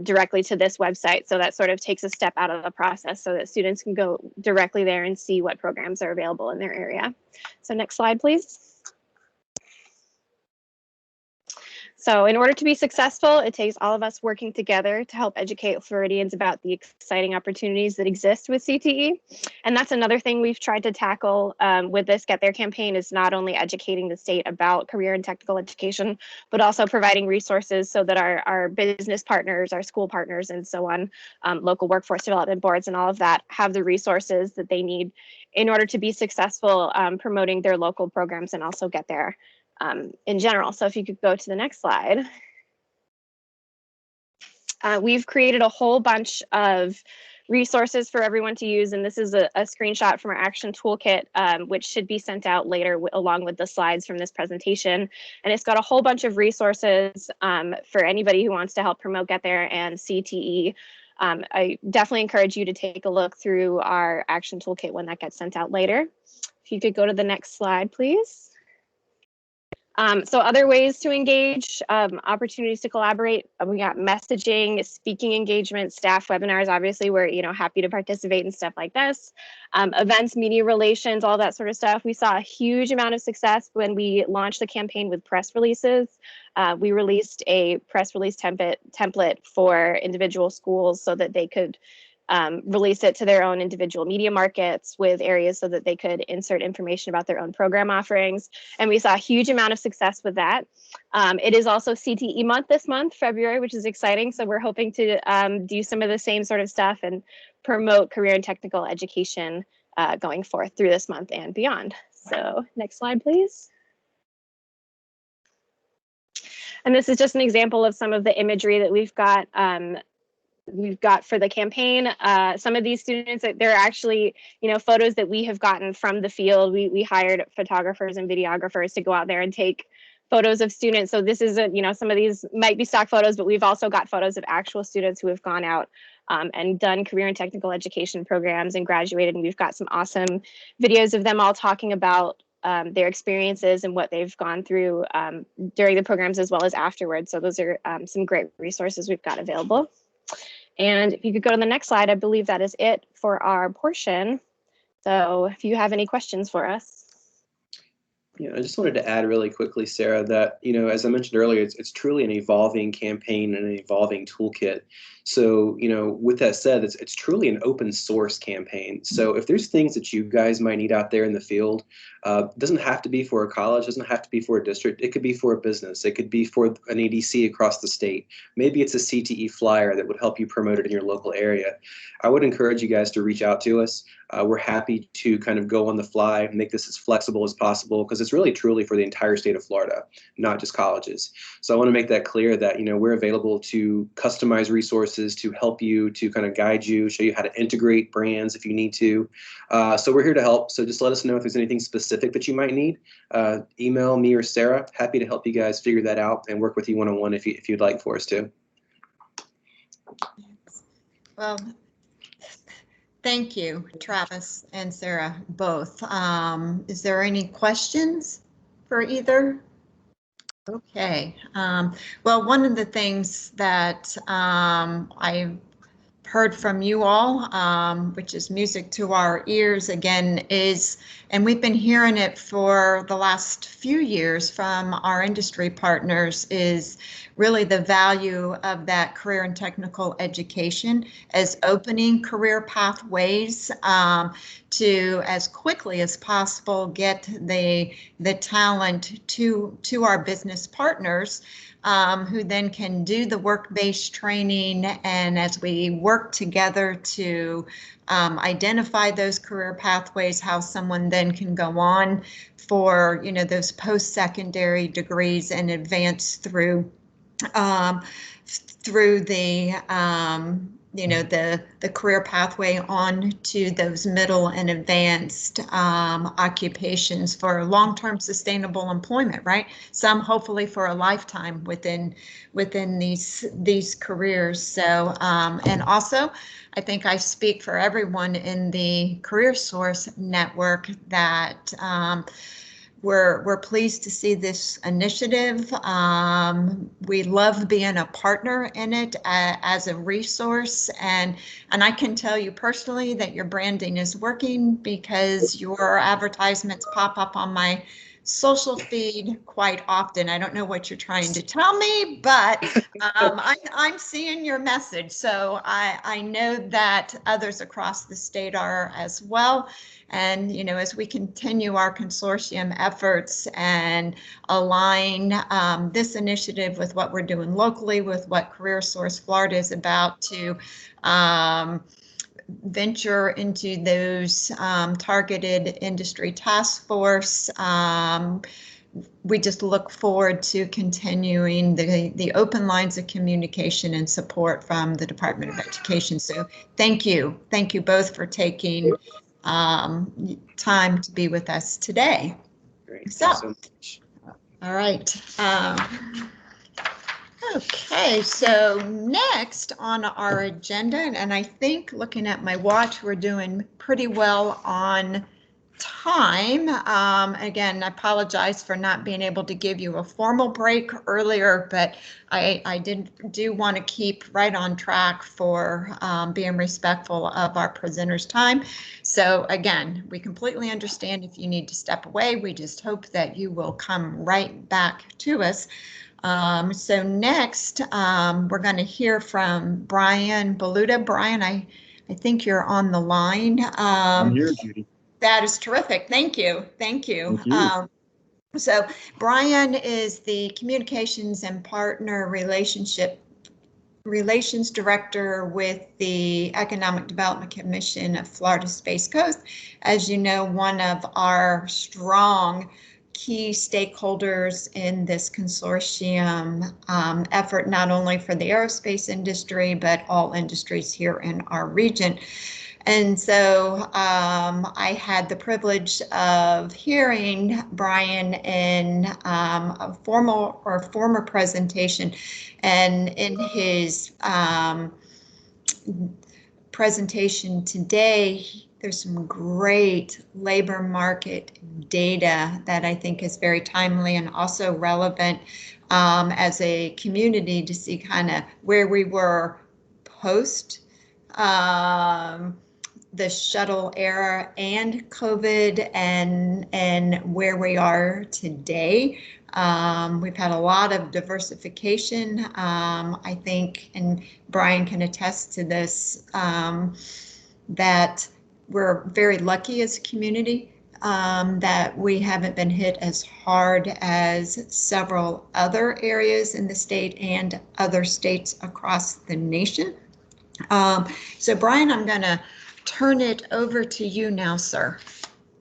directly to this website. So that sort of takes a step out of the process so that students can go directly there and see what programs are available in their area. So next slide, please. So in order to be successful, it takes all of us working together to help educate Floridians about the exciting opportunities that exist with CTE. And that's another thing we've tried to tackle with this Get There campaign, is not only educating the state about career and technical education, but also providing resources so that our business partners, our school partners, and so on, local workforce development boards and all of that have the resources that they need in order to be successful promoting their local programs and also Get There in general. So if you could go to the next slide. We've created a whole bunch of resources for everyone to use, and this is a screenshot from our action toolkit, which should be sent out later along with the slides from this presentation. And it's got a whole bunch of resources for anybody who wants to help promote Get There and CTE. I definitely encourage you to take a look through our action toolkit when that gets sent out later. If you could go to the next slide, please. So other ways to engage, opportunities to collaborate. We got messaging, speaking engagement, staff webinars. Obviously, we're happy to participate in stuff like this. Events, media relations, all that sort of stuff. We saw a huge amount of success when we launched the campaign with press releases. We released a press release template for individual schools so that they could release it to their own individual media markets with areas so that they could insert information about their own program offerings. And we saw a huge amount of success with that. It is also CTE month this month, February, which is exciting. So we're hoping to do some of the same sort of stuff and promote career and technical education going forth through this month and beyond. So next slide, please. And this is just an example of some of the imagery that we've got for the campaign. Some of these students, they're actually, photos that we have gotten from the field. We hired photographers and videographers to go out there and take photos of students. So this is some of these might be stock photos, but we've also got photos of actual students who have gone out and done career and technical education programs and graduated. And we've got some awesome videos of them all talking about their experiences and what they've gone through during the programs as well as afterwards. So those are some great resources we've got available. And if you could go to the next slide, I believe that is it for our portion. So if you have any questions for us. Yeah, I just wanted to add really quickly, Sarah, that, as I mentioned earlier, it's truly an evolving campaign and an evolving toolkit. So, with that said, it's truly an open source campaign. So if there's things that you guys might need out there in the field, it doesn't have to be for a college, doesn't have to be for a district. It could be for a business. It could be for an ADC across the state. Maybe it's a CTE flyer that would help you promote it in your local area. I would encourage you guys to reach out to us. We're happy to kind of go on the fly, make this as flexible as possible, because it's really truly for the entire state of Florida, not just colleges. So I want to make that clear that, we're available to customize resources, to help you, to kind of guide you, show you how to integrate brands if you need to. So we're here to help. So just let us know if there's anything specific that you might need. Email me or Sarah. Happy to help you guys figure that out and work with you one-on-one if you'd like for us to. Well, thank you, Travis and Sarah, both. Is there any questions for either? Okay. Well, one of the things that I've heard from you all, which is music to our ears again, is, and we've been hearing it for the last few years from our industry partners, is really the value of that career and technical education as opening career pathways to, as quickly as possible, get the talent to our business partners, who then can do the work-based training, and as we work together to identify those career pathways, how someone then can go on for those post-secondary degrees and advance through the career pathway on to those middle and advanced occupations for long-term sustainable employment, right? Some hopefully for a lifetime within these careers. So, and also, I think I speak for everyone in the Careersource network that we're pleased to see this initiative. We love being a partner in it as a resource, and I can tell you personally that your branding is working because your advertisements pop up on my social feed quite often. I don't know what you're trying to tell me, but I'm seeing your message. So I know that others across the state are as well. And, as we continue our consortium efforts and align this initiative with what we're doing locally, with what Careersource Florida is about to venture into those targeted industry task force, we just look forward to continuing the open lines of communication and support from the Department of Education. So thank you both for taking time to be with us today. Great. So much. All right. Okay, so next on our agenda, and I think looking at my watch, we're doing pretty well on time. Again, I apologize for not being able to give you a formal break earlier, but I do want to keep right on track for being respectful of our presenters' time. So again, we completely understand if you need to step away. We just hope that you will come right back to us. So next, we're going to hear from Brian Baluta. Brian, I think you're on the line. I'm here, Judy. That is terrific. Thank you. Thank you. Thank you. So Brian is the Communications and Partner Relations Director with the Economic Development Commission of Florida Space Coast. As you know, one of our strong key stakeholders in this consortium effort, not only for the aerospace industry, but all industries here in our region. And so I had the privilege of hearing Brian in a former presentation, and in his presentation today, there's some great labor market data that I think is very timely and also relevant as a community to see kind of where we were post the shuttle era and COVID, and where we are today. We've had a lot of diversification, I think, and Brian can attest to this, that we're very lucky as a community that we haven't been hit as hard as several other areas in the state and other states across the nation. So Brian, I'm going to turn it over to you now, sir.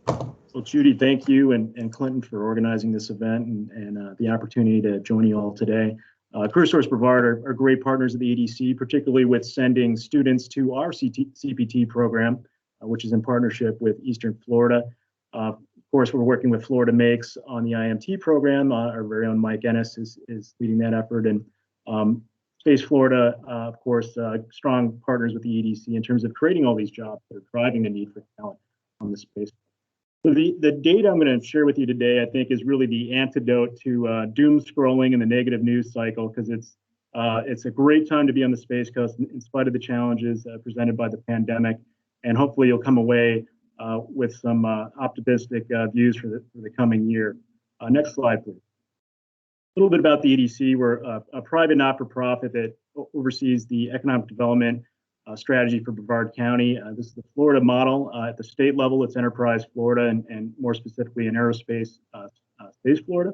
Well, Judy, thank you, and Clinton for organizing this event and the opportunity to join you all today. Careersource Brevard are great partners of the EDC, particularly with sending students to our CPT program, which is in partnership with Eastern Florida. Of course, we're working with Florida Makes on the IMT program. Our very own Mike Ennis is leading that effort. And Space Florida, of course, strong partners with the EDC in terms of creating all these jobs that are driving the need for talent on the space. So the data I'm going to share with you today, I think, is really the antidote to doom scrolling and the negative news cycle, because it's a great time to be on the Space Coast in spite of the challenges presented by the pandemic. And hopefully you'll come away with some optimistic views for the coming year. Next slide, please. A little bit about the EDC. We're a private not-for-profit that oversees the economic development strategy for Brevard County. This is the Florida model. At the state level, it's Enterprise Florida, and more specifically in Aerospace Space Florida.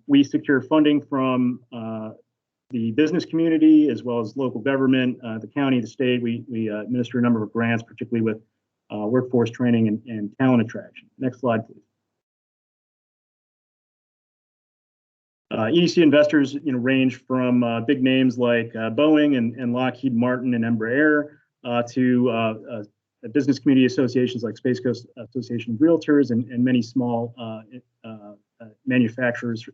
We secure funding from the business community as well as local government, the county, the state. We administer a number of grants, particularly with workforce training and talent attraction. Next slide, please. EDC investors, range from big names like Boeing and Lockheed Martin and Embraer to business community associations like Space Coast Association of Realtors and many small manufacturers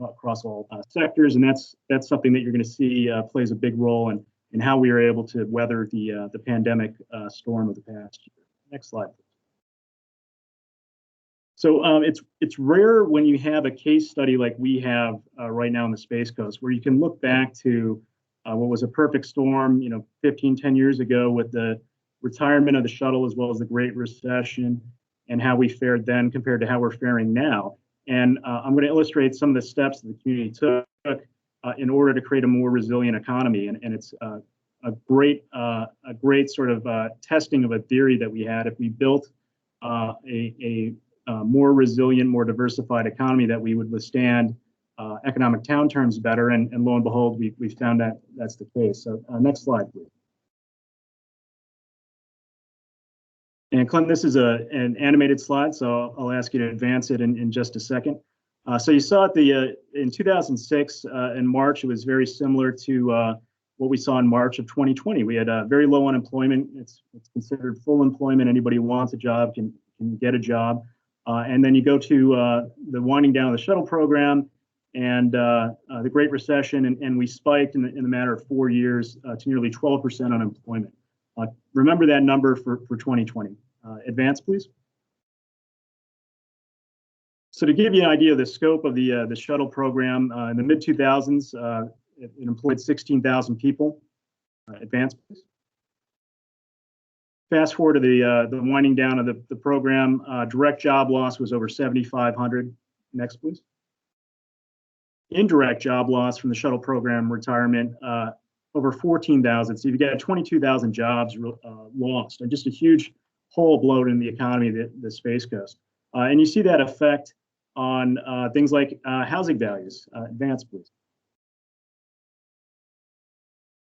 across all sectors. And that's something that you're going to see plays a big role in how we are able to weather the pandemic storm of the past year. Next slide, please. So it's rare when you have a case study like we have right now on the Space Coast, where you can look back to what was a perfect storm, 10 years ago, with the retirement of the shuttle as well as the Great Recession, and how we fared then compared to how we're faring now. And I'm going to illustrate some of the steps that the community took in order to create a more resilient economy. And it's a great sort of testing of a theory that we had. If we built a more resilient, more diversified economy, that we would withstand economic downturns better. And lo and behold, we found that that's the case. So next slide, please. And Clinton, this is an animated slide, so I'll ask you to advance it in just a second. So you saw it in 2006, in March. It was very similar to what we saw in March of 2020. We had very low unemployment. It's considered full employment. Anybody who wants a job can get a job. And then you go to the winding down of the shuttle program and the Great Recession, and we spiked in the matter of 4 years to nearly 12% unemployment. Remember that number for 2020. Advance, please. So to give you an idea of the scope of the shuttle program, in the mid 2000s, it employed 16,000 people. Advance, please. Fast forward to the winding down of the program, direct job loss was over 7,500. Next, please. Indirect job loss from the shuttle program retirement, over 14,000. So you've got 22,000 jobs lost, and just a huge hole blown in the economy, the Space Coast. And you see that effect on things like housing values. Advance, please.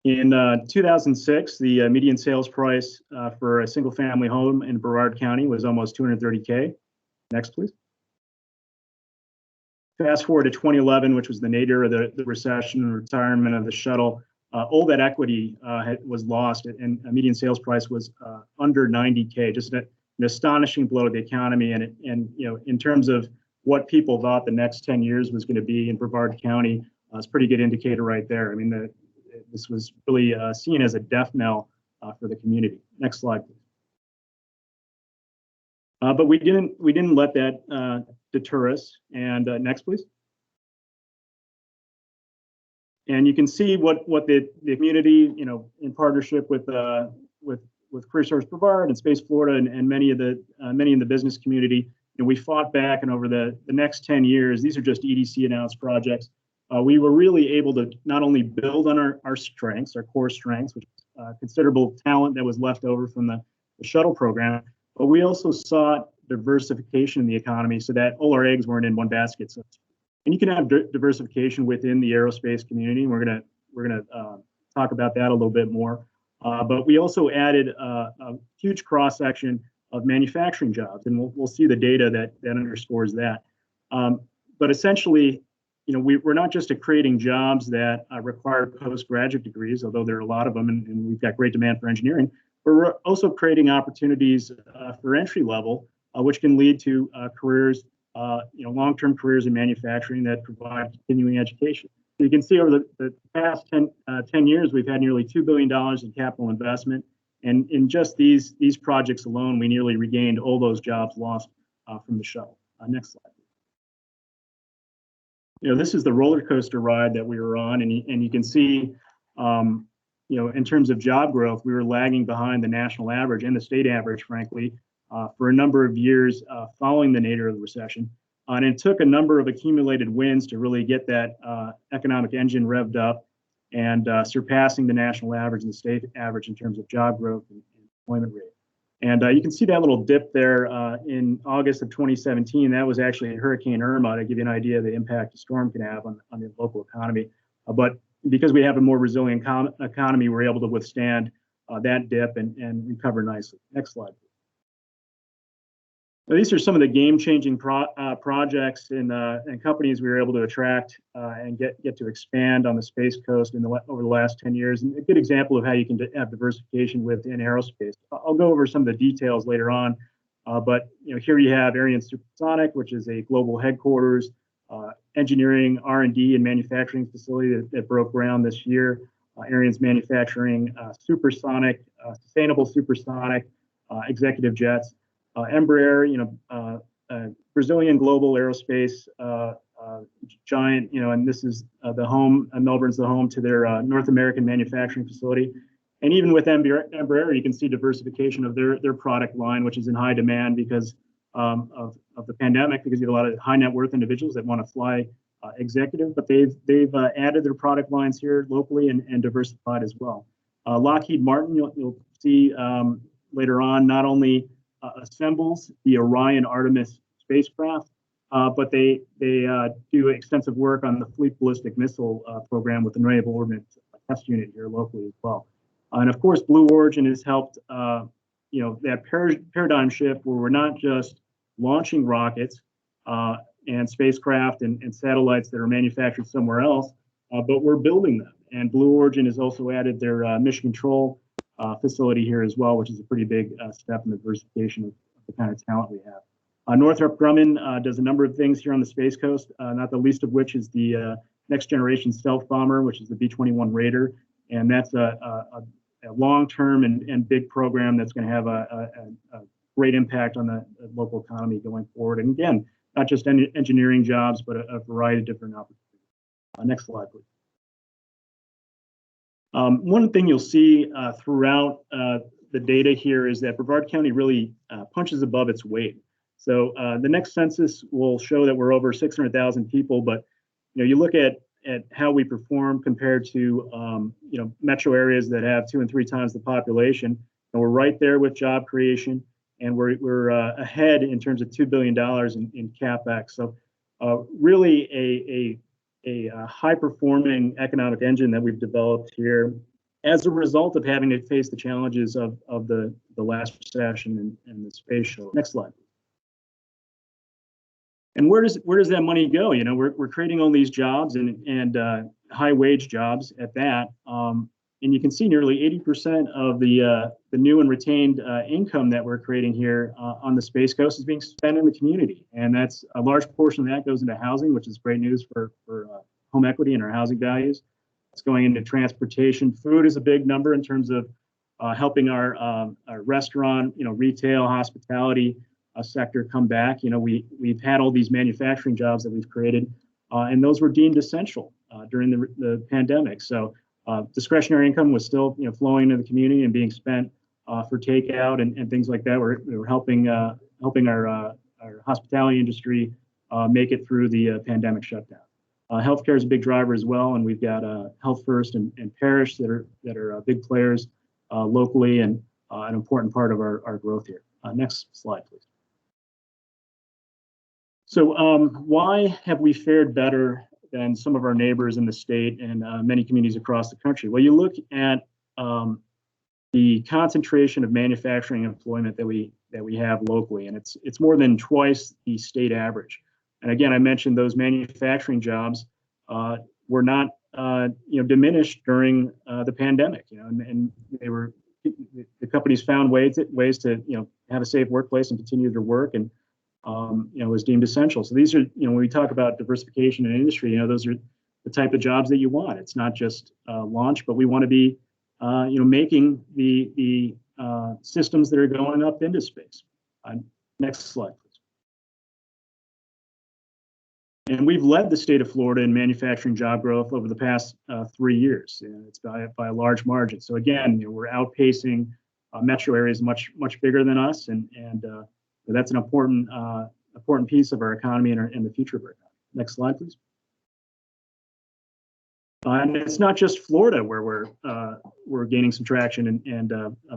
In 2006, the median sales price for a single-family home in Brevard County was almost $230K. Next, please. Fast forward to 2011, which was the nadir of the recession and retirement of the shuttle. All that equity was lost, and a median sales price was under 90K. Just an astonishing blow to the economy, and you know, in terms of what people thought the next 10 years was going to be in Brevard County, it's a pretty good indicator right there. I mean, this was really seen as a death knell for the community. Next slide, please. But we didn't let that deter us. And next, please. And you can see what the community, you know, in partnership with Careersource Brevard and Space Florida and many in the business community, and we fought back. And over the next 10 years, these are just EDC announced projects. We were really able to not only build on our strengths, our core strengths, which is considerable talent that was left over from the shuttle program, but we also sought diversification in the economy so that all our eggs weren't in one basket. So, and you can have diversification within the aerospace community. We're gonna talk about that a little bit more. But we also added a huge cross section of manufacturing jobs, and we'll see the data that underscores that. But essentially, you know, we're not just creating jobs that require postgraduate degrees, although there are a lot of them, and we've got great demand for engineering. But we're also creating opportunities for entry level, which can lead to careers, you know, long-term careers in manufacturing that provide continuing education. So you can see over the past 10 years, we've had nearly $2 billion in capital investment, and in just these projects alone, we nearly regained all those jobs lost from the shuttle. Next slide. You know, this is the roller coaster ride that we were on, and you can see, you know, in terms of job growth, we were lagging behind the national average and the state average, frankly, for a number of years following the nadir of the recession. And it took a number of accumulated wins to really get that economic engine revved up and surpassing the national average and the state average in terms of job growth and employment rate. And you can see that little dip there in August of 2017. That was actually Hurricane Irma, to give you an idea of the impact a storm can have on the local economy. But because we have a more resilient economy, we're able to withstand that dip and recover nicely. Next slide. Now, these are some of the game-changing projects and companies we were able to attract and get to expand on the Space Coast over the last 10 years. And a good example of how you can have diversification within aerospace. I'll go over some of the details later on, but you know, here you have Ariane Supersonic, which is a global headquarters, engineering, R&D, and manufacturing facility that broke ground this year. Ariane's manufacturing supersonic, sustainable supersonic executive jets. Embraer, you know, Brazilian global aerospace giant, you know, and this is the home, Melbourne's the home to their North American manufacturing facility. And even with Embraer, you can see diversification of their product line, which is in high demand because of the pandemic, because you have a lot of high net worth individuals that want to fly executive, but they've added their product lines here locally and diversified as well. Lockheed Martin, you'll see later on, not only assembles the Orion Artemis spacecraft, but they do extensive work on the Fleet Ballistic Missile program with the Naval Ordnance Test Unit here locally as well. And of course, Blue Origin has helped, you know, that paradigm shift where we're not just launching rockets and spacecraft and satellites that are manufactured somewhere else, but we're building them. And Blue Origin has also added their mission control facility here as well, which is a pretty big step in the diversification of the kind of talent we have. Northrop Grumman does a number of things here on the Space Coast, not the least of which is the next generation stealth bomber, which is the B-21 Raider. And that's a long-term and big program that's going to have a great impact on the local economy going forward. And again, not just engineering jobs, but a variety of different opportunities. Next slide, please. One thing you'll see throughout the data here is that Brevard County really punches above its weight. So the next census will show that we're over 600,000 people, but you look at how we perform compared to metro areas that have 2 and 3 times the population, and we're right there with job creation, and we're ahead in terms of $2 billion in CapEx. So really a high-performing economic engine that we've developed here as a result of having to face the challenges of the last recession and the space shuttle. Next slide. And where does that money go? We're creating all these jobs and high-wage jobs at that. And you can see nearly 80% of the new and retained income that we're creating here on the Space Coast is being spent in the community. And that's a large portion of that goes into housing, which is great news for home equity and our housing values. It's going into transportation. Food is a big number in terms of helping our restaurant, retail, hospitality sector come back. We've had all these manufacturing jobs that we've created, and those were deemed essential during the pandemic. So discretionary income was still flowing into the community and being spent for takeout and things like that. We're helping our hospitality industry make it through the pandemic shutdown. Healthcare is a big driver as well, and we've got Health First and Parish that are big players locally and an important part of our growth here. Next slide, please. So why have we fared better than some of our neighbors in the state and many communities across the country? Well, you look at the concentration of manufacturing employment that we have locally, and it's more than twice the state average. And again, I mentioned those manufacturing jobs were not diminished during the pandemic. And the companies found ways to have a safe workplace and continue their work, and was deemed essential. So these are, when we talk about diversification in industry, those are the type of jobs that you want. It's not just launch, but we want to be, making the systems that are going up into space. Next slide, please. And we've led the state of Florida in manufacturing job growth over the past 3 years. And it's by a large margin. So again, we're outpacing metro areas much bigger than us, and that's an important piece of our economy and the future of our economy. Next slide, please. And it's not just Florida where we're gaining some traction and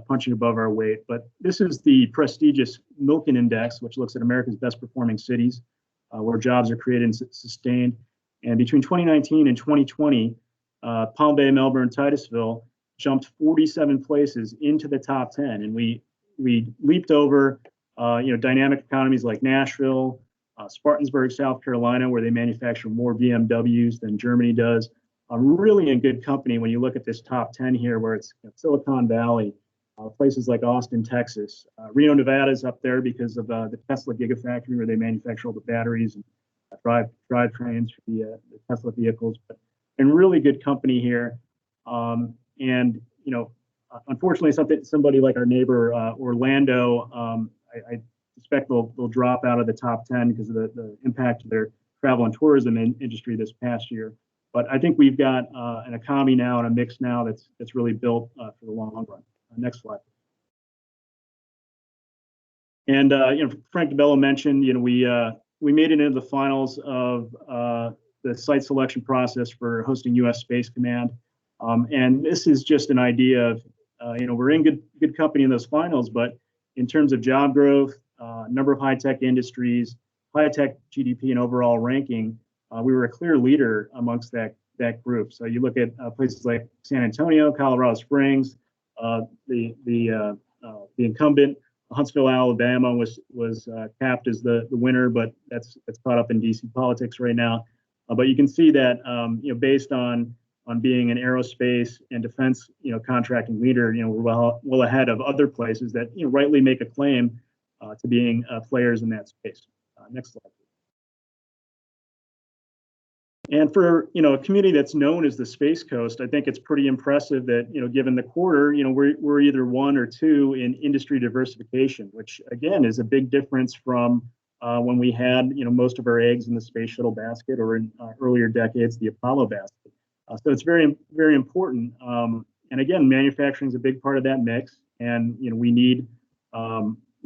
punching above our weight, but this is the prestigious Milken Index, which looks at America's best performing cities, where jobs are created and sustained. And between 2019 and 2020, Palm Bay, Melbourne, Titusville jumped 47 places into the top 10, and we leaped over dynamic economies like Nashville, Spartanburg, South Carolina, where they manufacture more BMWs than Germany does. Really in good company when you look at this top 10 here, where it's Silicon Valley, places like Austin, Texas. Reno, Nevada is up there because of the Tesla Gigafactory, where they manufacture all the batteries and drivetrains for the Tesla vehicles. And really good company here. Unfortunately, somebody like our neighbor Orlando, I suspect they'll drop out of the top 10 because of the impact of their travel and tourism industry this past year. But I think we've got an economy now and a mix now that's really built for the long run. Next slide. And Frank DeBello mentioned, we made it into the finals of the site selection process for hosting U.S. Space Command. And this is just an idea of, we're in good company in those finals, but in terms of job growth, number of high-tech industries, high-tech GDP, and overall ranking, we were a clear leader amongst that group. So you look at places like San Antonio, Colorado Springs, the incumbent Huntsville, Alabama was capped as the winner, but that's caught up in DC politics right now. But you can see that based on being an aerospace and defense contracting leader, we're well ahead of other places that rightly make a claim to being players in that space. Next slide. And for a community that's known as the Space Coast, I think it's pretty impressive that given the quarter, we're either 1 or 2 in industry diversification, which again is a big difference from when we had, most of our eggs in the space shuttle basket, or in earlier decades, the Apollo basket. So it's very, very important. And again, manufacturing is a big part of that mix. And,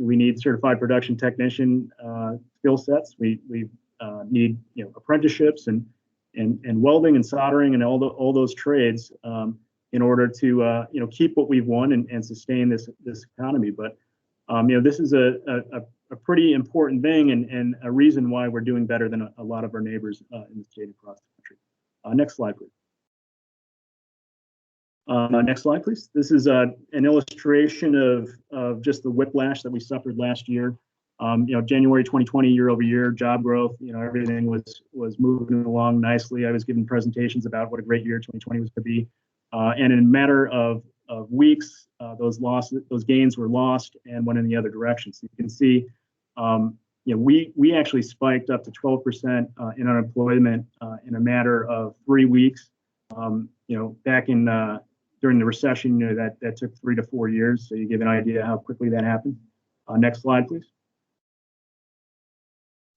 we need certified production technician skill sets. We need, apprenticeships and welding and soldering and all those trades in order to, keep what we've won and sustain this economy. But, this is a pretty important thing and a reason why we're doing better than a lot of our neighbors in the state across the country. Next slide, please. Next slide, please. This is an illustration of just the whiplash that we suffered last year. January 2020, year over year, job growth, everything was moving along nicely. I was giving presentations about what a great year 2020 was going to be. And in a matter of weeks, those gains were lost and went in the other direction. So you can see, we actually spiked up to 12% in unemployment in a matter of 3 weeks. Back in during the recession, that took 3 to 4 years. So you give an idea how quickly that happened. Next slide, please.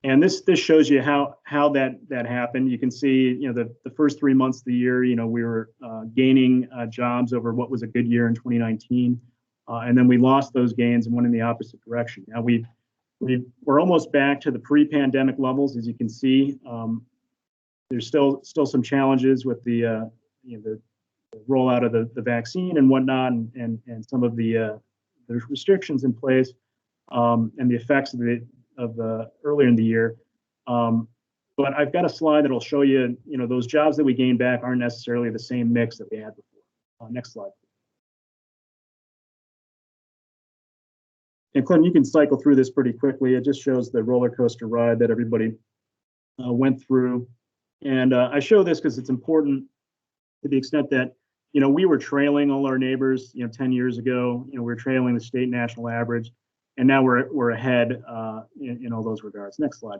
And this shows you how that happened. You can see, the first 3 months of the year, we were gaining jobs over what was a good year in 2019, and then we lost those gains and went in the opposite direction. Now we're almost back to the pre-pandemic levels, as you can see. There's still some challenges with the rollout of the vaccine and whatnot, and some of the restrictions in place, and the effects of earlier in the year. But I've got a slide that'll show you, those jobs that we gained back aren't necessarily the same mix that we had before. Next slide. And Clinton, you can cycle through this pretty quickly. It just shows the roller coaster ride that everybody went through. And I show this because it's important to the extent that, we were trailing all our neighbors, 10 years ago. We were trailing the state national average. And now we're ahead in all those regards. Next slide.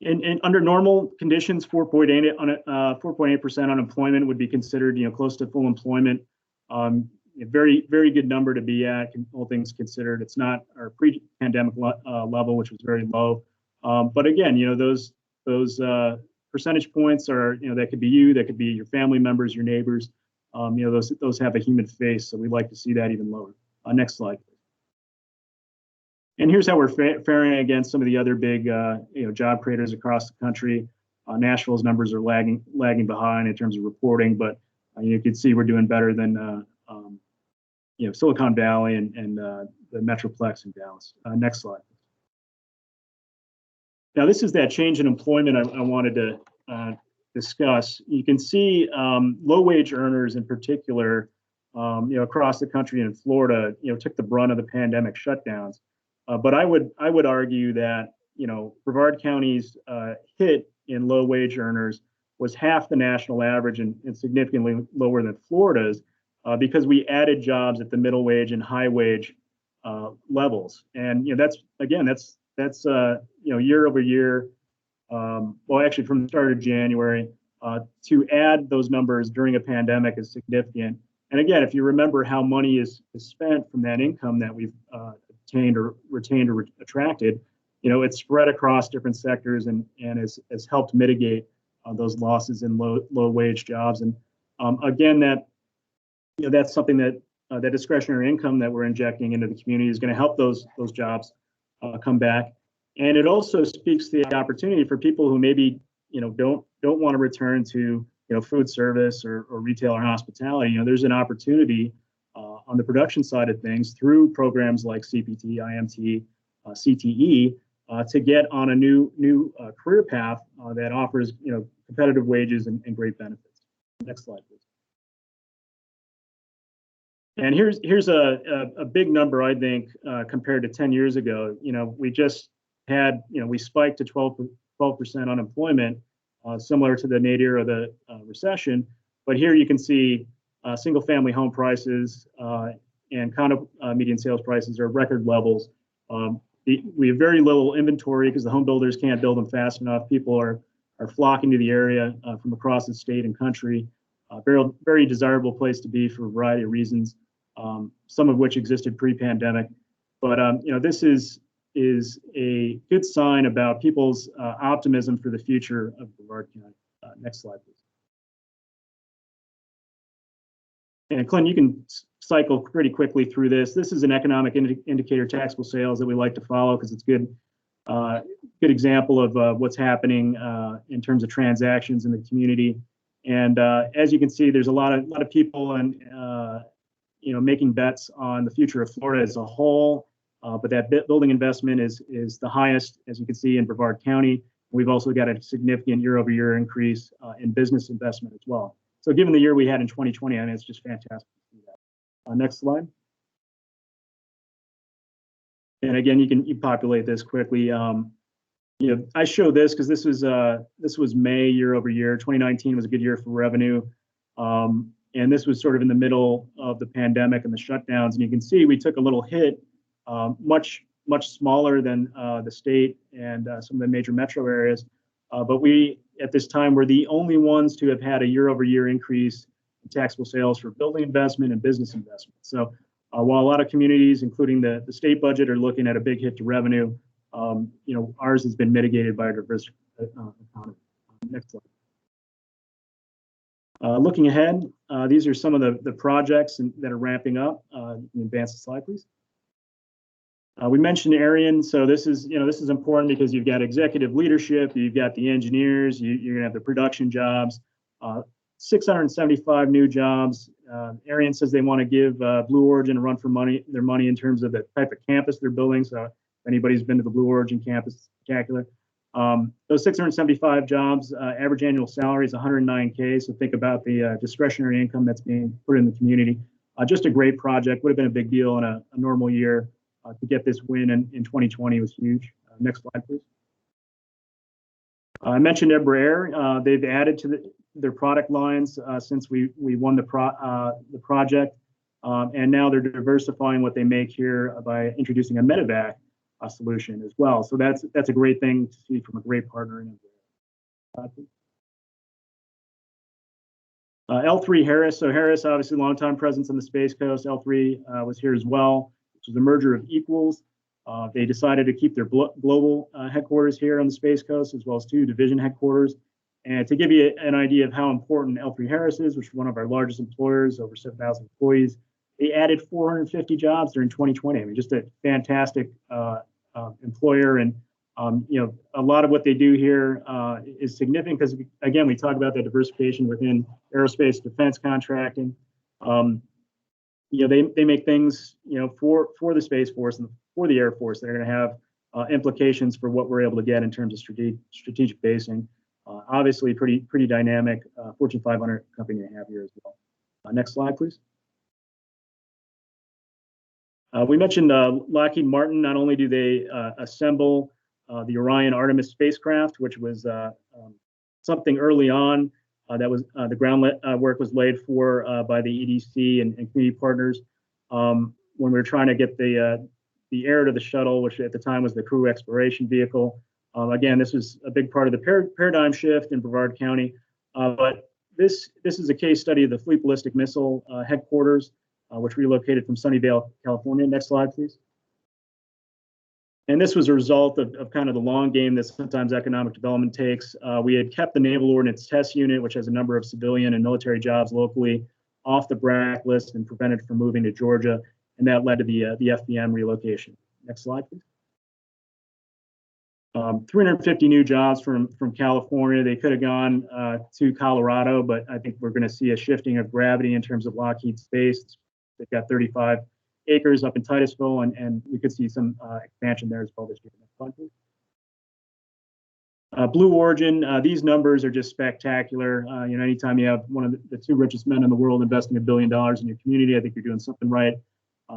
And under normal conditions, 4.8% unemployment would be considered, close to full employment. A very, very good number to be at, all things considered. It's not our pre-pandemic level, which was very low. But again, those percentage points are, that could be you, that could be your family members, your neighbors. Those have a human face, so we'd like to see that even lower. Next slide. And here's how we're faring against some of the other big, job creators across the country. Nashville's numbers are lagging behind in terms of reporting, but you can see we're doing better than, Silicon Valley and the Metroplex in Dallas. Next slide. Now, this is that change in employment I wanted to discuss. You can see low-wage earners in particular, across the country and in Florida, took the brunt of the pandemic shutdowns. But I would argue that, Brevard County's hit in low-wage earners was half the national average and significantly lower than Florida's, because we added jobs at the middle wage and high wage levels. And that's year over year. Well, actually, from the start of January, to add those numbers during a pandemic is significant. And again, if you remember how money is spent from that income that we've obtained or retained or attracted, it's spread across different sectors and has helped mitigate those losses in low wage jobs. And again, that's something that that discretionary income that we're injecting into the community is going to help those jobs come back. And it also speaks to the opportunity for people who maybe don't want to return to food service or retail or hospitality. There's an opportunity on the production side of things through programs like CPT, IMT, CTE to get on a new career path that offers competitive wages and great benefits. Next slide, please. And here's a big number, I think, compared to 10 years ago. We just had, we spiked to 12% unemployment, similar to the nadir of the recession. But here you can see single family home prices and condo median sales prices are record levels. We have very little inventory because the home builders can't build them fast enough. People are flocking to the area from across the state and country. Very, very desirable place to be for a variety of reasons, some of which existed pre-pandemic. But this is a good sign about people's optimism for the future of Brevard County. Next slide, please. And Clint, you can cycle pretty quickly through this. This is an economic indicator, taxable sales, that we like to follow because it's good example of what's happening in terms of transactions in the community. And as you can see, there's a lot of people and making bets on the future of Florida as a whole. But that building investment is the highest, as you can see, in Brevard County. We've also got a significant year-over-year increase in business investment as well. So given the year we had in 2020, I mean, it's just fantastic to see that. Next slide. And again, you can populate this quickly. I show this because this was May year over year. 2019 was a good year for revenue. And this was sort of in the middle of the pandemic and the shutdowns. And you can see we took a little hit, much smaller than the state and some of the major metro areas. But we, at this time, were the only ones to have had a year-over-year increase in taxable sales for building investment and business investment. So while a lot of communities, including the state budget, are looking at a big hit to revenue, ours has been mitigated by a diverse economy. Next slide. Looking ahead, these are some of the projects that are ramping up. You can advance the slide, please. We mentioned Arian, so this is important because you've got executive leadership, you've got the engineers, you're gonna have the production jobs, 675 new jobs. Arian says they want to give Blue Origin a run for their money in terms of the type of campus they're building. So if anybody's been to the Blue Origin campus, it's spectacular. Those 675 jobs, average annual salary is 109K. So think about the discretionary income that's being put in the community. Just a great project. Would have been a big deal in a normal year. To get this win in 2020 was huge. Next slide, please. I mentioned Embraer. They've added to their product lines since we won the project, and now they're diversifying what they make here by introducing a medevac solution as well. So that's a great thing to see from a great partner in Embraer. L3 Harris. So Harris, obviously, longtime presence on the Space Coast. L3 was here as well. Which was a merger of equals. They decided to keep their global headquarters here on the Space Coast, as well as 2 division headquarters. And to give you an idea of how important L3 Harris is, which is one of our largest employers, over 7,000 employees, they added 450 jobs during 2020. I mean, just a fantastic employer. And a lot of what they do here is significant because, again, we talk about the diversification within aerospace defense contracting. They make things, for the Space Force and for the Air Force that are going to have implications for what we're able to get in terms of strategic basing. Obviously, pretty dynamic Fortune 500 company to have here as well. Next slide, please. We mentioned Lockheed Martin. Not only do they assemble the Orion Artemis spacecraft, which was something early on that was the groundwork was laid for by the EDC and community partners when we were trying to get the air to the shuttle, which at the time was the crew exploration vehicle. Again, this was a big part of the paradigm shift in Brevard County. But this is a case study of the Fleet Ballistic Missile headquarters, which relocated from Sunnyvale, California. Next slide, please. And this was a result of kind of the long game that sometimes economic development takes. We had kept the Naval Ordnance Test Unit, which has a number of civilian and military jobs locally, off the BRAC list and prevented from moving to Georgia. And that led to the FBM relocation. Next slide, please. 350 new jobs from California. They could have gone to Colorado, but I think we're going to see a shifting of gravity in terms of Lockheed Space. They've got 35 acres up in Titusville, and we could see some expansion there as well this year. Next slide, please. Blue Origin, these numbers are just spectacular. Anytime you have one of the 2 richest men in the world investing $1 billion in your community, I think you're doing something right.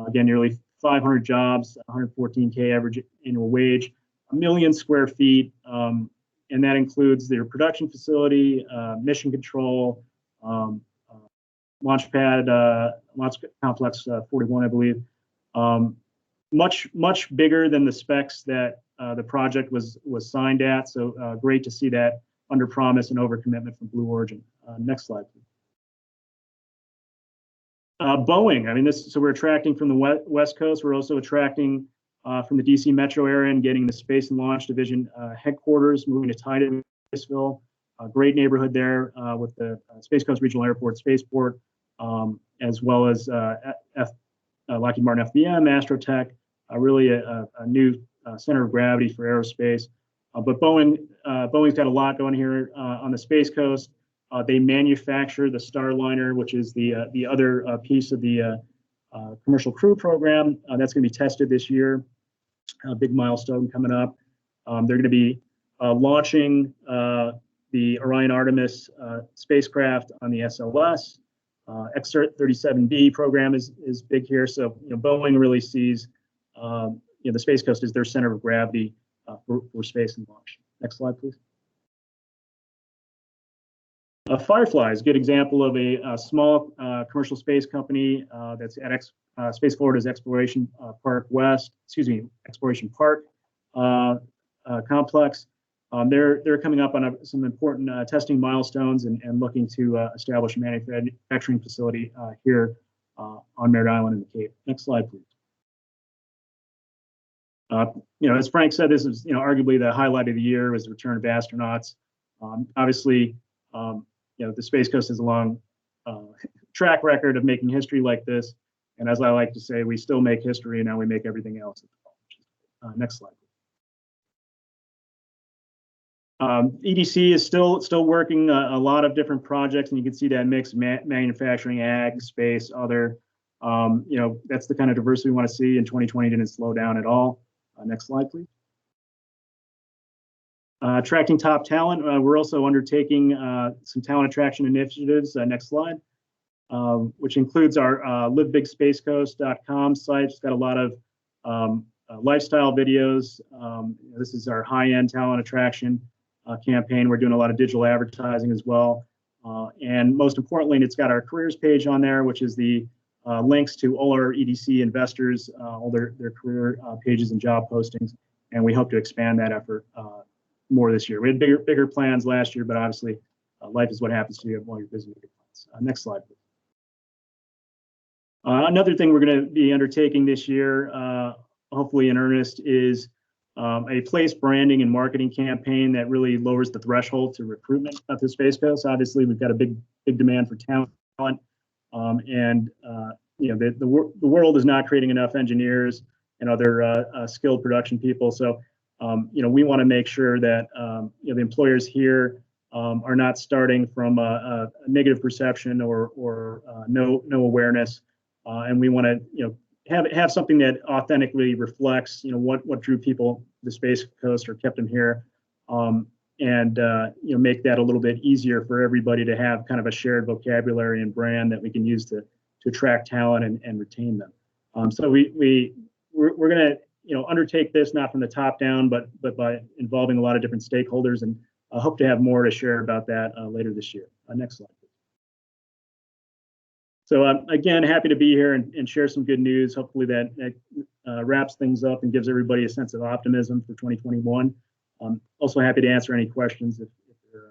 Again, nearly 500 jobs, 114K average annual wage, 1 million square feet, and that includes their production facility, mission control, launch complex 41, I believe. Much bigger than the specs that the project was signed at. So great to see that under promise and over commitment from Blue Origin. Next slide, please. Boeing. I mean, so we're attracting from the West Coast. We're also attracting from the DC metro area and getting the Space and Launch Division headquarters, moving to Titusville. A great neighborhood there with the Space Coast Regional Airport, Spaceport, as well as Lockheed Martin FBM, Astrotech, really a new center of gravity for aerospace. But Boeing's got a lot going here on the Space Coast. They manufacture the Starliner, which is the other piece of the commercial crew program. That's going to be tested this year. A big milestone coming up. They're going to be launching the Orion Artemis spacecraft on the SLS. X-37B program is big here. So Boeing really sees the Space Coast as their center of gravity for space and launch. Next slide, please. Firefly is a good example of a small commercial space company that's at Space Florida's Exploration Park West, Exploration Park complex. They're coming up on some important testing milestones and looking to establish a manufacturing facility here on Merritt Island in the Cape. Next slide, please. As Frank said, this is arguably the highlight of the year was the return of astronauts. Obviously, the Space Coast has a long track record of making history like this, and as I like to say, we still make history, and now we make everything else. Next slide. EDC is still working a lot of different projects, and you can see that mix: manufacturing, ag, space, other. That's the kind of diversity we want to see. In 2020, didn't slow down at all. Next slide, please. Attracting top talent. We're also undertaking some talent attraction initiatives. Next slide, which includes our livebigSpaceCoast.com site. It's got a lot of lifestyle videos. This is our high-end talent attraction campaign. We're doing a lot of digital advertising as well. And most importantly, it's got our careers page on there, which is the links to all our EDC investors, all their career pages and job postings. And we hope to expand that effort more this year. We had bigger plans last year, but obviously life is what happens to you while you're busy with your plans. Next slide, please. Another thing we're going to be undertaking this year, hopefully in earnest, is a place branding and marketing campaign that really lowers the threshold to recruitment at the Space Coast. Obviously, we've got a big demand for talent, and the world is not creating enough engineers and other skilled production people. So, we want to make sure that the employers here are not starting from a negative perception or no awareness, and we want to have something that authentically reflects what drew people to the Space Coast or kept them here, and make that a little bit easier for everybody to have kind of a shared vocabulary and brand that we can use to attract talent and retain them. So we're going to undertake this not from the top down, but by involving a lot of different stakeholders, and I hope to have more to share about that later this year. Next slide, please. So again, happy to be here and share some good news. Hopefully that wraps things up and gives everybody a sense of optimism for 2021. Also happy to answer any questions if there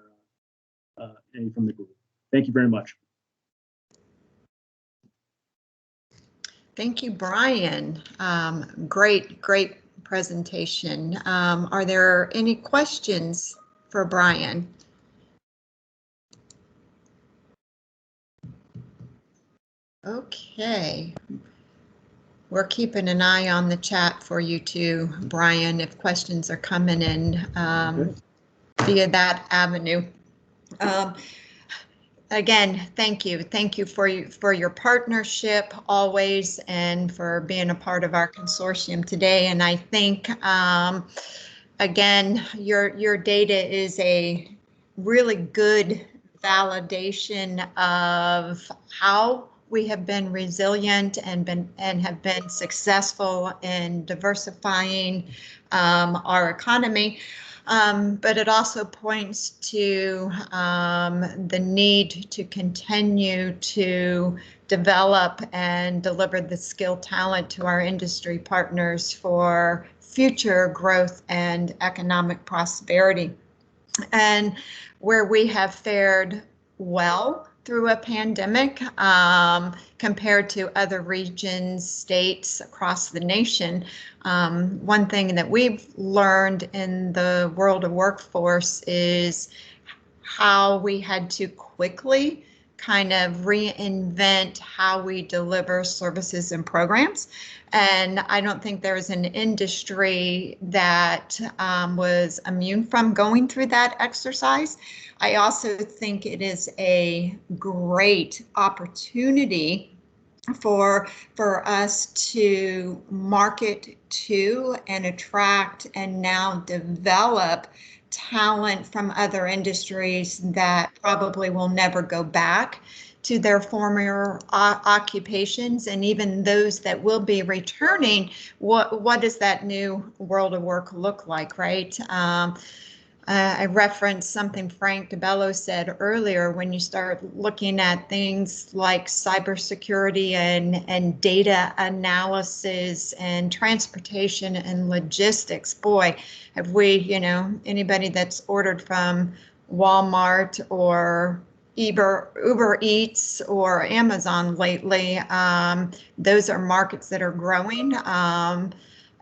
are any from the group. Thank you very much. Thank you, Brian. Great presentation. Are there any questions for Brian? Okay. We're keeping an eye on the chat for you too, Brian, if questions are coming in via that avenue. Again, thank you. Thank you for your partnership always and for being a part of our consortium today. And I think, again, your data is a really good validation of how we have been resilient and have been successful in diversifying our economy. But it also points to the need to continue to develop and deliver the skilled talent to our industry partners for future growth and economic prosperity. And where we have fared well through a pandemic compared to other regions, states across the nation. One thing that we've learned in the world of workforce is how we had to quickly kind of reinvent how we deliver services and programs. And I don't think there is an industry that was immune from going through that exercise. I also think it is a great opportunity for us to market to and attract and now develop talent from other industries that probably will never go back to their former occupations, and even those that will be returning. What does that new world of work look like, right? I referenced something Frank DeBello said earlier. When you start looking at things like cybersecurity and data analysis and transportation and logistics, boy, have we, anybody that's ordered from Walmart or Uber Eats or Amazon lately, those are markets that are growing.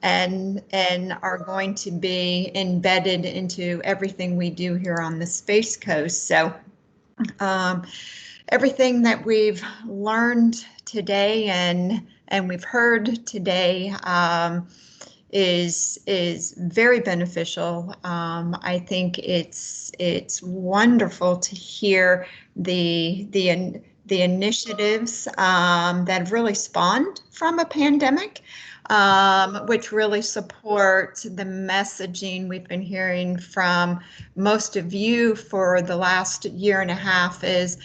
And are going to be embedded into everything we do here on the Space Coast. So everything that we've learned today and we've heard today is very beneficial. I think it's wonderful to hear the initiatives that have really spawned from a pandemic. Which really supports the messaging we've been hearing from most of you for the last year and a half is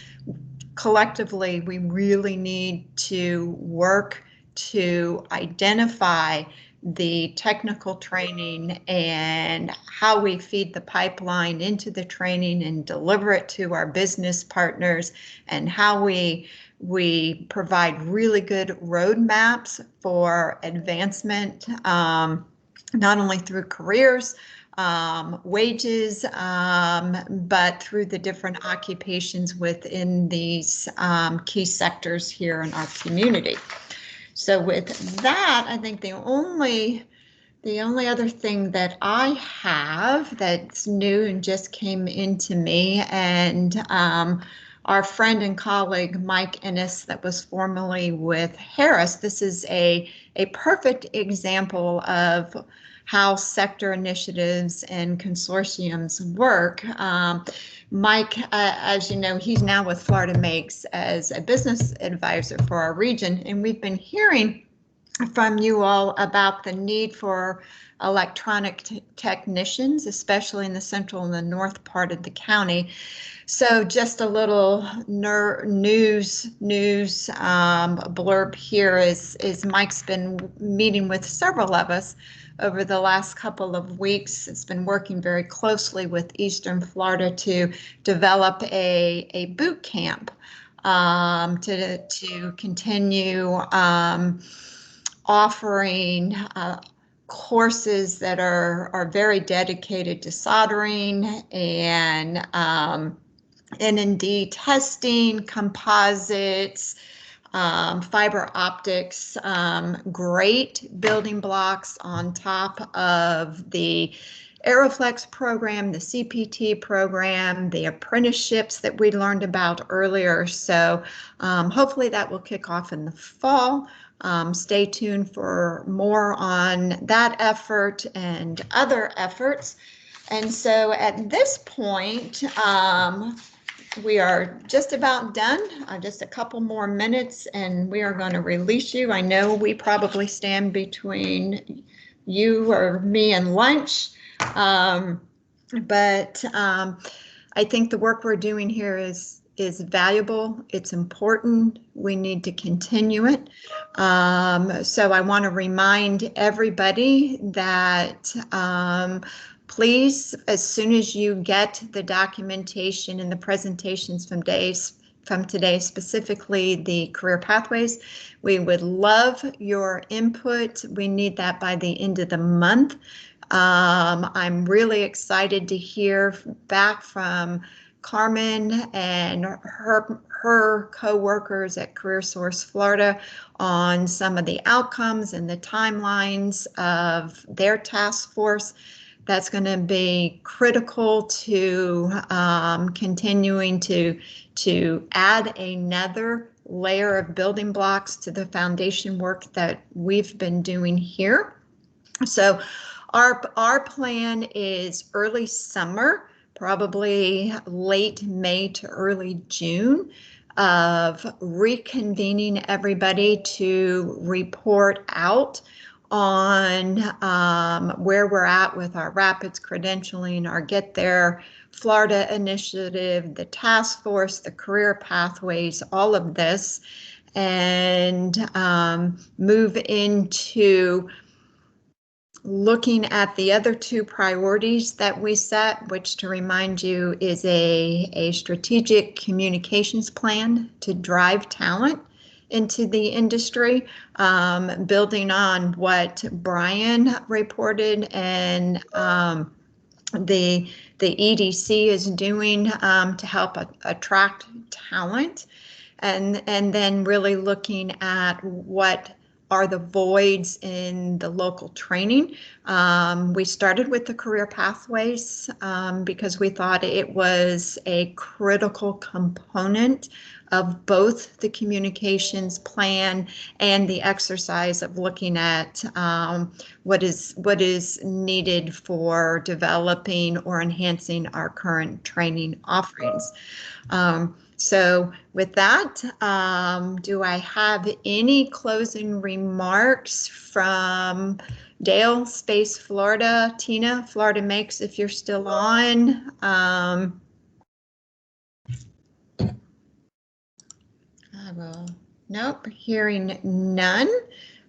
collectively we really need to work to identify the technical training and how we feed the pipeline into the training and deliver it to our business partners, and how we provide really good roadmaps for advancement, not only through careers, wages, but through the different occupations within these key sectors here in our community. So with that, I think the only other thing that I have that's new and just came into me, and our friend and colleague Mike Ennis, that was formerly with Harris. This is a perfect example of how sector initiatives and consortiums work. Mike, as you know, he's now with Florida Makes as a business advisor for our region, and we've been hearing from you all about the need for electronic technicians, especially in the central and the north part of the county. So just a little news blurb here is Mike's been meeting with several of us over the last couple of weeks. It's been working very closely with Eastern Florida to develop a boot camp to continue offering courses that are very dedicated to soldering and N&D testing, composites, fiber optics, great building blocks on top of the Aeroflex program, the CPT program, the apprenticeships that we learned about earlier. So hopefully that will kick off in the fall. Stay tuned for more on that effort and other efforts. And so at this point, we are just about done, just a couple more minutes, and we are going to release you. I know we probably stand between you or me and lunch, but I think the work we're doing here is valuable. It's important. We need to continue it. So I want to remind everybody that please, as soon as you get the documentation and the presentations from today, specifically the career pathways, we would love your input. We need that by the end of the month. I'm really excited to hear back from Carmen and her co-workers at Careersource Florida on some of the outcomes and the timelines of their task force. That's going to be critical to continuing to add another layer of building blocks to the foundation work that we've been doing here. So our plan is early summer, probably late May to early June, of reconvening everybody to report out on where we're at with our Rapids credentialing, our Get There Florida initiative, the task force, the career pathways, all of this, and move into looking at the other two priorities that we set, which, to remind you, is a strategic communications plan to drive talent into the industry, building on what Brian reported and the EDC is doing to help attract talent, and then really looking at what are the voids in the local training. We started with the career pathways because we thought it was a critical component of both the communications plan and the exercise of looking at what is needed for developing or enhancing our current training offerings. So with that, do I have any closing remarks from Dale, Space Florida, Tina, Florida Makes, if you're still on? Nope, hearing none.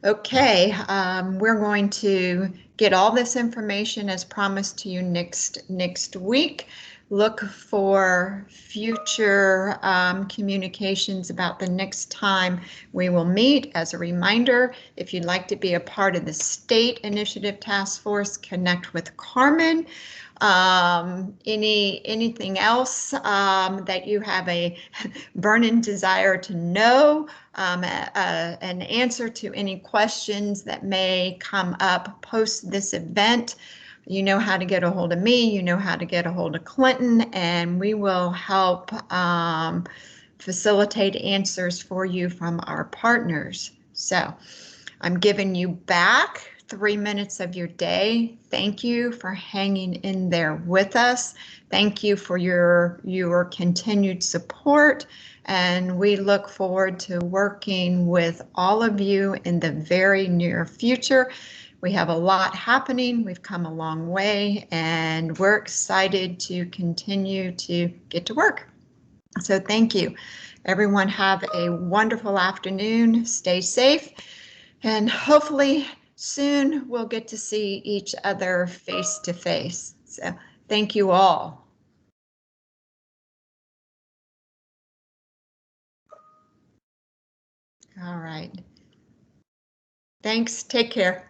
Okay, we're going to get all this information as promised to you next week. Look for future communications about the next time we will meet. As a reminder, if you'd like to be a part of the state initiative task force, connect with Carmen. Anything else that you have a burning desire to know, an answer to any questions that may come up post this event, you know how to get a hold of me, you know how to get a hold of Clinton, and we will help facilitate answers for you from our partners. So I'm giving you back 3 minutes of your day. Thank you for hanging in there with us. Thank you for your continued support, and we look forward to working with all of you in the very near future. We have a lot happening. We've come a long way, and we're excited to continue to get to work. So thank you. Everyone have a wonderful afternoon. Stay safe, and hopefully soon we'll get to see each other face to face. So thank you all. All right. Thanks. Take care.